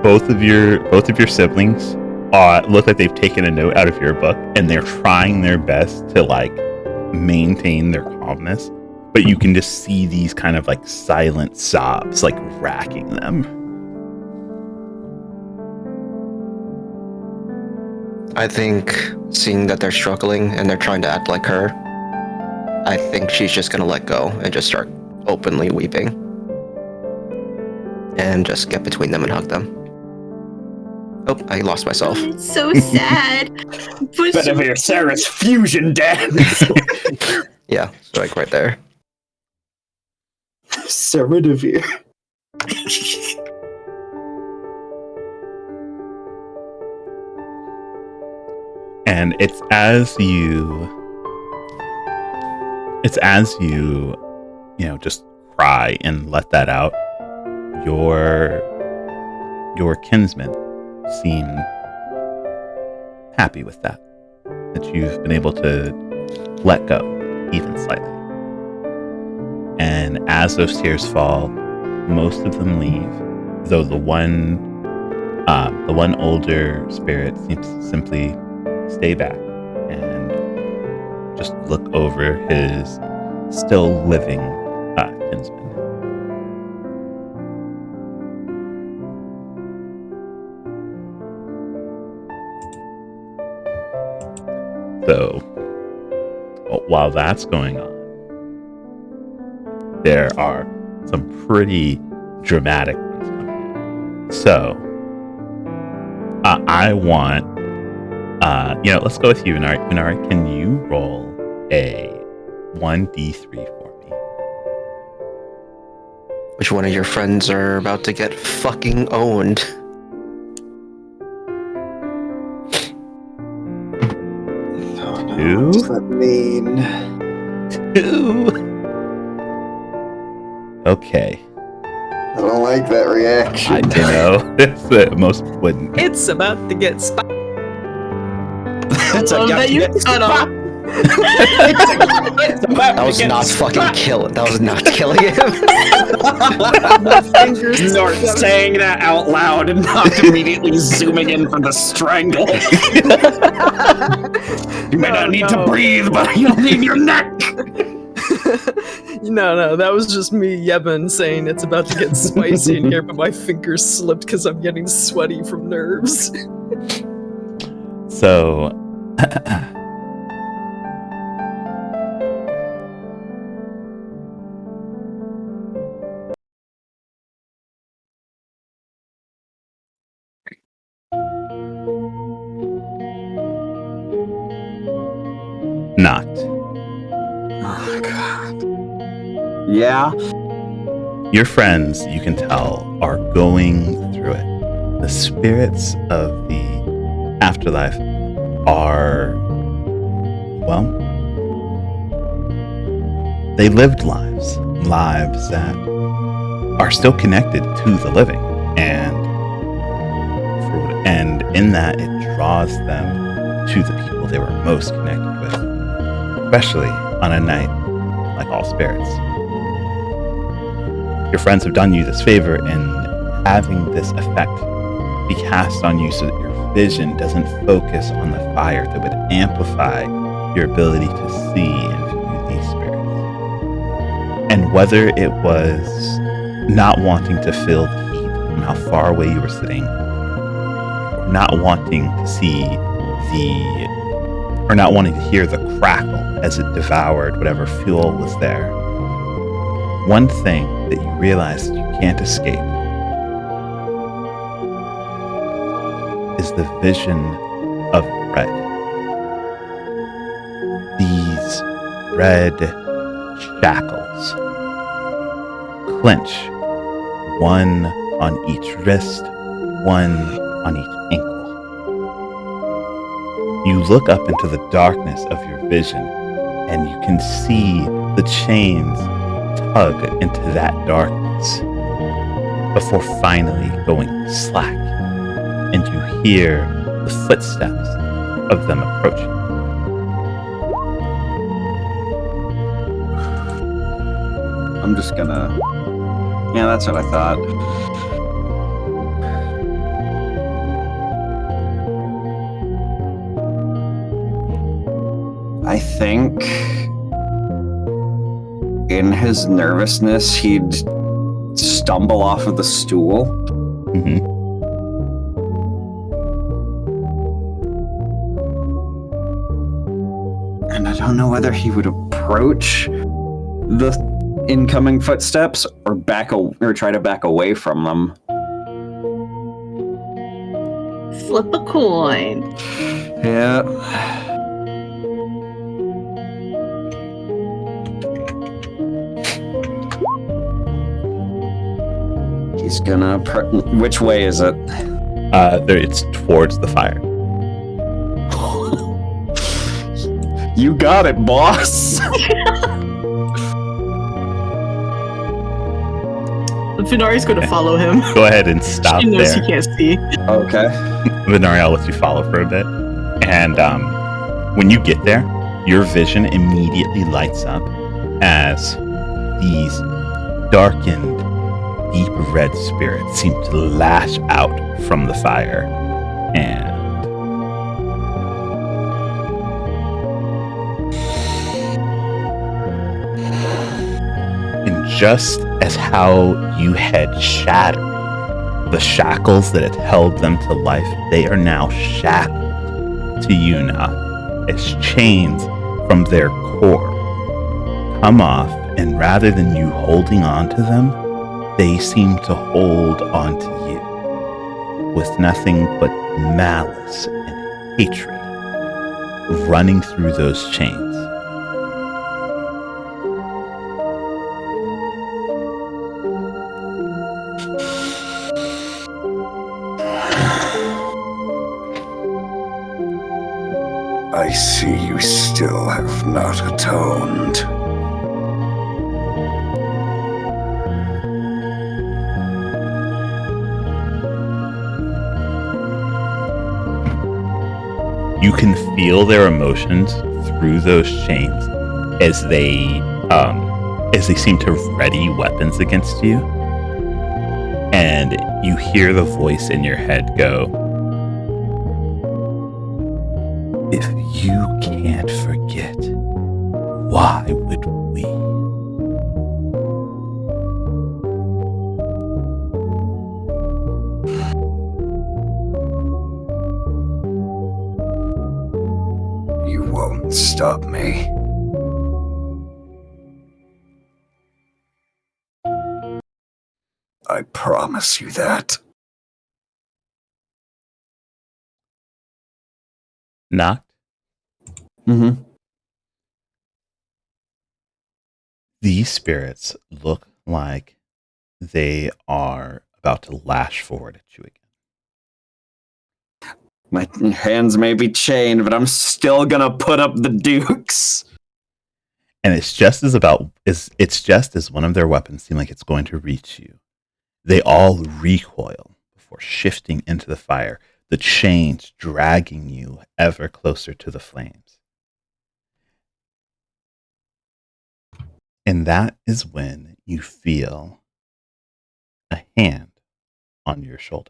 Both of your siblings look like they've taken a note out of your book, and they're trying their best to like maintain their calmness, but you can just see these kind of like silent sobs like racking them. I think seeing that they're struggling and they're trying to act like her, I think she's just gonna let go and just start openly weeping. And just get between them and hug them. Oh, I lost myself. It's so sad. But Bedivere Saris fusion dance. Yeah, so like right there. Saridavir. And it's as you just cry and let that out, your kinsmen seem happy with that you've been able to let go even slightly. And as those tears fall, most of them leave, though the one older spirit seems to simply stay back and just look over his still living kinsman. So, while that's going on, there are some pretty dramatic ones coming in. So, I want, let's go with you, Venari. Venari, can you roll a 1d3 for me? Which one of your friends are about to get fucking owned? Oh no, Two? what does that mean? 2. Okay. I don't like that reaction. I know. Most wouldn't. It's about to get spicy. I love that you cut off. That was not fucking killing. That was not killing him. Nort saying that out loud and not immediately zooming in for the strangle. You may not need to breathe, but you'll need your neck. No, that was just me, Yebin, saying it's about to get spicy in here, but my fingers slipped because I'm getting sweaty from nerves. So, knocked. Oh, God. Yeah. Your friends, you can tell, are going through it. The spirits of the afterlife are, well, they lived lives that are still connected to the living, and in that it draws them to the people they were most connected with, especially on a night like All Spirits. Your friends have done you this favor in having this effect be cast on you so that your vision doesn't focus on the fire that would amplify your ability to see and view these spirits. And whether it was not wanting to feel the heat from how far away you were sitting, or not wanting to see or not wanting to hear the crackle as it devoured whatever fuel was there, one thing that you realize that you can't escape is the vision of red. These red shackles clench, one on each wrist, one on each ankle. You look up into the darkness of your vision, and you can see the chains tug into that darkness before finally going slack, and you hear the footsteps of them approaching. I'm just gonna... Yeah, that's what I thought. I think in his nervousness, he'd stumble off of the stool. Mm-hmm. And I don't know whether he would approach the incoming footsteps or try to back away from them. Flip a coin. Yeah. He's gonna... Which way is it? It's towards the fire. You got it, boss! Venari's going to follow him. Go ahead and stop She knows there. he can't see. Okay. Venari, I'll let you follow for a bit. And when you get there, your vision immediately lights up as these darkened, deep red spirits seem to lash out from the fire. And just as how you had shattered the shackles that had held them to life, they are now shackled to you now, as chains from their core come off, and rather than you holding on to them, they seem to hold on to you with nothing but malice and hatred running through those chains. I see you still have not atoned. You can feel their emotions through those chains as they seem to ready weapons against you. And you hear the voice in your head go, "If you can't forget, why would we?" You won't stop me. I promise you that. Knocked. Mm-hmm. These spirits look like they are about to lash forward at you again. My hands may be chained, but I'm still gonna put up the dukes. And it's just as one of their weapons seem like it's going to reach you. They all recoil before shifting into the fire, the chains dragging you ever closer to the flames. And that is when you feel a hand on your shoulder.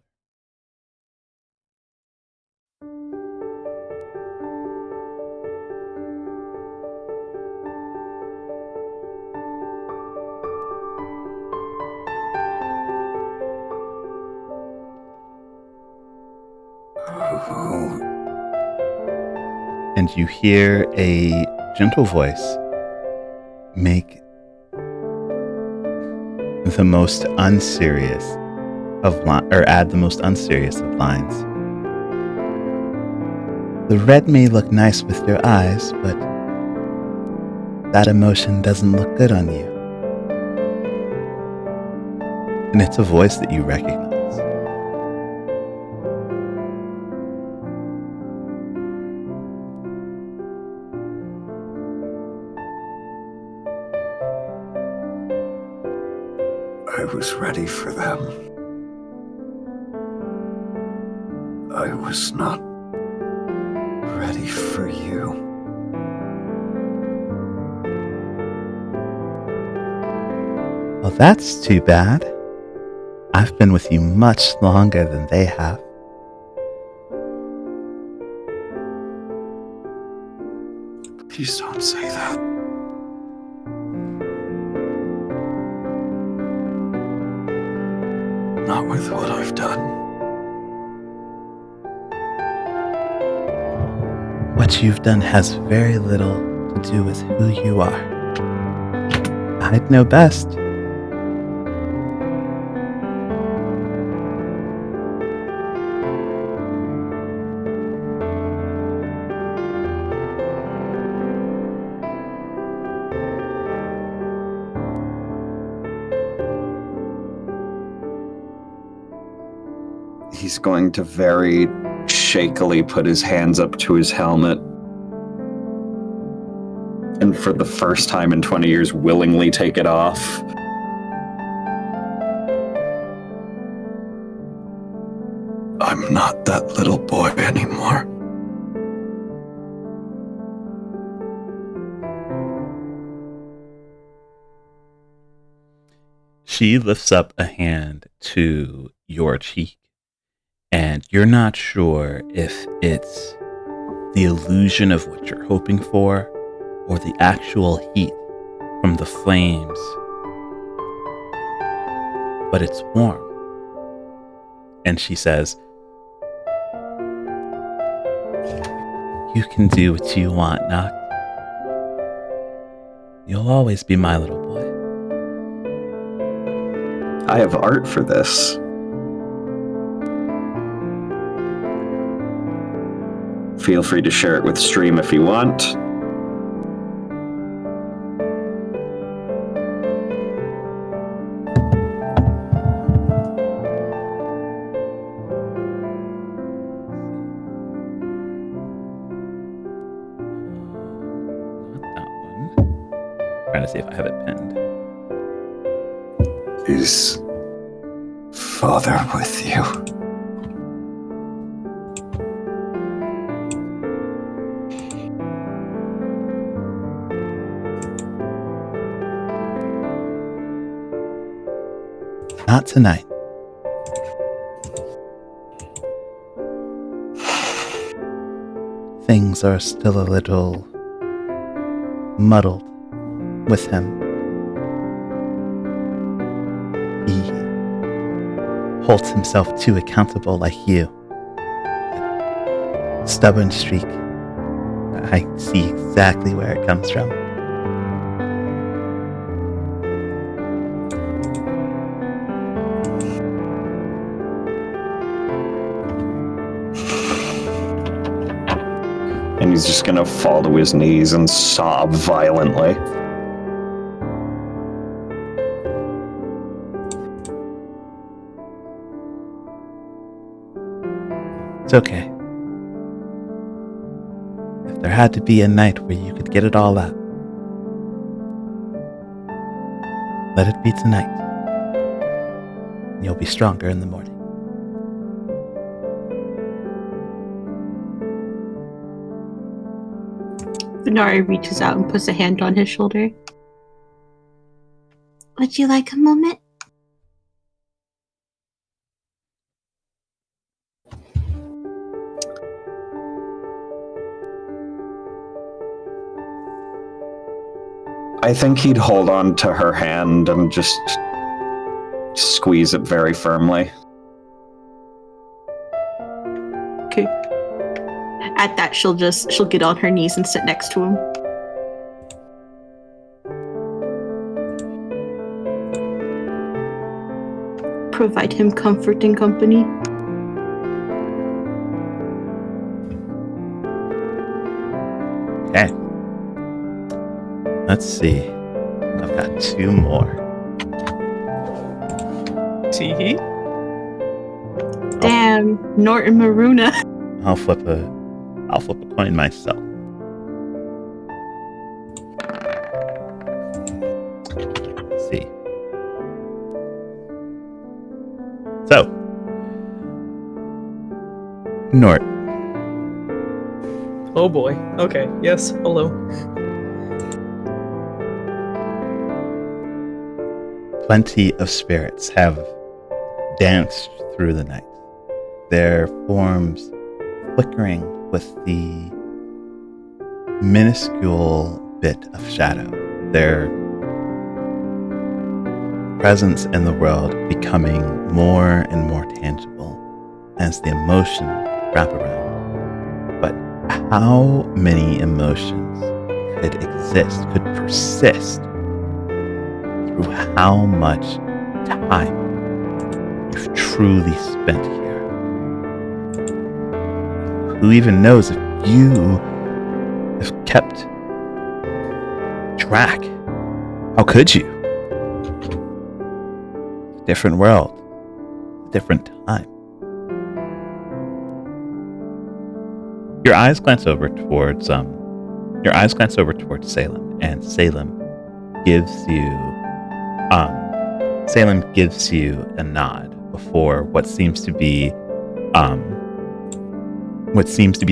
Oh, And you hear a gentle voice make the most unserious add the most unserious of lines. "The red may look nice with your eyes, but that emotion doesn't look good on you." And it's a voice that you recognize. I was ready for them. I was not ready for you. Well, that's too bad. I've been with you much longer than they have. Please don't say that. Not with what I've done. What you've done has very little to do with who you are. I'd know best. He's going to very shakily put his hands up to his helmet. And for the first time in 20 years, willingly take it off. I'm not that little boy anymore. She lifts up a hand to your cheek, and you're not sure if it's the illusion of what you're hoping for or the actual heat from the flames. But it's warm. And she says, "You can do what you want, Noct. You'll always be my little boy." I have art for this. Feel free to share it with stream if you want. Not that one. Trying to see if I have it pinned. Is Father with you? Not tonight. Things are still a little muddled with him. He holds himself too accountable like you. Stubborn streak. I see exactly where it comes from. And he's just gonna fall to his knees and sob violently. It's okay. If there had to be a night where you could get it all out, let it be tonight. You'll be stronger in the morning. Venari reaches out and puts a hand on his shoulder. Would you like a moment? I think he'd hold on to her hand and just squeeze it very firmly. Okay. At that, she'll get on her knees and sit next to him. Provide him comfort and company. Okay. Let's see. I've got two more. Teehee? Damn, Norton Maruna. I'll flip a coin myself. Let's see. So, Nort, Oh boy. Okay. Yes. Hello. plenty of spirits have danced through the night, their forms flickering with the minuscule bit of shadow, their presence in the world becoming more and more tangible as the emotions wrap around. But how many emotions could exist, could persist through how much time you've truly spent here? Who even knows if you have kept track? How could you? Different world, different time. Your eyes glance over towards Salem, and Salem gives you a nod before what seems to be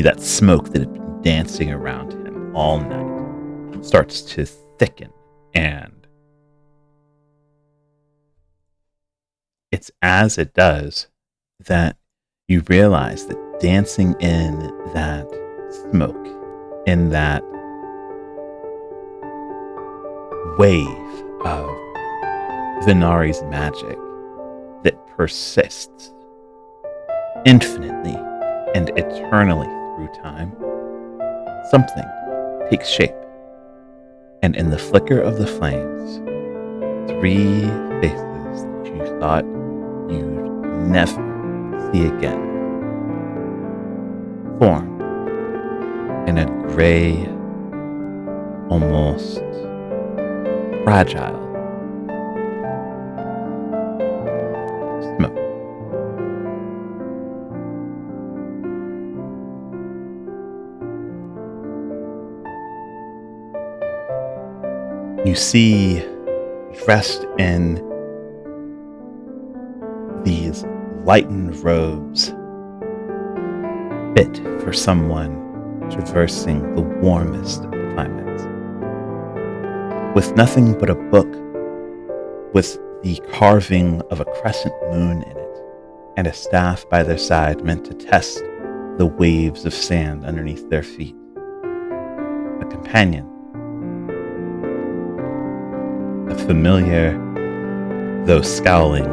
that smoke that had been dancing around him all night starts to thicken, and it's as it does that you realize that dancing in that smoke, in that wave of Venari's magic that persists infinitely and eternally through time, something takes shape. And in the flicker of the flames, 3 faces that you thought you'd never see again form in a gray, almost fragile smoke. You see, dressed in these lightened robes, fit for someone traversing the warmest of climates, with nothing but a book with the carving of a crescent moon in it, and a staff by their side meant to test the waves of sand underneath their feet. A companion, a familiar, though scowling,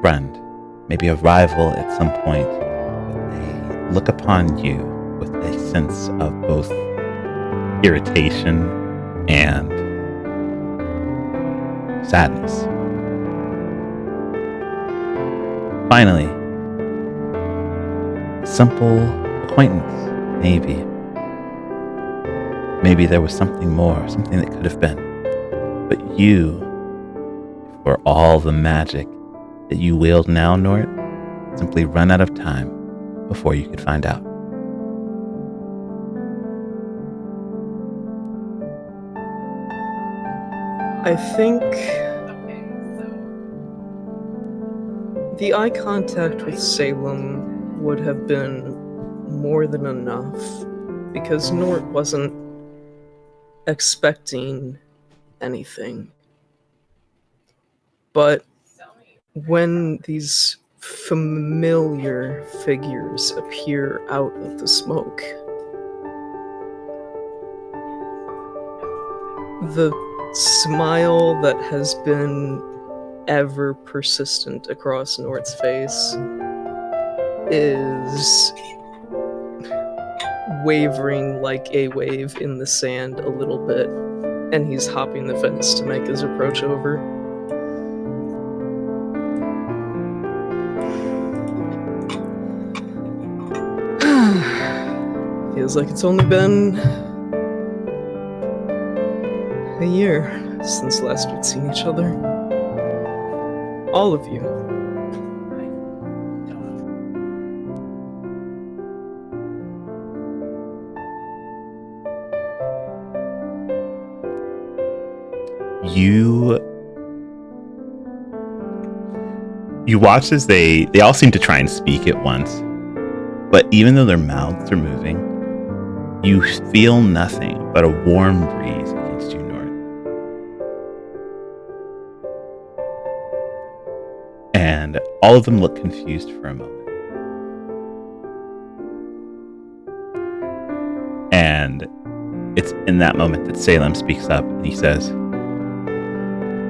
friend, maybe a rival at some point, but they look upon you with a sense of both irritation and sadness. Finally, simple acquaintance, maybe. Maybe there was something more, something that could have been. But you, for all the magic that you wield now, Nort, simply run out of time before you could find out. I think the eye contact with Salem would have been more than enough, because Nort wasn't expecting anything. But when these familiar figures appear out of the smoke, the smile that has been ever persistent across Nort's face is wavering like a wave in the sand a little bit, and he's hopping the fence to make his approach over. Feels like it's only been a year since last we'd seen each other. All of you. You watch as they all seem to try and speak at once, but even though their mouths are moving, you feel nothing but a warm breeze against you, Nort. And all of them look confused for a moment. And it's in that moment that Salem speaks up and he says,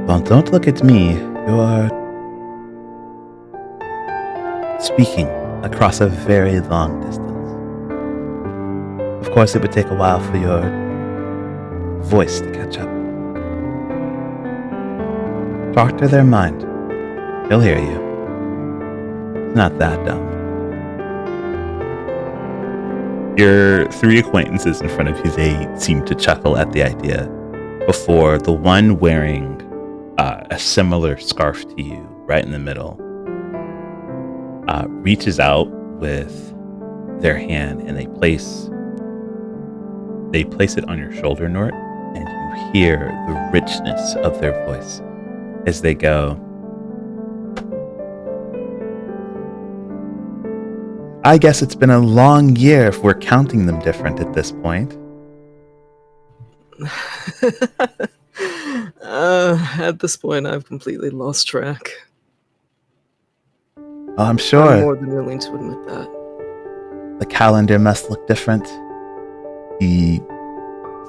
"Well, don't look at me. You're speaking across a very long distance. Of course, it would take a while for your voice to catch up. Talk to their mind. They'll hear you. It's not that dumb." Your three acquaintances in front of you, they seem to chuckle at the idea before the one wearing a similar scarf to you right in the middle reaches out with their hand and they place it on your shoulder, Nort, and you hear the richness of their voice as they go, "I guess it's been a long year if we're counting them different at this point." At this point, I've completely lost track. Oh, I'm I'm sure more than willing to admit that. the calendar must look different. He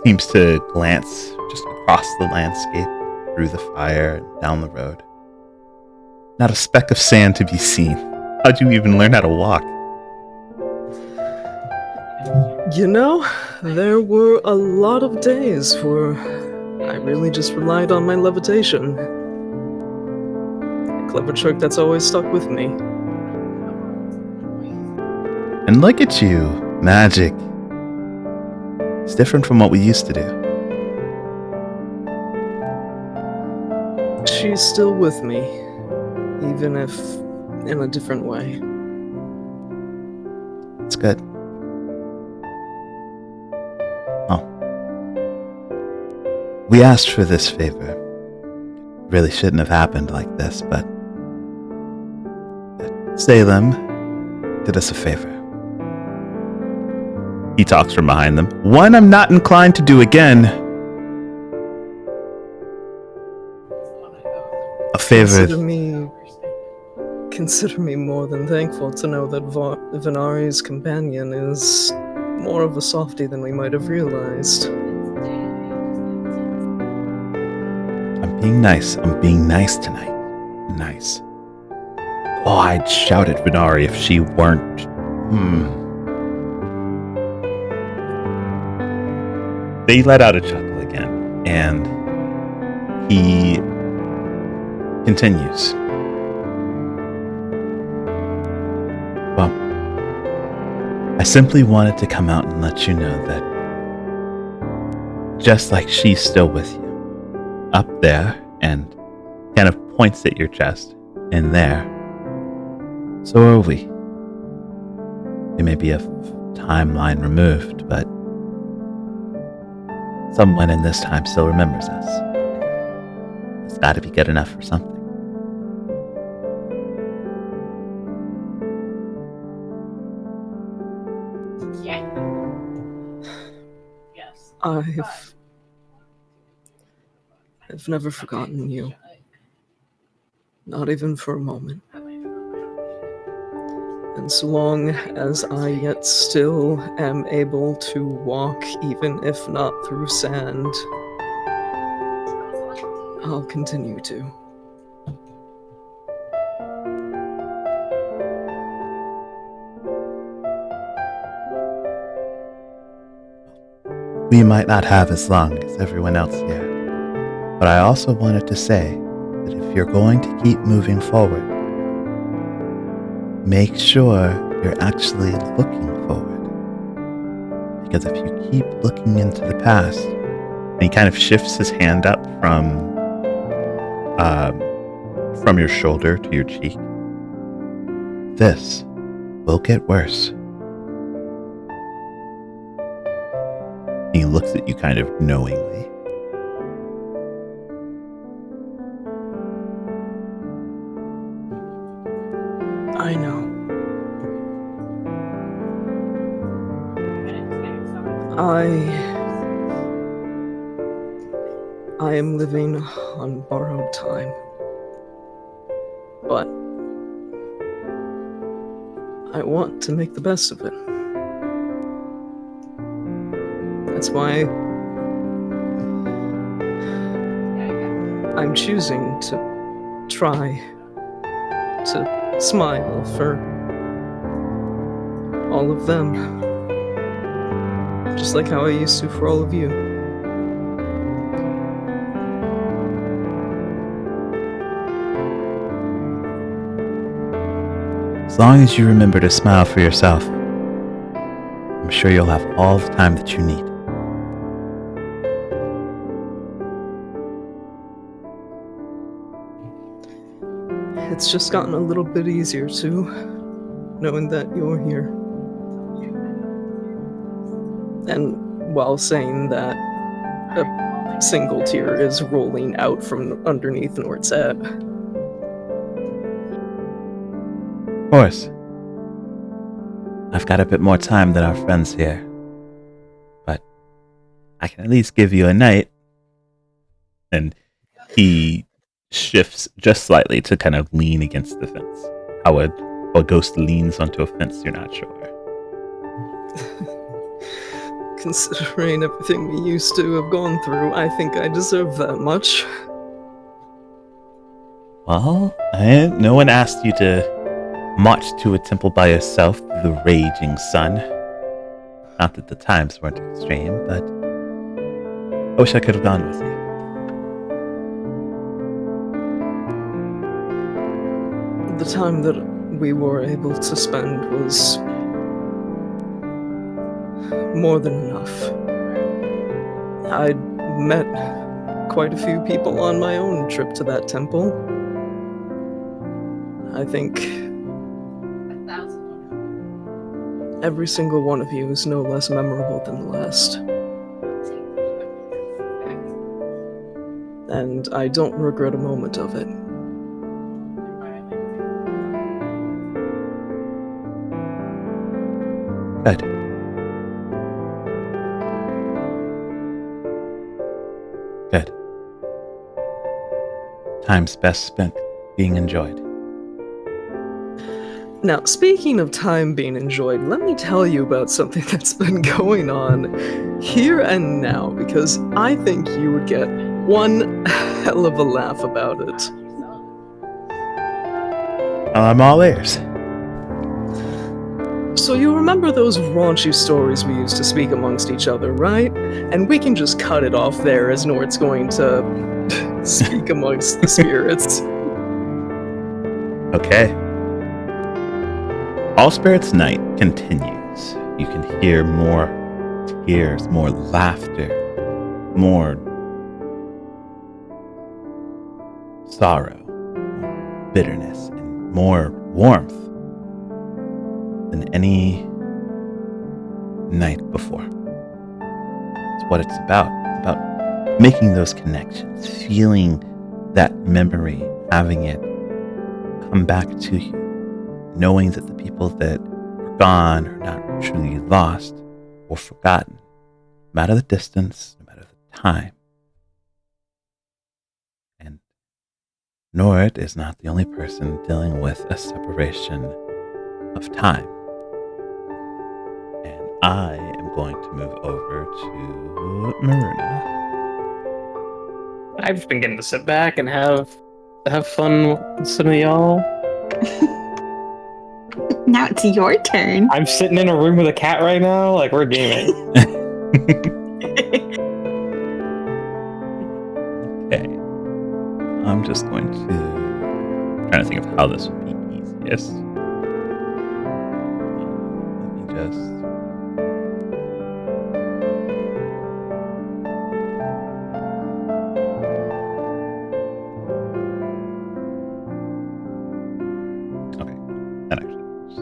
seems to glance just across the landscape, through the fire, and down the road. Not a speck of sand to be seen. How'd you even learn how to walk? You know, there were a lot of days where I really just relied on my levitation. A clever trick that's always stuck with me. And look at you, magic. It's different from what we used to do. She's still with me, even if in a different way. It's good. Oh. We asked for this favor. Really shouldn't have happened like this, but Salem did us a favor. He talks from behind them. One I'm not inclined to do again. a favor. Consider me more than thankful to know that Venari's companion is more of a softie than we might have realized. I'm being nice. I'm being nice tonight. Nice. Oh, I'd shout at Venari if she weren't. They let out a chuckle again, and he continues. Well, I simply wanted to come out and let you know that just like she's still with you, up there, and kind of points at your chest, and there, so are we. We may be a timeline removed, but someone in this time still remembers us. It's gotta be good enough for something. I've never forgotten you. Not even for a moment. And so long as I yet still am able to walk, even if not through sand, I'll continue to. We might not have as long as everyone else here, but I also wanted to say that if you're going to keep moving forward, make sure you're actually looking forward. Because if you keep looking into the past, and he kind of shifts his hand up from your shoulder to your cheek, this will get worse. He looks at you kind of knowingly. I know. I am living on borrowed time. But I want to make the best of it. That's why I'm choosing to try to smile for all of them. Just like how I used to for all of you. As long as you remember to smile for yourself, I'm sure you'll have all the time that you need. It's just gotten a little bit easier too, knowing that you're here. And while saying that, a single tear is rolling out from underneath Nord's head. Of course. I've got a bit more time than our friends here. But I can at least give you a night. And he shifts just slightly to kind of lean against the fence. How a ghost leans onto a fence, you're not sure. Considering everything we used to have gone through, I think I deserve that much. Well, no one asked you to march to a temple by yourself through the raging sun. Not that the times weren't extreme, but I wish I could have gone with you. The time that we were able to spend was more than enough. I'd met quite a few people on my own trip to that temple. I think every single one of you is no less memorable than the last. And I don't regret a moment of it. Good. Good. time's best spent being enjoyed. Now, speaking of time being enjoyed, let me tell you about something that's been going on here and now, because I think you would get one hell of a laugh about it. I'm all ears. So you remember those raunchy stories we used to speak amongst each other, right? And we can just cut it off there, as Nord's going to speak amongst the spirits. Okay. All Spirits Night continues. You can hear more tears, more laughter, more sorrow, more bitterness, and more warmth than any night before. It's what it's about. It's about making those connections, feeling that memory, having it come back to you, knowing that the people that are gone are not truly lost or forgotten, no matter the distance, no matter the time. And Nord is not the only person dealing with a separation of time. And I am going to move over to Maruna. I've just been getting to sit back and have fun with some of y'all. Now it's your turn. I'm sitting in a room with a cat right now. Like, we're gaming. Okay. I'm just going to trying to think of how this would be easiest. Let me just okay. That actually works.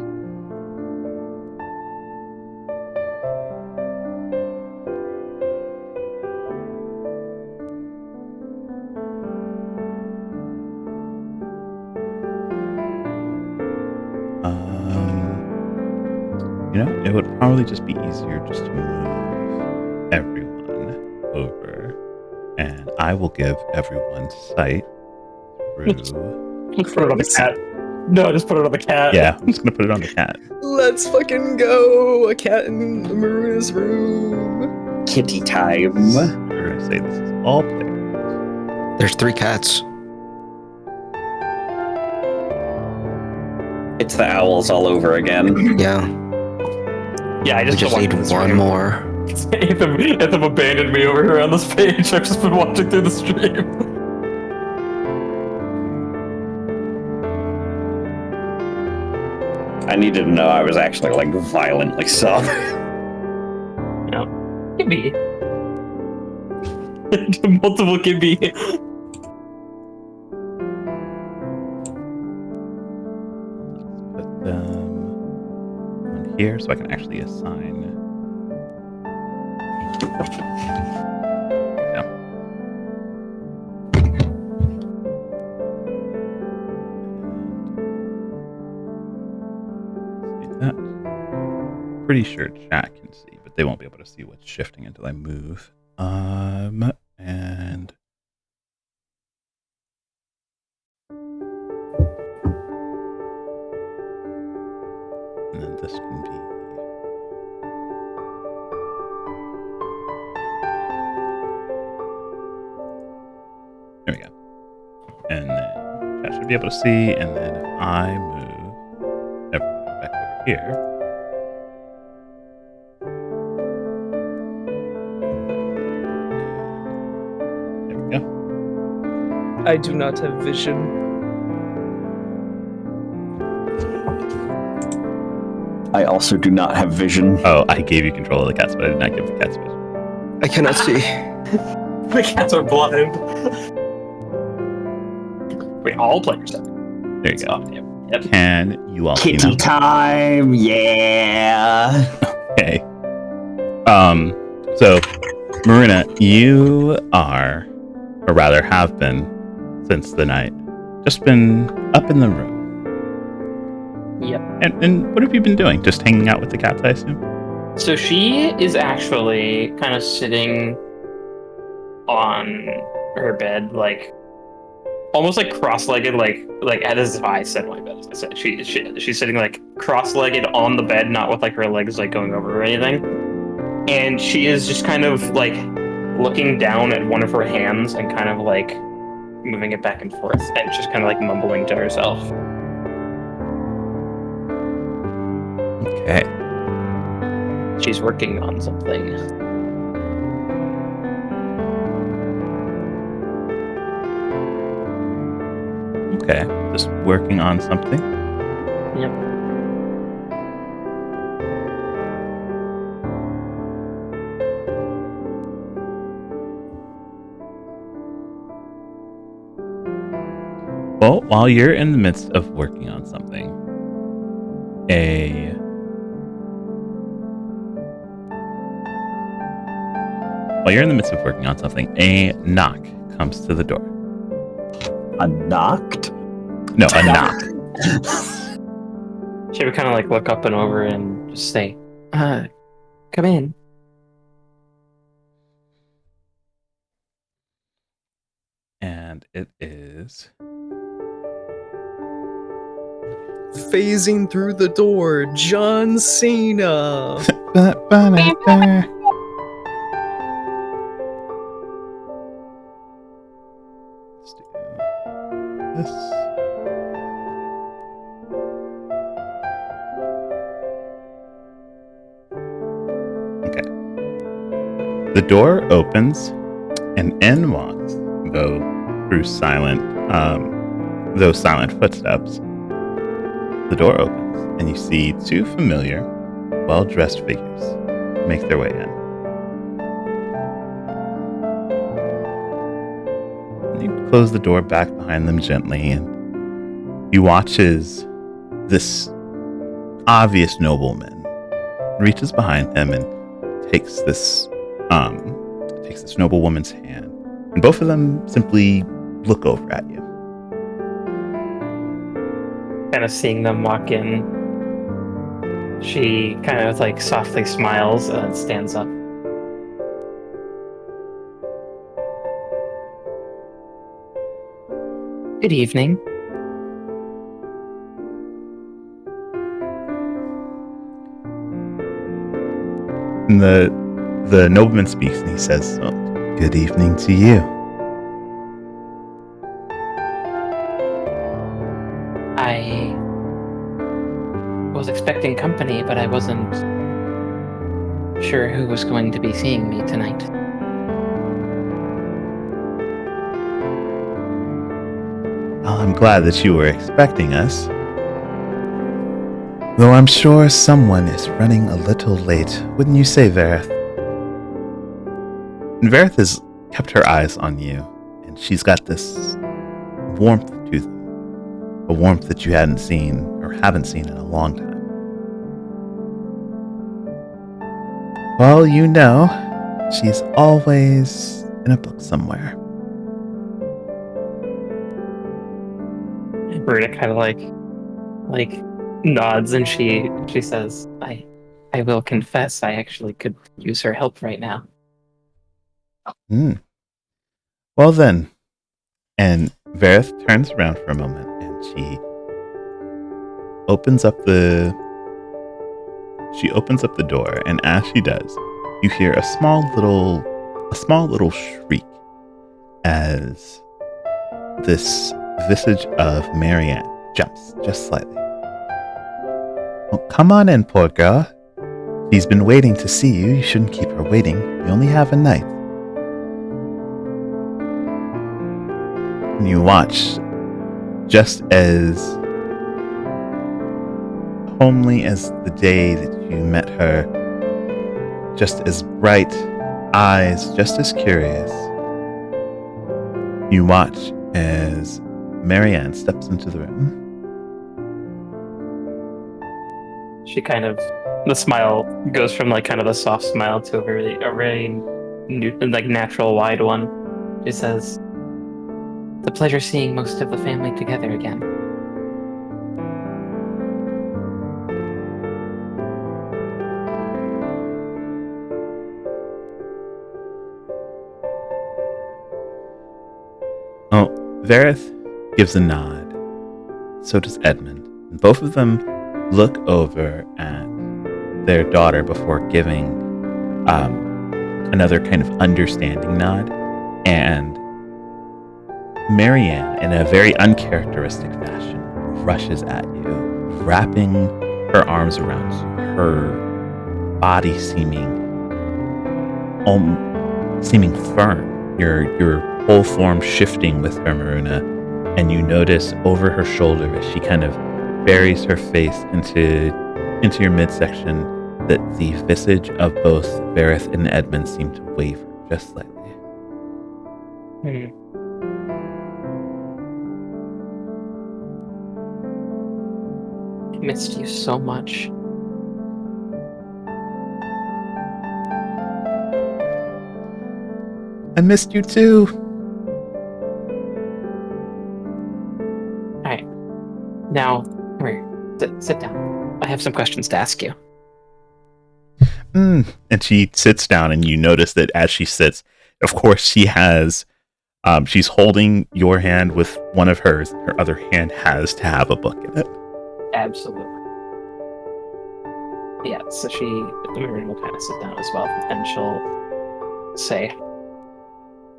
It would probably just be easier just to move everyone over, and I will give everyone sight through. Just put it on the cat. No, just put it on the cat. Yeah, I'm just gonna put it on the cat. Let's fucking go! A cat in Maruna's room. Kitty time. We're gonna say this is all players. There's 3 cats. It's the owls all over again. Yeah, Yeah, I we just need one more. Anthem abandoned me over here on this page. I've just been watching through the stream. I needed to know I was actually like violently sobbing. Give me. Multiple give me. Put them on here so I can actually assign. Yeah. See that? Pretty sure chat can see, but they won't be able to see what's shifting until I move. And then this can be. There we go. And then chat should be able to see, and then if I move everyone back over here. There we go. I do not have vision. I also do not have vision. Oh, I gave you control of the cats, but I did not give the cats vision. I cannot see. The cats are blind. Wait, all players have. There you go. Yep. Can you all see Kitty now? time, yeah. Okay. So, Maruna, you are, or rather have been, since the night, just been up in the room. Yep. And what have you been doing? Just hanging out with the cats, I assume? So she is actually kind of sitting on her bed, like almost like cross-legged, like as if I said my bed. As I said, she's sitting like cross-legged on the bed, not with like her legs like going over or anything. And she is just kind of like looking down at one of her hands and kind of like moving it back and forth, and just kind of like mumbling to herself. Okay. She's working on something. Okay. Just working on something. Yep. Well, while you're in the midst of working on something, a knock comes to the door. A knocked? No, a knock. She would kind of like look up and over and just say, come in. And it is Phasing through the door, John Cena. Let's do this. Okay. The door opens and N walks, though silent footsteps. The door opens and you see two familiar, well-dressed figures make their way in. You close the door back behind them gently, and you watch as this obvious nobleman reaches behind him and takes this noblewoman's hand, and both of them simply look over at you. Kind of seeing them walk in, she kind of like softly smiles and stands up. Good evening. And the nobleman speaks and he says, "Oh, good evening to you." I was expecting company, but I wasn't sure who was going to be seeing me tonight. Well, I'm glad that you were expecting us. Though I'm sure someone is running a little late, wouldn't you say, Verith? And Verith has kept her eyes on you, and she's got this warmth to them. A warmth that you hadn't seen or haven't seen in a long time. Well, you know, she's always in a book somewhere. Berta kind of like nods, and she says, I will confess, I actually could use her help right now. Well then, and Verith turns around for a moment, and she opens up the door, and as she does, you hear a small little shriek as this visage of Marianne jumps just slightly. Well, come on in, poor girl. She's been waiting to see you. You shouldn't keep her waiting. You only have a night. And you watch, just as homely as the day that you met her, just as bright eyes, just as curious. You watch as Marianne steps into the room. She kind of, the smile goes from like kind of a soft smile to a very new, like natural wide one. She says, "It's a pleasure seeing most of the family together again." Oh, Verith, gives a nod. So does Edmund. And both of them look over at their daughter before giving another kind of understanding nod. And Marianne, in a very uncharacteristic fashion, rushes at you, wrapping her arms around you, her body seeming firm, your whole form shifting with her, Maruna, and you notice over her shoulder as she kind of buries her face into your midsection that the visage of both Vareth and Edmund seem to waver just slightly. I missed you so much. I missed you too. Alright. Now, come here. Sit down. I have some questions to ask you. And she sits down, and you notice that as she sits, of course, she has, she's holding your hand with one of hers. Her other hand has to have a book in it. Absolutely. Yeah, so Marin will kind of sit down as well, and she'll say,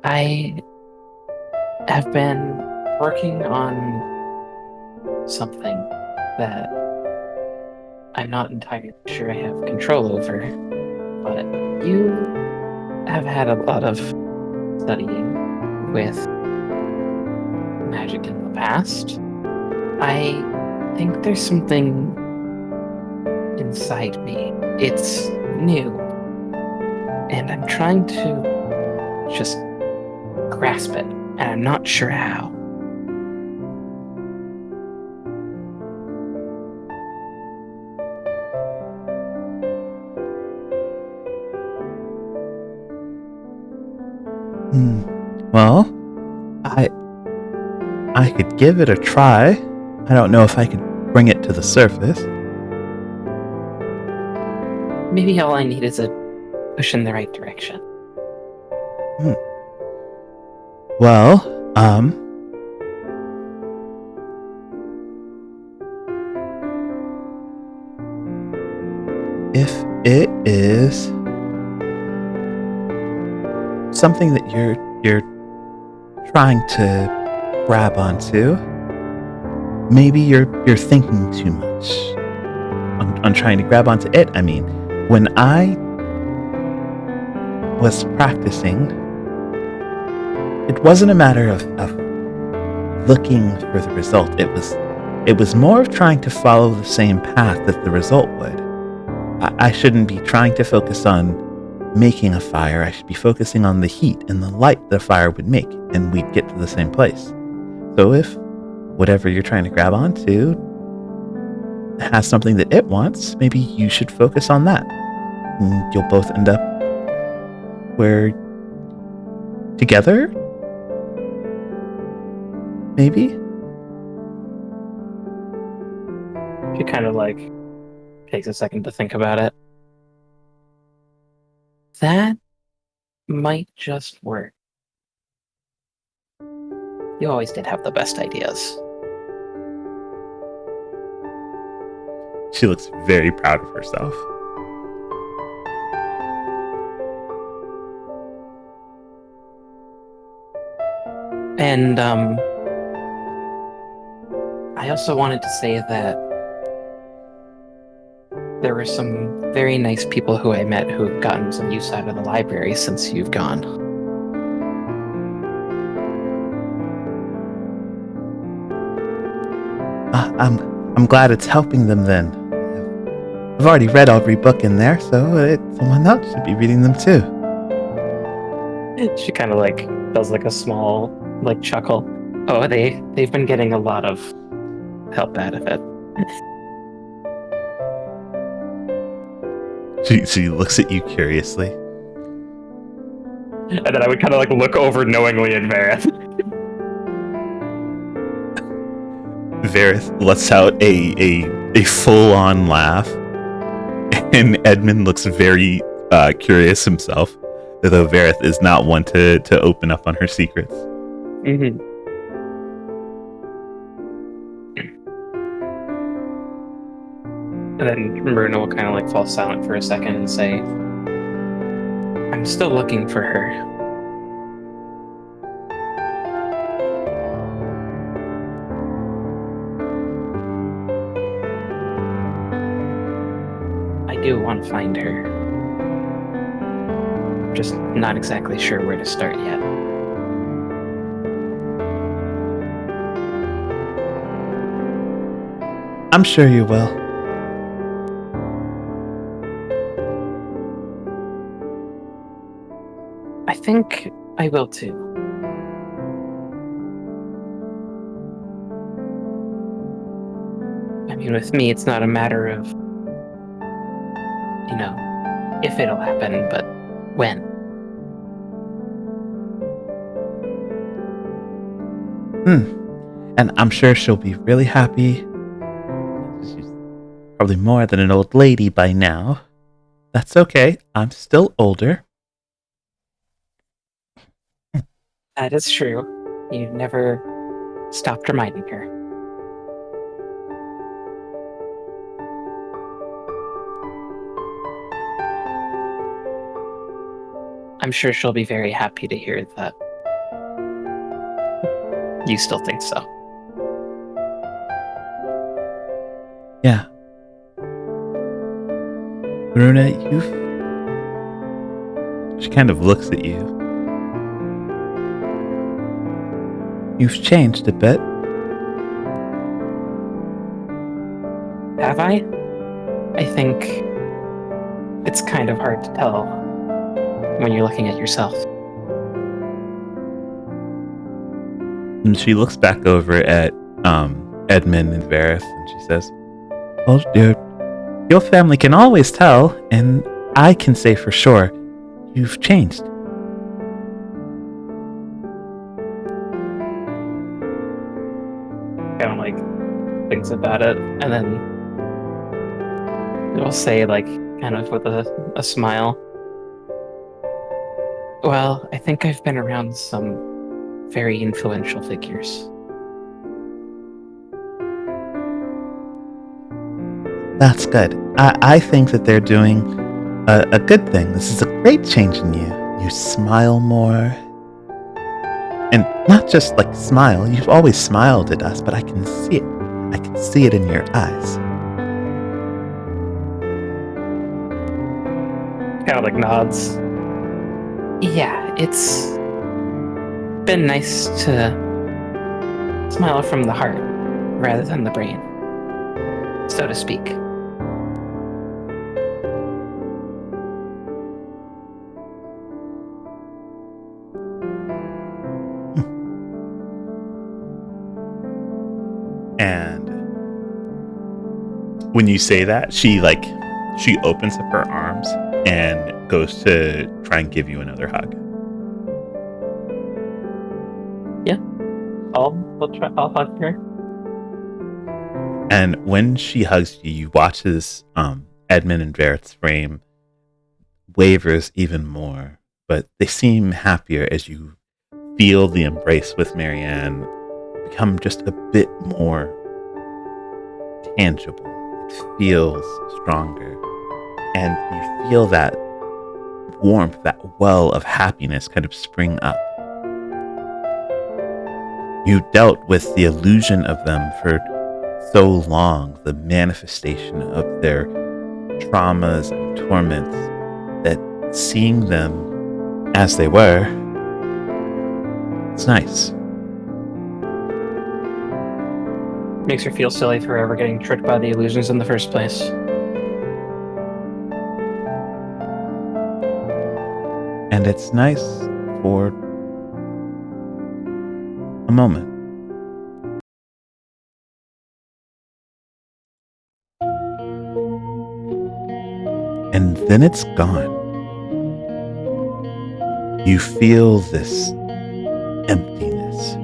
I have been working on something that I'm not entirely sure I have control over, but you have had a lot of studying with magic in the past. I think there's something inside me. It's new, and I'm trying to just grasp it, and I'm not sure how. Well, I could give it a try. I don't know if I could bring it to the surface. Maybe all I need is a push in the right direction. Well, if it is something that you're trying to grab onto, maybe you're thinking too much on trying to grab onto it. I mean, when I was practicing, it wasn't a matter of looking for the result. It was more of trying to follow the same path that the result would. I shouldn't be trying to focus on making a fire. I should be focusing on the heat and the light that a fire would make, and we'd get to the same place. So if whatever you're trying to grab onto has something that it wants, maybe you should focus on that. And you'll both end up where together? Maybe? She kind of like takes a second to think about it. That might just work. You always did have the best ideas. She looks very proud of herself. And I also wanted to say that there were some very nice people who I met who have gotten some use out of the library since you've gone. I'm glad it's helping them then. I've already read every book in there, so someone else should be reading them too. She kind of like does like a small like chuckle. Oh, they've been getting a lot of help out of it. She looks at you curiously. And then I would kind of like look over knowingly at Vareth. Vareth lets out a full-on laugh, and Edmund looks very curious himself, though Vareth is not one to open up on her secrets. Mm-hmm. And then Maruna will kind of like fall silent for a second and say, I'm still looking for her. I do want to find her. Just not exactly sure where to start yet. I'm sure you will. I think I will too. I mean, with me, it's not a matter of, if it'll happen, but when. And I'm sure she'll be really happy. She's probably more than an old lady by now. That's okay. I'm still older. That is true. You never stopped reminding her. I'm sure she'll be very happy to hear that you still think so. Yeah. Bruna, she kind of looks at you. You've changed a bit. Have I? I think it's kind of hard to tell when you're looking at yourself. And she looks back over at Edmund and Varys, and she says, well, your family can always tell, and I can say for sure, you've changed. Kind of like thinks about it, and then it'll say, like, kind of with a smile, well, I think I've been around some very influential figures. That's good. I think that they're doing a good thing. This is a great change in you. You smile more. And not just like smile, you've always smiled at us, but I can see it. I can see it in your eyes. Kind of like nods. Yeah, it's been nice to smile from the heart rather than the brain, so to speak. And when you say that, she opens up her arms and goes to try and give you another hug. Yeah, I'll hug her. And when she hugs you, you watch as Edmund and Verrett's frame wavers even more, but they seem happier as you feel the embrace with Marianne become just a bit more tangible. It feels stronger, and you feel that warmth, that well of happiness kind of spring up. You dealt with the illusion of them for so long, the manifestation of their traumas and torments, that seeing them as they were, it's nice. Makes her feel silly for ever getting tricked by the illusions in the first place. And it's nice for a moment. And then it's gone. You feel this emptiness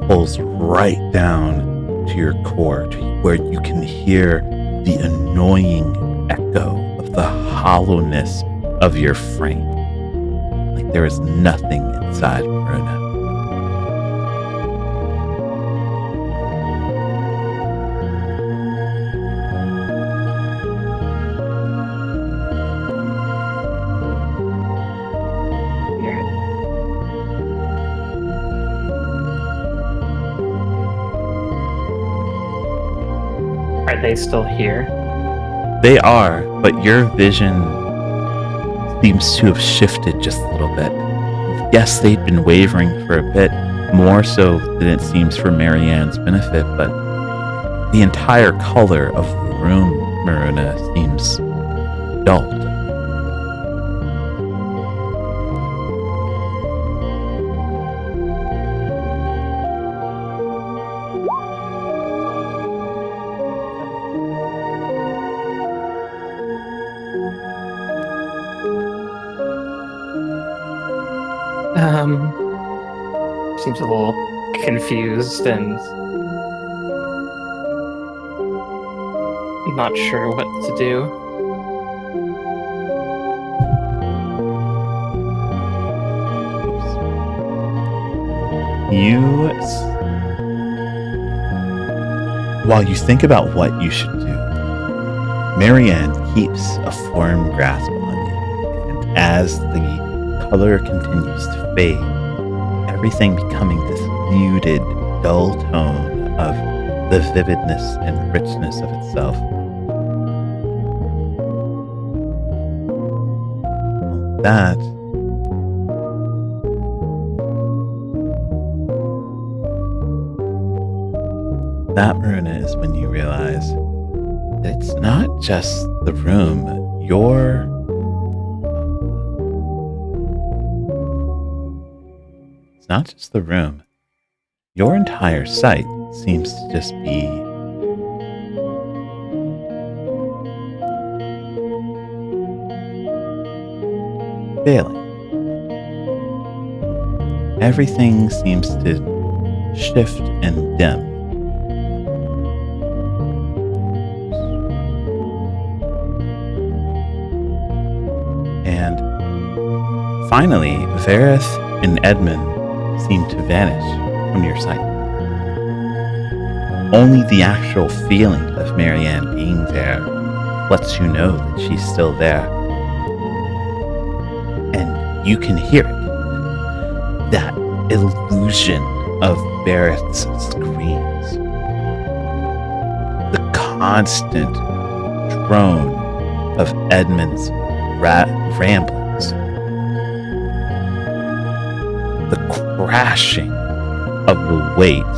pulls right down to your core, to where you can hear the annoying echo of the hollowness of your frame. Like there is nothing inside Verona. Are they still here? They are, but your vision seems to have shifted just a little bit. Yes, they'd been wavering for a bit, more so than it seems for Marianne's benefit, but the entire color of the room, Maruna, seems dulled. Seems a little confused and not sure what to do. While you think about what you should do, Marianne keeps a firm grasp on you, and as the color continues to fade, everything becoming this muted, dull tone of the vividness and richness of itself. That, Maruna, is when you realize that it's not just the room. It's not just the room. Your entire sight seems to just be failing. Everything seems to shift and dim. And finally, Vareth and Edmund seem to vanish from your sight. Only the actual feeling of Marianne being there lets you know that she's still there. And you can hear it. That illusion of Vareth's screams. The constant drone of Edmund's ramblings. The crashing of the weight.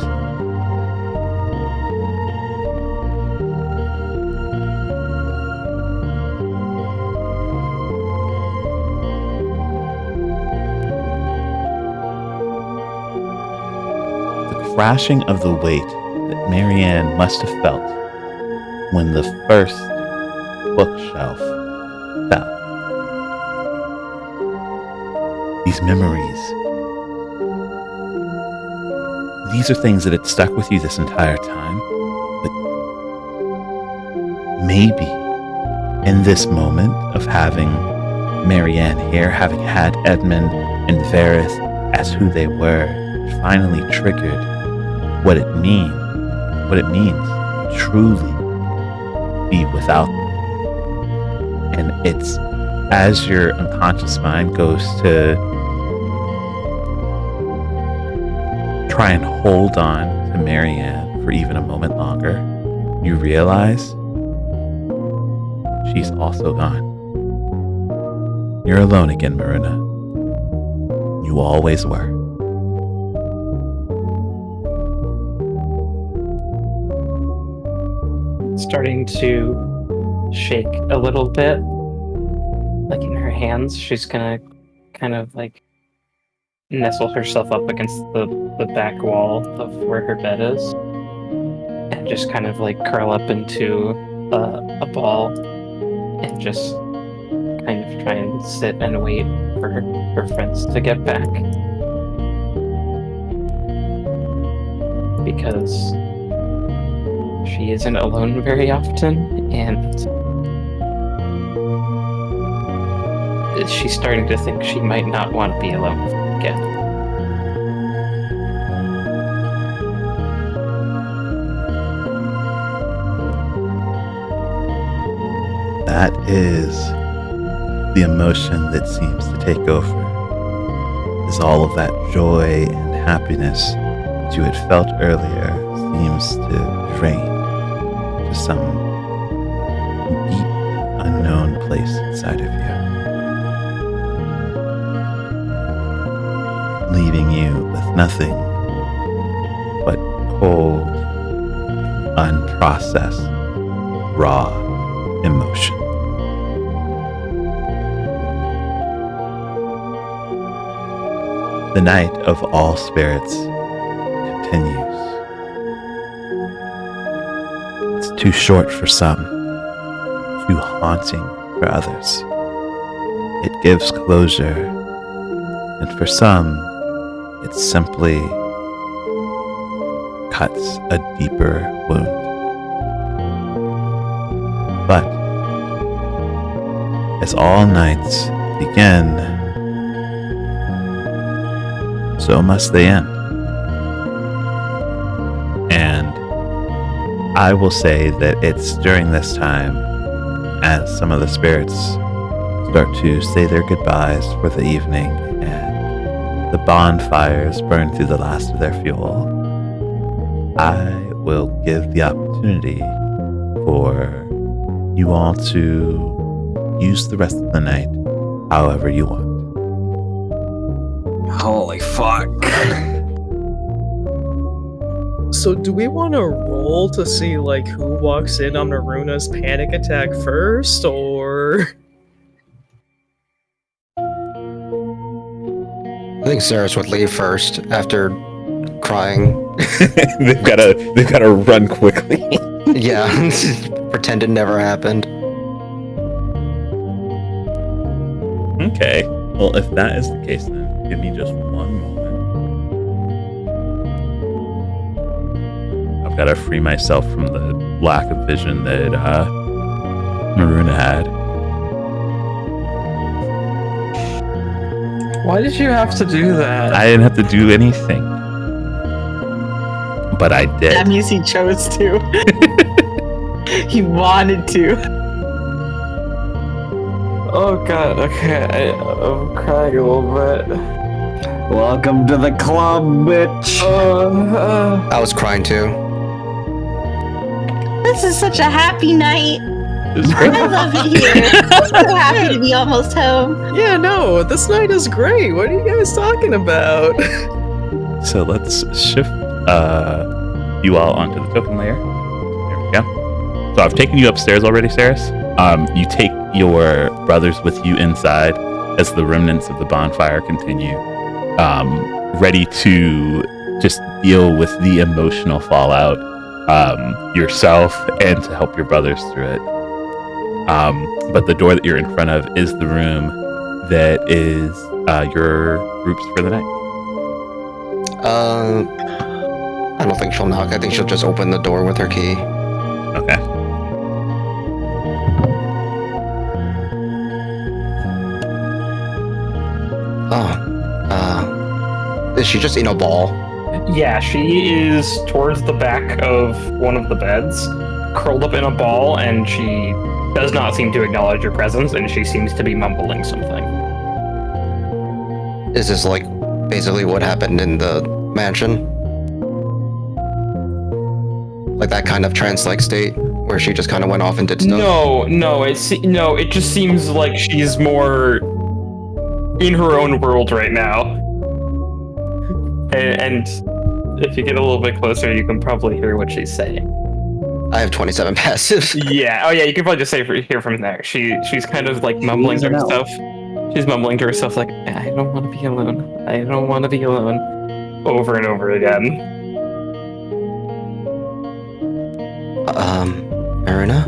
The crashing of the weight that Marianne must have felt when the first bookshelf fell. These memories. These are things that had stuck with you this entire time, but maybe in this moment of having Marianne here, having had Edmund and Vareth as who they were, it finally triggered what it means to truly be without them. And it's as your unconscious mind goes to try and hold on to Marianne for even a moment longer, you realize she's also gone. You're alone again, Maruna. You always were. Starting to shake a little bit, like in her hands. She's gonna kind of like nestle herself up against the back wall of where her bed is and just kind of like curl up into a ball and just kind of try and sit and wait for her friends to get back, because she isn't alone very often, and she's starting to think she might not want to be alone again. That is the emotion that seems to take over. Is all of that joy and happiness that you had felt earlier seems to drain, to some deep, unknown place inside of you, leaving you with nothing but cold, unprocessed, raw emotion. The night of all spirits continues. It's too short for some, too haunting for others. It gives closure, and for some, it simply cuts a deeper wound. But as all nights begin, so must they end. And I will say that it's during this time, as some of the spirits start to say their goodbyes for the evening and the bonfires burn through the last of their fuel, I will give the opportunity for you all to use the rest of the night however you want. Holy fuck. So do we want to roll to see like who walks in on Maruna's panic attack first, or? I think Ceres would leave first after crying. they've gotta run quickly. Yeah, pretend it never happened. Okay. Well, if that is the case, then give me just one moment. I've got to free myself from the lack of vision that Maruna had. Why did you have to do that? I didn't have to do anything, but I did. That means he chose to. He wanted to. Oh god, okay, I'm crying a little bit. Welcome to the club, bitch. I was crying too. This is such a happy night. It was great. I love it here. I'm so happy to be almost home. Yeah, no, this night is great. What are you guys talking about? So let's shift you all onto the token layer. There we go. So I've taken you upstairs already, Ceres. You take your brothers with you inside as the remnants of the bonfire continue, ready to just deal with the emotional fallout yourself and to help your brothers through it. But the door that you're in front of is the room that is your groups for the night. I don't think she'll knock. I think she'll just open the door with her key. Okay. Is she just in a ball? Yeah, she is towards the back of one of the beds, curled up in a ball, and she does not seem to acknowledge your presence, and she seems to be mumbling something. Is this like basically what happened in the mansion? Like that kind of trance-like state where she just kind of went off and did stuff? No, it just seems like she's more in her own world right now. And if you get a little bit closer, you can probably hear what she's saying. I have 27 passive. Yeah. Oh, yeah. You can probably just hear from there. She's kind of like mumbling to herself. She's mumbling to herself like, "I don't want to be alone. I don't want to be alone," over and over again. Maruna?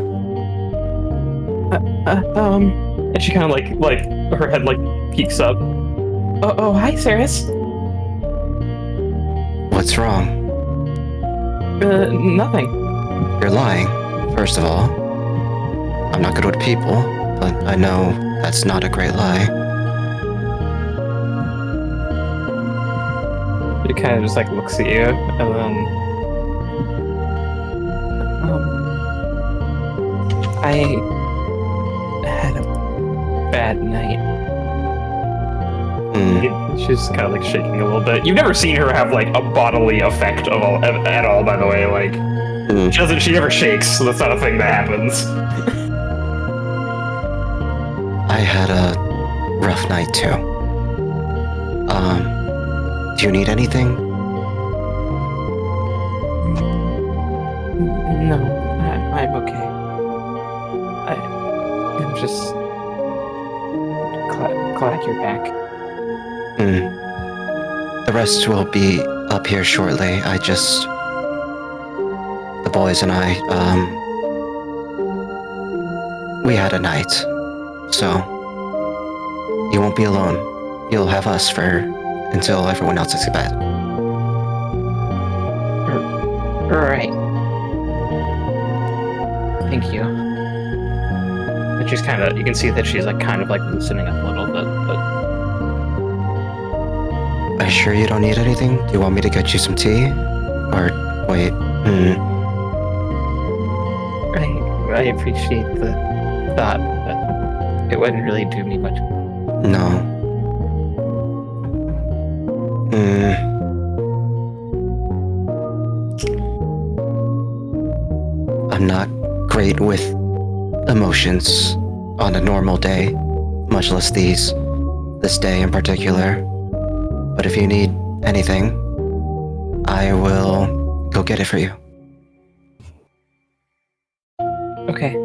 And she kind of like her head like peeks up. Oh, hi, Ceres. What's wrong? Nothing. You're lying, first of all. I'm not good with people, but I know that's not a great lie. She kind of just like looks at you, and then I had a bad night. She's kind of like shaking a little bit. You've never seen her have like a bodily effect at all, by the way. Like, She never shakes, so that's not a thing that happens. I had a rough night too. Do you need anything? No, I'm okay. I'm just glad you're back. The rest will be up here shortly. The boys and I, we had a night. So, you won't be alone. You'll have us until everyone else is to bed. Right. Thank you. And she's you can see that she's kind of loosening up a little bit, but... Are you sure you don't need anything? Do you want me to get you some tea? Or, wait, I appreciate the thought, but it wouldn't really do me much. No. I'm not great with emotions on a normal day, much less this day in particular. But if you need anything, I will go get it for you. Okay.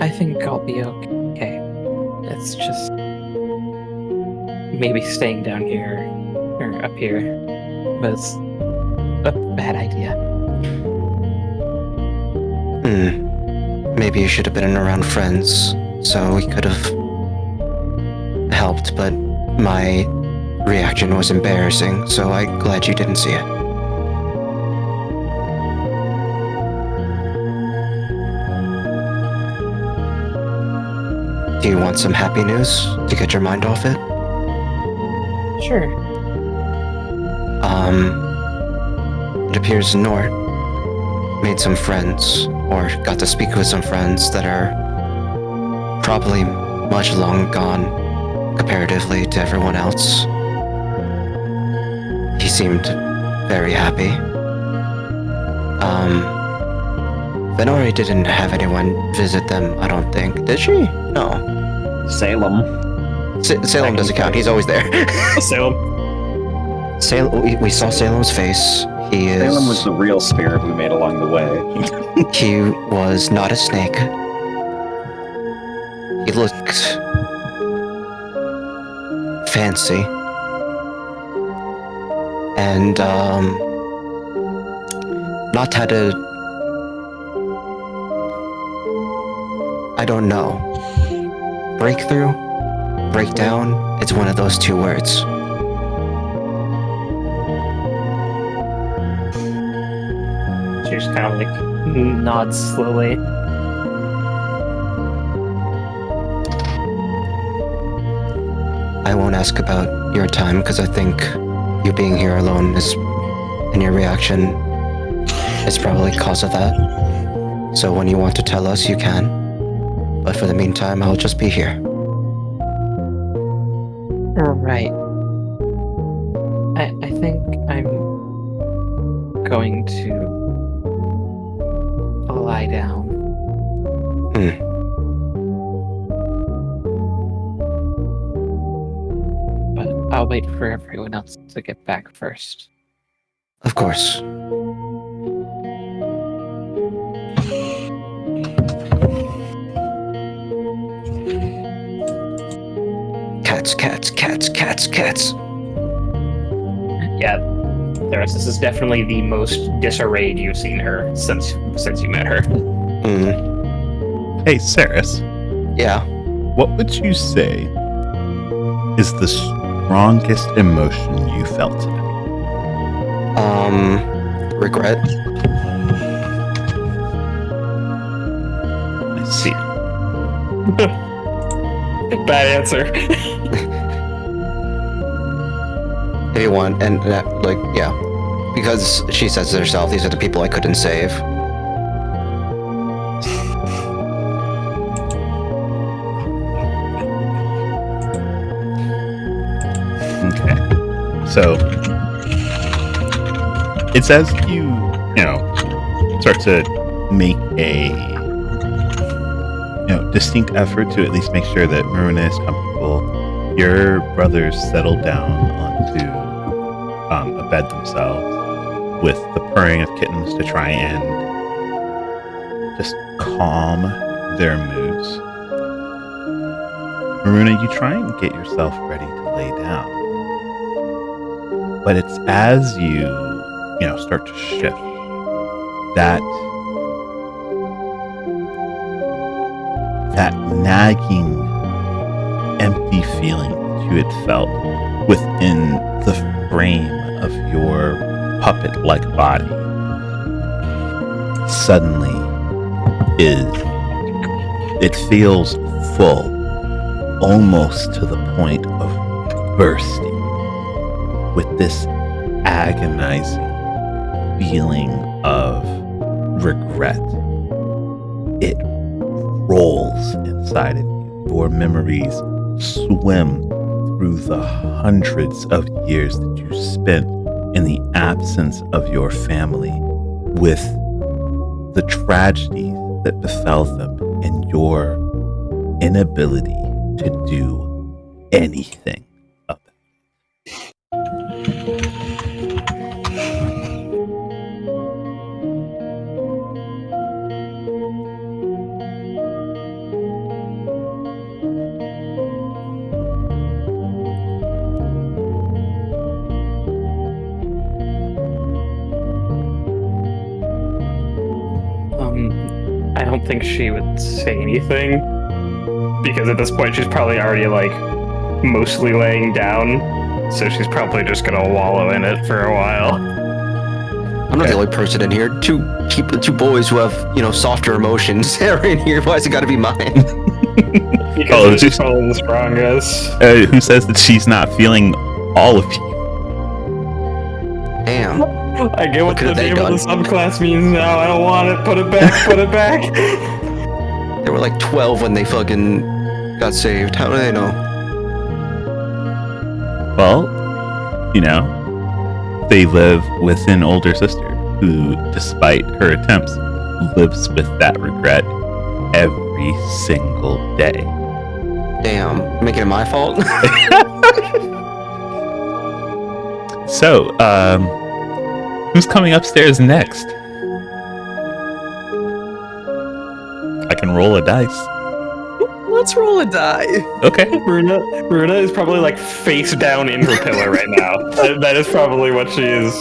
I think I'll be okay. It's just maybe staying down here or up here was a bad idea. Maybe you should have been around friends, so we could have helped, but my reaction was embarrassing, so I'm glad you didn't see it. Do you want some happy news to get your mind off it? Sure. It appears Nort made some friends, or got to speak with some friends that are probably much long gone comparatively to everyone else. He seemed very happy. Venori didn't have anyone visit them, I don't think. Did she? No. Salem. Salem doesn't count. He's always there. Salem. We saw Salem's face. Salem was the real spirit we made along the way. He was not a snake. He looked fancy. And, not had I don't know. Breakthrough? Breakdown? It's one of those two words. She just nods slowly. I won't ask about your time because I think you being here alone and your reaction is probably cause of that. So when you want to tell us, you can. But for the meantime, I'll just be here. Right. I think I'm going to lie down. But I'll wait for everyone else to get back first. Of course. Cats. Yeah, Theris, this is definitely the most disarrayed you've seen her since you met her. Hey, Saris. Yeah. What would you say is the strongest emotion you felt today? Regret. I see. Bad answer. If you want, and yeah. Because she says to herself, these are the people I couldn't save. Okay. So it's as you start to make a distinct effort to at least make sure that Maruna is comfortable. Your brothers settle down onto a bed themselves with the purring of kittens to try and just calm their moods. Maruna, you try and get yourself ready to lay down. But it's as you start to shift that nagging, empty feeling that you had felt within the frame of your puppet-like body suddenly it feels full, almost to the point of bursting, with this agonizing feeling of regret. It rolls inside of you. Your memories swim through the hundreds of years that you spent in the absence of your family, with the tragedies that befell them and your inability to do anything of it. I don't think she would say anything, because at this point she's probably already like mostly laying down, so she's probably just gonna wallow in it for a while. I'm not the only person in here. Two boys who have, softer emotions are in here. Why has it got to be mine? Because she's probably the strongest. Who says that she's not feeling all of you? Damn. I get what the could've they name of the done? subclass means now. I don't want it. Put it back. Put it back. They were like 12 when they fucking got saved. How do they know? Well, they live with an older sister who, despite her attempts, lives with that regret every single day. Damn. Making it my fault? So, who's coming upstairs next? I can roll a dice. Let's roll a die. Okay. Maruna is probably like face down in her pillow right now. That is probably what she is.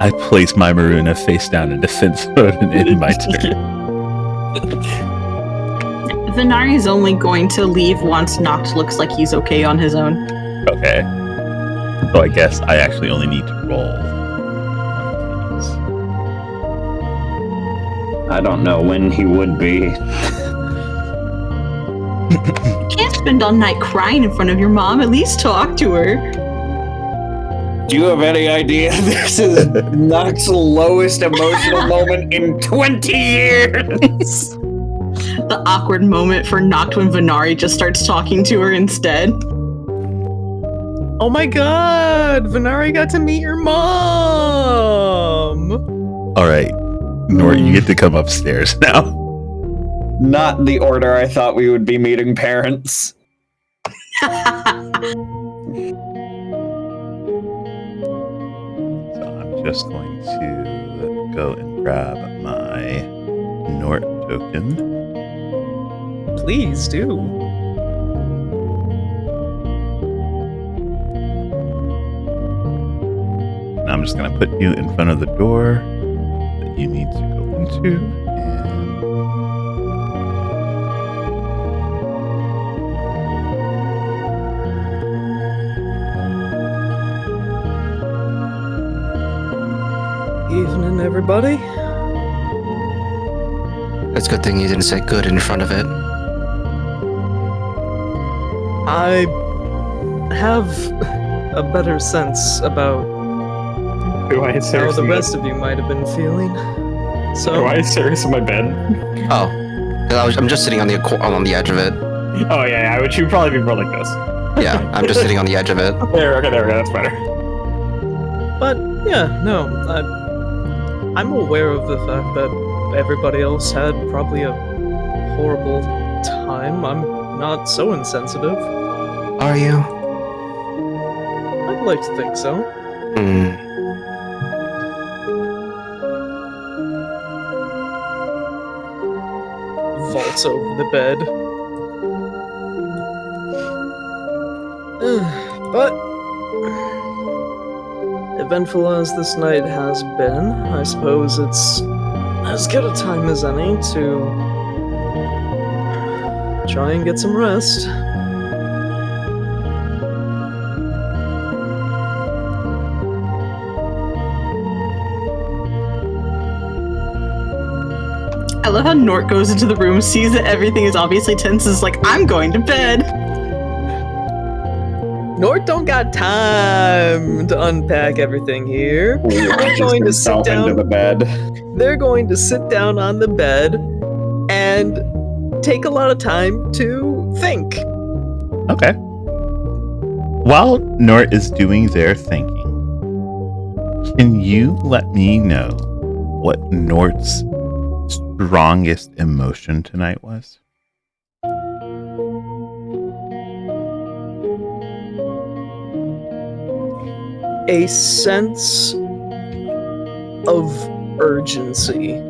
I place my Maruna face down in defense mode and end my turn. Venari is only going to leave once Noct looks like he's okay on his own. Okay. So I guess I actually only need to roll one of these. I don't know when he would be. You can't spend all night crying in front of your mom. At least talk to her. Do you have any idea this is Noct's lowest emotional moment in 20 years? The awkward moment for Noct when Venari just starts talking to her instead. Oh my god! Venari got to meet your mom! All right. Nort, you get to come upstairs now. Not the order I thought we would be meeting parents. So I'm just going to go and grab my Nort token. Please do. And I'm just going to put you in front of the door that you need to go into. Evening, everybody. It's a good thing you didn't say good in front of it. I have a better sense about Do I how serious the in rest of you might have been feeling. Do So, I serious in my bed? Oh. 'Cause I'm just sitting on the edge of it. Oh yeah, I should probably be more like this. Yeah, I'm just sitting on the edge of it. There we go. That's better. but yeah, no, I'm aware of the fact that everybody else had probably a horrible time. I'm not so insensitive. Are you? I'd like to think so. Hmm. Vaults over the bed. But eventful as this night has been, I suppose it's as good a time as any to try and get some rest. I love how Nort goes into the room, sees that everything is obviously tense, is like, I'm going to bed. Nort don't got time to unpack everything here. They're going to sit down. into the bed. They're going to sit down on the bed and take a lot of time to think. Okay. While Nort is doing their thinking, can you let me know what Nort's strongest emotion tonight was? A sense of urgency.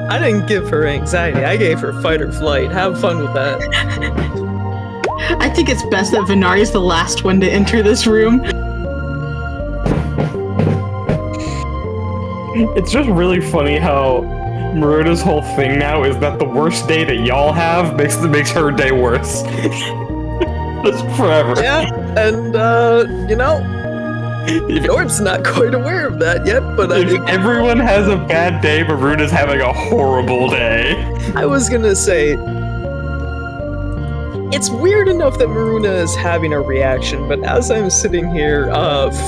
I didn't give her anxiety. I gave her fight or flight. Have fun with that. I think it's best that Venari is the last one to enter this room. It's just really funny how Maruna's whole thing now is that the worst day that y'all have makes her day worse. That's forever. Yeah, and Nort's not quite aware of that yet, but If everyone has a bad day, Maruna's having a horrible day. I was gonna say, it's weird enough that Maruna is having a reaction, but as I'm sitting here,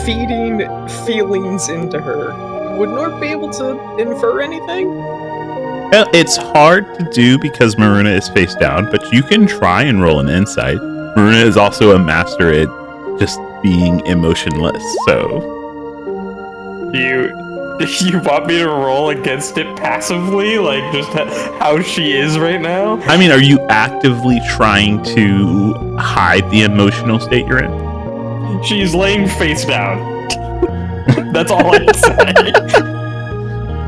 feeding feelings into her, would Nort be able to infer anything? Well, it's hard to do because Maruna is face down, but you can try and roll an insight. Maruna is also a master at just being emotionless, so... You want me to roll against it passively? Like, just how she is right now? I mean, are you actively trying to hide the emotional state you're in? She's laying face down. That's all I can say.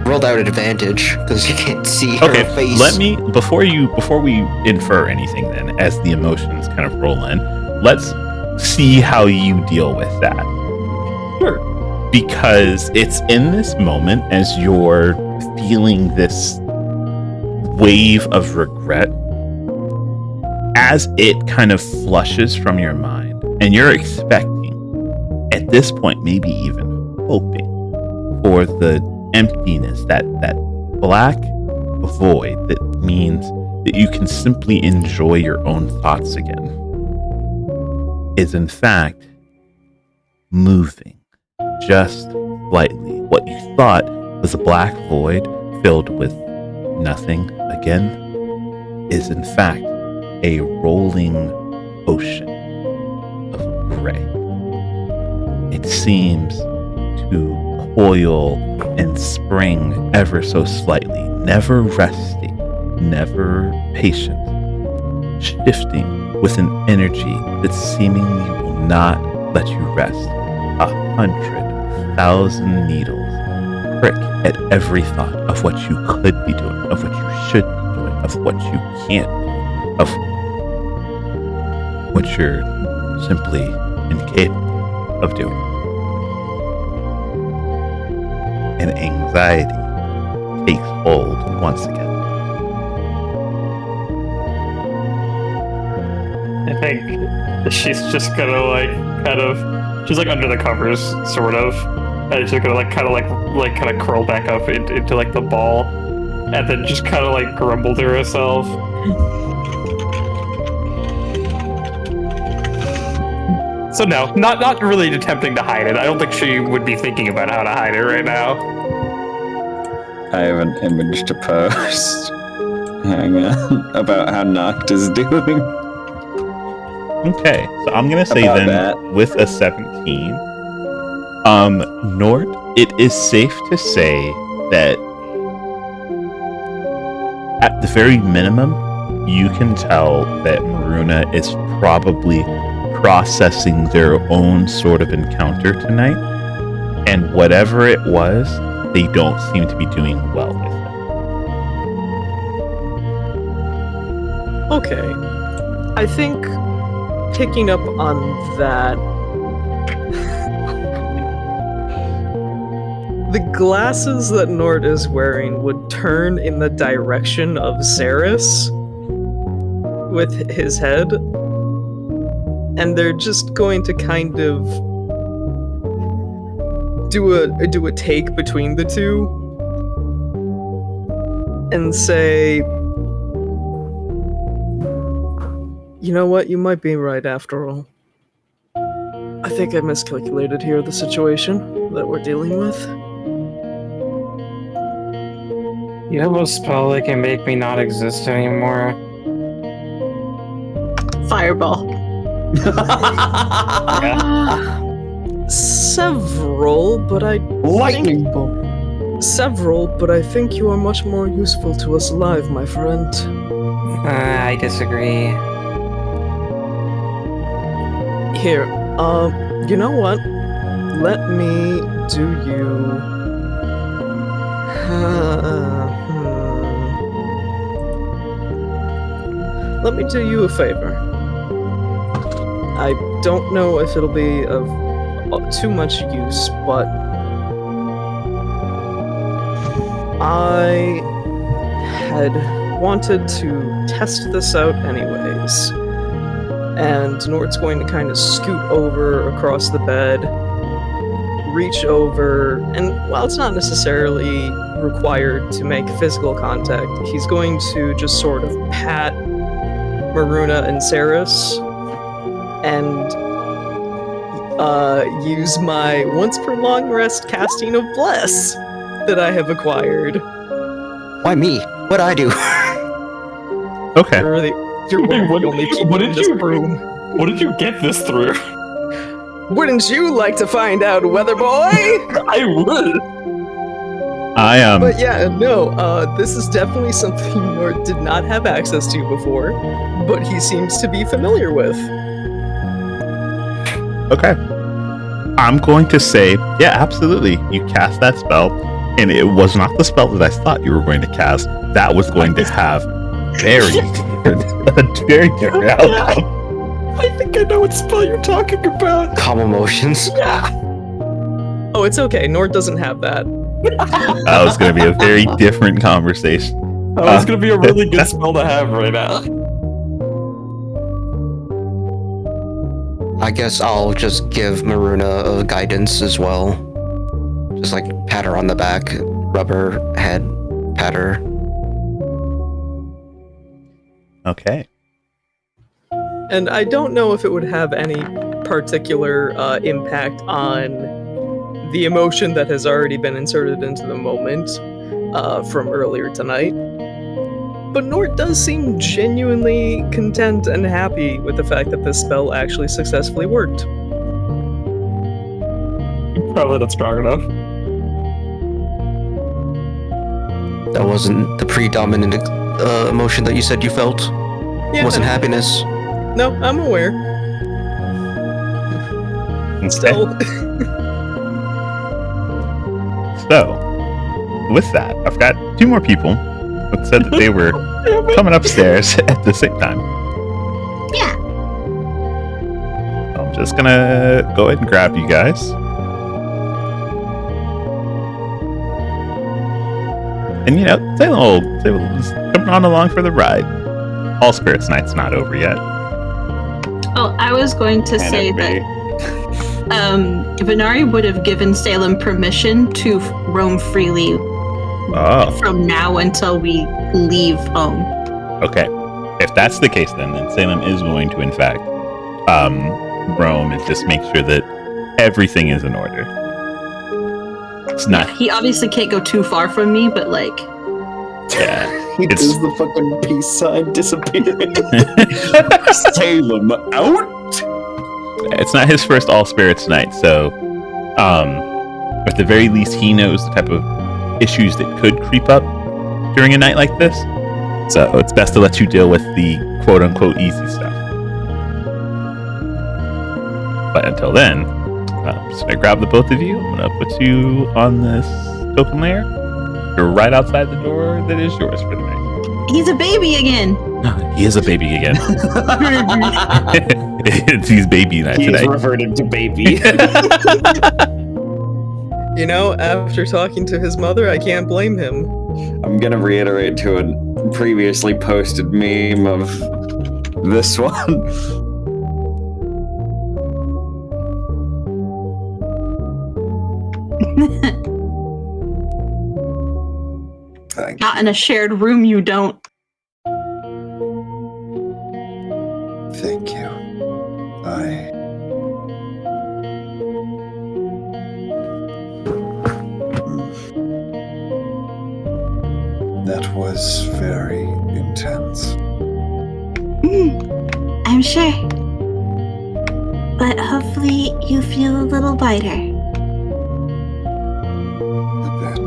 Rolled out advantage because you can't see Okay, her face. let me before we infer anything then, as the emotions kind of roll in, let's see how you deal with that. Sure. Because it's in this moment as you're feeling this wave of regret, as it kind of flushes from your mind, and you're expecting, at this point, maybe even hoping for the emptiness, that black void that means that you can simply enjoy your own thoughts again, is in fact moving just slightly. What you thought was a black void filled with nothing again is in fact a rolling ocean of gray. It seems to coil and spring ever so slightly, never resting, never patient, shifting with an energy that seemingly will not let you rest. 100,000 needles prick at every thought of what you could be doing, of what you should be doing, of what you can't do, of what you're simply incapable of doing. And anxiety takes hold once again. I think she's just gonna she's like under the covers, sort of. And she's gonna kind of curl back up into like the ball, and then just kind of like grumble to herself. So no, not really attempting to hide it. I don't think she would be thinking about how to hide it right now. I have an image to post. Hang on. About how Noct is doing. Okay, so I'm gonna say About then that. with a 17, Nort, it is safe to say that at the very minimum, you can tell that Maruna is probably processing their own sort of encounter tonight, and whatever it was, they don't seem to be doing well with it. Okay. I think picking up on that, the glasses that Nord is wearing would turn in the direction of Ceres with his head, and they're just going to kind of do a take between the two and say, you know what, you might be right after all. I think I miscalculated here the situation that we're dealing with. You have a spell that can make me not exist anymore. Fireball. Several, but I Lightning bolt. Several, but I think you are much more useful to us alive, my friend. I disagree. Here, you know what? Let me do you... Let me do you a favor. I don't know if it'll be of too much use, but I had wanted to test this out anyways. And Nord's going to kind of scoot over across the bed, reach over, and while it's not necessarily required to make physical contact, he's going to just sort of pat Maruna and Ceres and use my once per long rest casting of Bless that I have acquired. Why me? What'd I do? Okay. You're one of the only people in this room. What did you get this through? Wouldn't you like to find out, Weather Boy? I would. But yeah, no, this is definitely something Nord did not have access to before, but he seems to be familiar with. Okay. I'm going to say, yeah, absolutely. You cast that spell, and it was not the spell that I thought you were going to cast. That was going to have a very different outcome. I think I know what spell you're talking about. Calm emotions. Yeah. Oh, it's okay. Nord doesn't have that. That was going to be a very different conversation. That was going to be a really good spell to have right now. I guess I'll just give Maruna a guidance as well. Just like pat her on the back, rub her head, pat her. Okay. And I don't know if it would have any particular impact on the emotion that has already been inserted into the moment from earlier tonight. But Nord does seem genuinely content and happy with the fact that this spell actually successfully worked. Probably not strong enough. That wasn't the predominant emotion that you said you felt? Yeah, Wasn't happiness? No, I'm aware. Still. So, with that, I've got two more people who said that they were coming upstairs at the same time. Yeah. I'm just gonna go ahead and grab you guys. And you know, Salem's coming on along for the ride. All Spirits Night's not over yet. Oh, I was going to say that Venari would have given Salem permission to roam freely from now until we leave home. Okay. If that's the case, then Salem is going to, in fact, roam and just make sure that everything is in order. It's not. He obviously can't go too far from me, but like, Yeah. He It's- does the fucking peace sign disappearing. Salem out. It's not his first All Spirits night, so at the very least, he knows the type of issues that could creep up during a night like this. So it's best to let you deal with the quote unquote easy stuff. But until then, I'm just gonna grab the both of you. I'm gonna put you on this token layer. You're right outside the door that is yours for the night. he's a baby again. He is a baby again. He's baby night He's today. reverted to baby. You know, after talking to his mother, I can't blame him. I'm gonna reiterate to a previously posted meme of this one. Thank Not in a shared room, you don't. Thank you. That was very intense. I'm sure. But hopefully you feel a little lighter. A bit.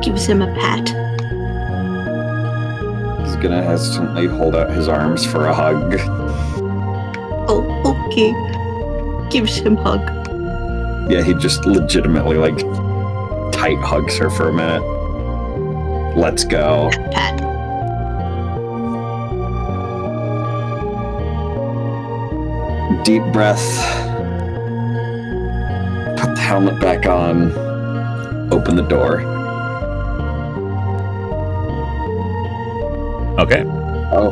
Gives him a pat. He's gonna hesitantly hold out his arms for a hug. Oh, okay. Gives him hug. Yeah, he just legitimately like tight hugs her for a minute. Let's go. Pat. Deep breath. Put the helmet back on. Open the door. Okay. Oh.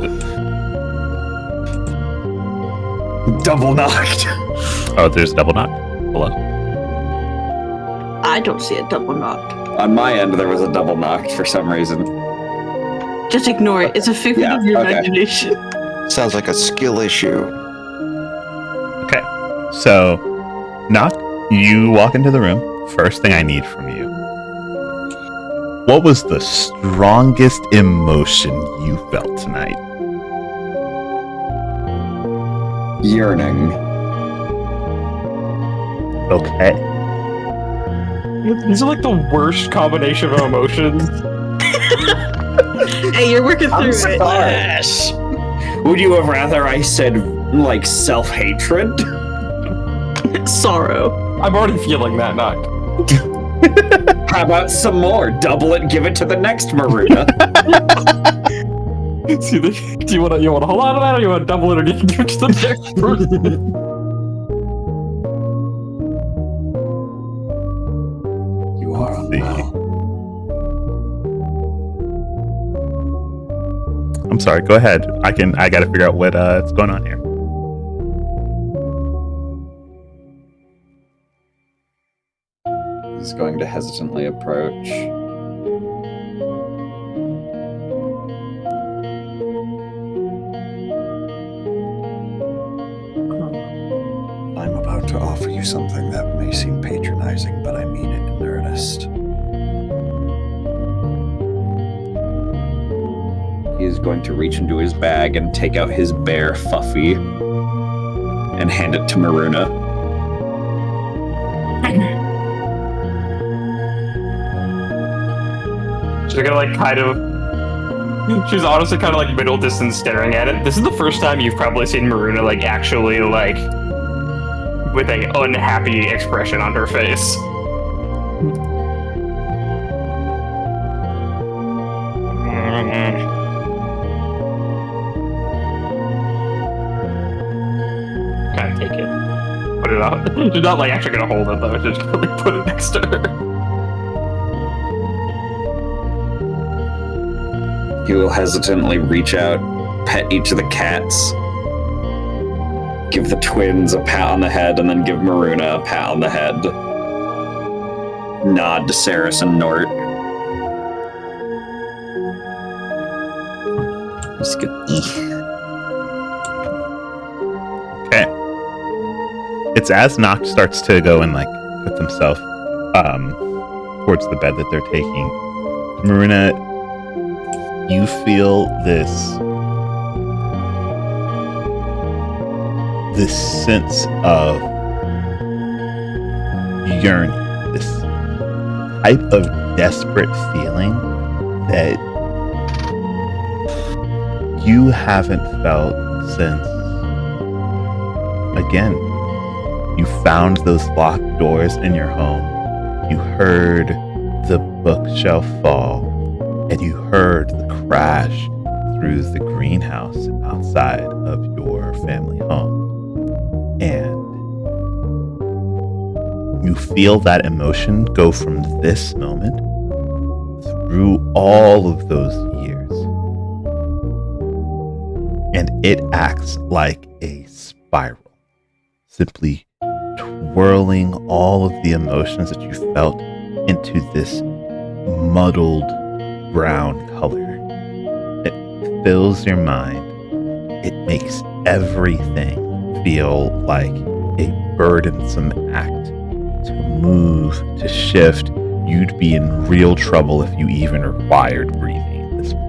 Double knocked. Oh, there's a double knock. Hello. I don't see a double knock. On my end, there was a double knocked for some reason. Just ignore it. It's a figment Yeah, of your okay. imagination. Sounds like a skill issue. Okay. So, Knock, you walk into the room. First thing I need from you. What was the strongest emotion you felt tonight? Yearning. Okay. These are like the worst combination of emotions. Hey, you're working I'm through it. sorry. Would you have rather I said like self-hatred? Sorrow. I'm already feeling that knock. How about some more? Double it, give it to the next Maruna. Do you want to hold on to that, or you want to double it, or do you give it to the next person? You are Let's see. unwell. I'm sorry. Go ahead. I got to figure out what's going on here. He's going to hesitantly approach. I'm about to offer you something that may seem patronizing, but I mean it in earnest. He is going to reach into his bag and take out his bear Fuffy and hand it to Maruna. She's gonna like kind of. She's honestly kind of like middle distance staring at it. This is the first time you've probably seen Maruna like actually like with a unhappy expression on her face. Kind of take it. Put it out. She's not like actually gonna hold it though. She's just gonna like, put it next to her. He will hesitantly reach out, pet each of the cats, give the twins a pat on the head, and then give Maruna a pat on the head. Nod to Saris and Nort. Just go, "Eh." It's as Noct starts to go and like puts himself towards the bed that they're taking. Maruna, you feel this sense of yearning, this type of desperate feeling that you haven't felt since, again, you found those locked doors in your home, you heard the bookshelf fall, and you heard the crash through the greenhouse outside of your family home. And you feel that emotion go from this moment through all of those years. And it acts like a spiral, simply twirling all of the emotions that you felt into this muddled brown color. It fills your mind. It makes everything feel like a burdensome act to move, to shift. You'd be in real trouble if you even required breathing at this point.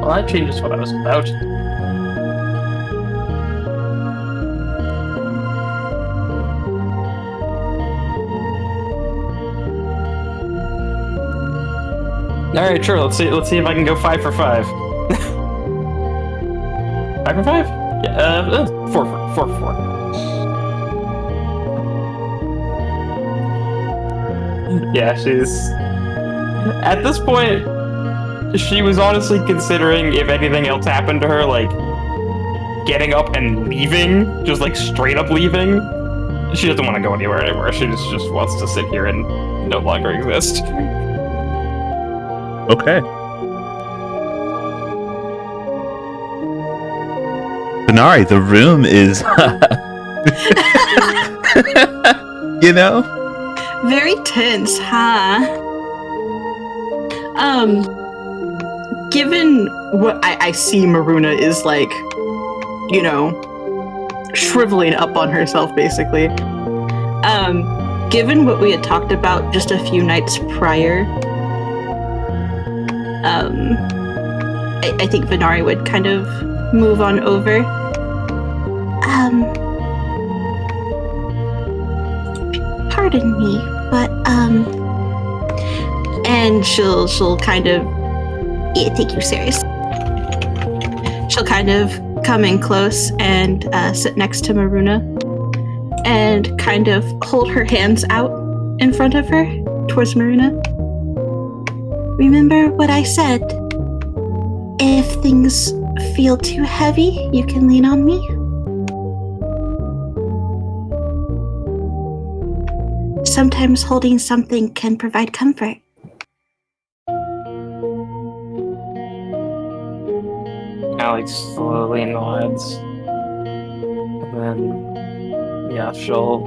Well, that changes what I was about. All right, sure. Let's see if I can go 5 for 5. 5 for 5? Yeah. 4 for 4. Yeah, she's at this point. She was honestly considering if anything else happened to her, like getting up and leaving, just like straight up leaving. She doesn't want to go anywhere anymore. She just wants to sit here and no longer exist. Okay. Benari, the room is, you know? Very tense, huh? Given what I see Maruna is like, you know, shriveling up on herself, basically. Given what we had talked about just a few nights prior, I think Venari would kind of move on over. Pardon me, but and she'll kind of, yeah, take you serious. she'll kind of come in close and sit next to Maruna and kind of hold her hands out in front of her towards Maruna. Remember what I said? If things feel too heavy, you can lean on me. Sometimes holding something can provide comfort. Kind of like slowly nods, and then yeah, she'll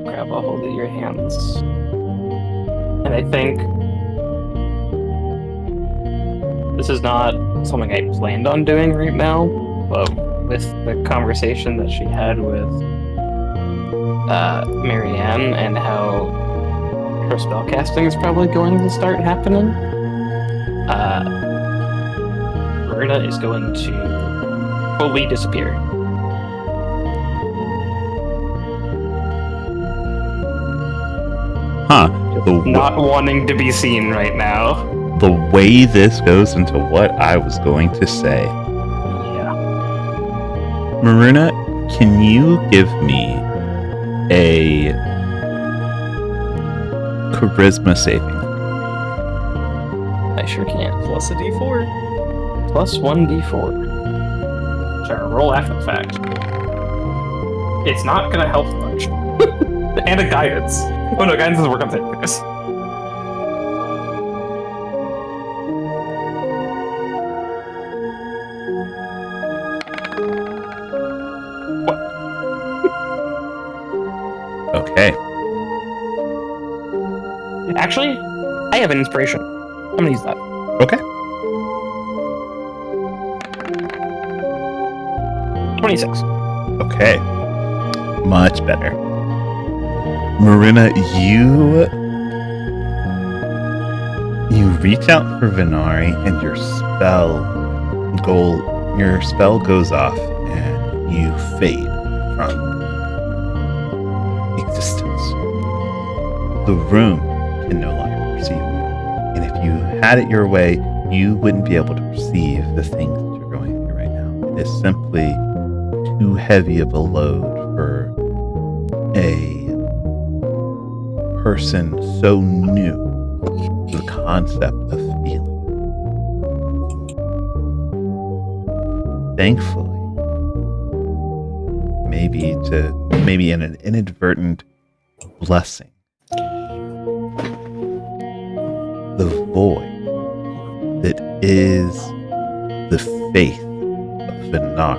grab a hold of your hands, and I think this is not something I planned on doing right now, but with the conversation that she had with Marianne and how her spellcasting is probably going to start happening, Maruna is going to fully disappear. Huh. Not wanting to be seen right now. The way this goes into what I was going to say. Yeah. Maruna, can you give me a charisma saving? I sure can. Plus a d4. Plus 1d4. Sorry, roll after the fact. It's not gonna help much. And a guidance. Oh no, guidance doesn't work on things. Okay. Actually, I have an inspiration. I'm gonna use that. Okay. 26. Okay. Much better. Marina, you reach out for Venari and your spell goes off and you fade from existence. The room can no longer perceive you. And if you had it your way, you wouldn't be able to perceive the things that you're going through right now. It is simply too heavy of a load for a person so new to the concept of feeling. Thankfully, maybe in an inadvertent blessing, the void that is the faith of Vinar,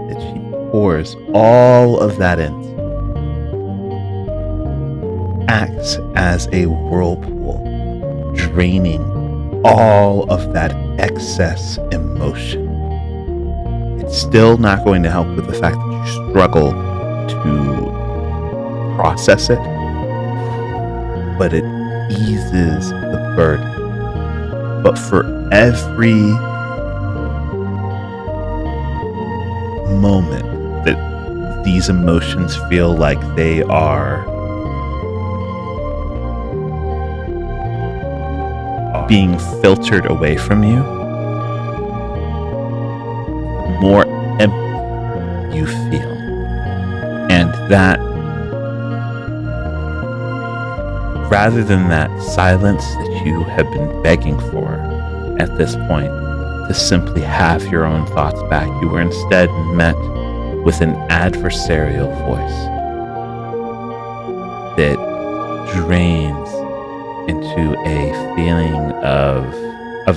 that she pours all of that into, acts as a whirlpool, draining all of that excess emotion. It's still not going to help with the fact that you struggle to process it, but it eases the burden. But for every moment that these emotions feel like they are being filtered away from you, the more empty you feel. And that, rather than that silence that you have been begging for at this point, to simply have your own thoughts back, you were instead met with an adversarial voice that drains into a feeling of a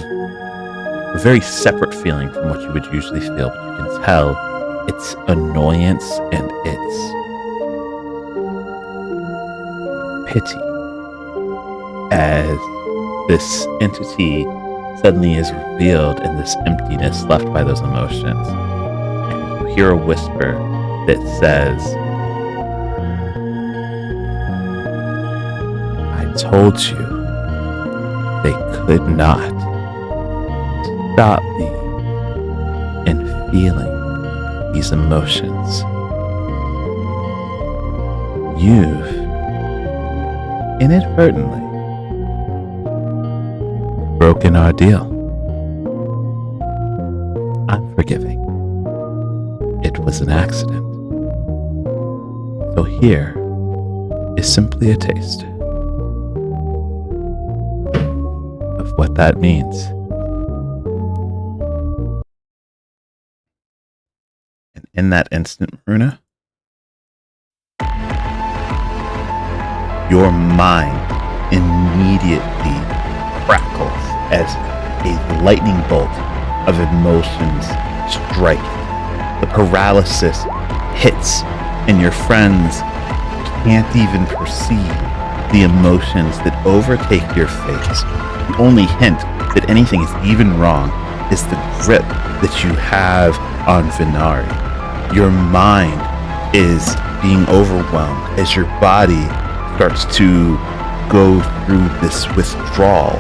very separate feeling from what you would usually feel, but you can tell it's annoyance and it's pity as this entity suddenly is revealed in this emptiness left by those emotions. And you hear a whisper that says, "I told you they could not stop me in feeling these emotions. You've inadvertently broken our deal. I'm forgiving. It was an accident. So here is simply a taste of what that means." And in that instant, Maruna, your mind immediately crackles as a lightning bolt of emotions strike. The paralysis hits, and your friends can't even perceive the emotions that overtake your face. The only hint that anything is even wrong is the grip that you have on Venari. Your mind is being overwhelmed as your body starts to go through this withdrawal,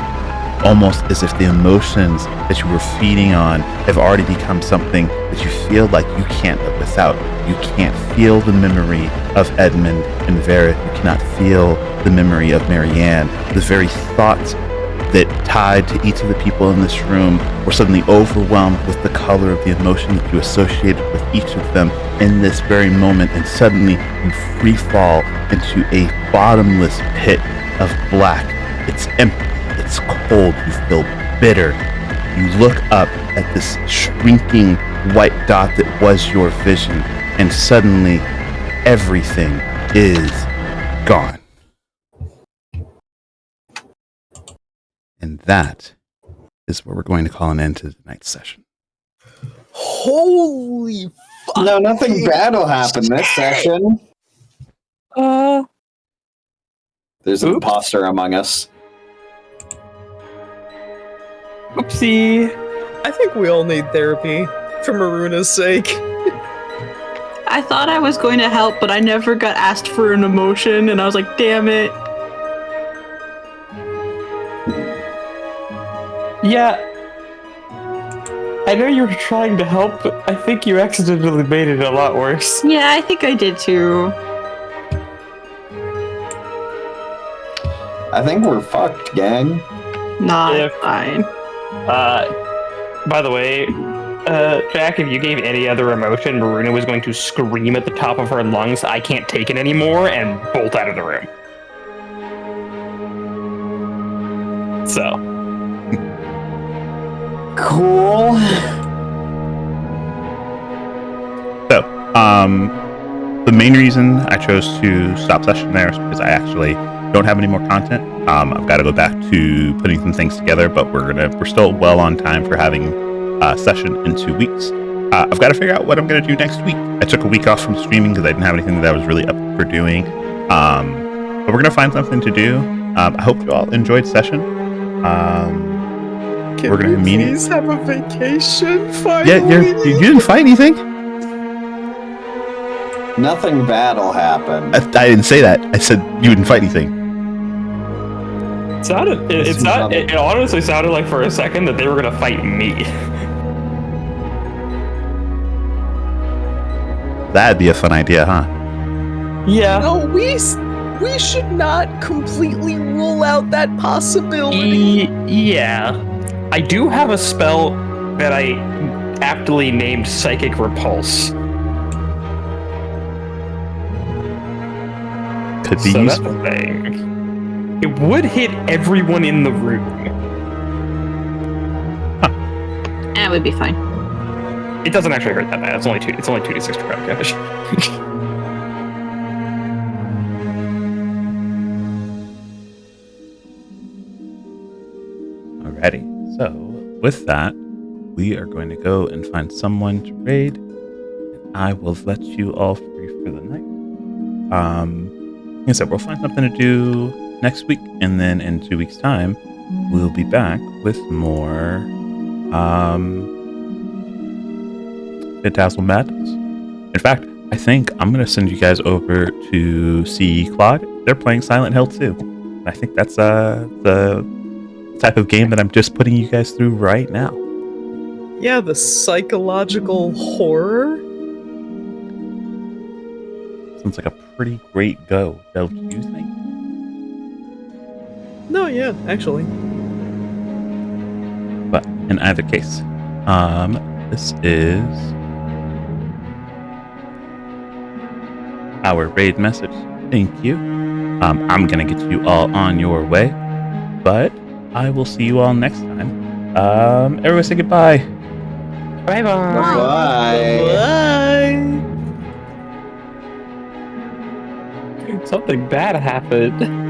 almost as if the emotions that you were feeding on have already become something that you feel like you can't live without. You can't feel the memory of Edmund and Verith. You cannot feel the memory of Marianne. The very thoughts that tied to each of the people in this room were suddenly overwhelmed with the color of the emotion that you associated with each of them in this very moment, and suddenly you free fall into a bottomless pit of black. It's empty, it's cold, you feel bitter. You look up at this shrinking white dot that was your vision, and suddenly everything is gone. And that is where we're going to call an end to tonight's session. Holy fuck! No, nothing bad will happen this session. There's an Oops. imposter among us. Oopsie. I think we all need therapy for Maruna's sake. I thought I was going to help, but I never got asked for an emotion, and I was like, damn it. Yeah. I know you were trying to help, but I think you accidentally made it a lot worse. Yeah, I think I did too. I think we're fucked, gang. Not If- fine. By the way, Jack, if you gave any other emotion, Maruna was going to scream at the top of her lungs, "I can't take it anymore," and bolt out of the room. So. Cool. So, the main reason I chose to stop session there is because I actually don't have any more content. I've got to go back to putting some things together, but we're still well on time for having a session in 2 weeks. I've got to figure out what I'm going to do next week. I took a week off from streaming because I didn't have anything that I was really up for doing. But we're going to find something to do. I hope you all enjoyed session. Can We're gonna we meet- please have a vacation Yeah, finally? you didn't fight anything. Nothing bad'll happen. I didn't say that. I said you didn't fight anything. It honestly sounded like for a second that they were gonna fight me. That'd be a fun idea, huh? Yeah. No, we should not completely rule out that possibility. Yeah. I do have a spell that I aptly named Psychic Repulse. Could be So that's useful. the thing. It would hit everyone in the room. That would be fine. It doesn't actually hurt that bad. It's only 2d6 necrotic damage. Alrighty. So with that, we are going to go and find someone to raid. And I will let you all free for the night. Like I said, we'll find something to do next week, and then in 2 weeks' time, we'll be back with more Phantasmal Madness. In fact, I think I'm going to send you guys over to see Claude. They're playing Silent Hill 2. And I think that's the type of game that I'm just putting you guys through right now. Yeah, the psychological horror. Sounds like a pretty great go, don't you think? No, yeah, actually. But in either case, this is our raid message. Thank you. I'm gonna get you all on your way, but I will see you all next time. Everyone say goodbye. Bye bye. Bye. Bye. Something bad happened.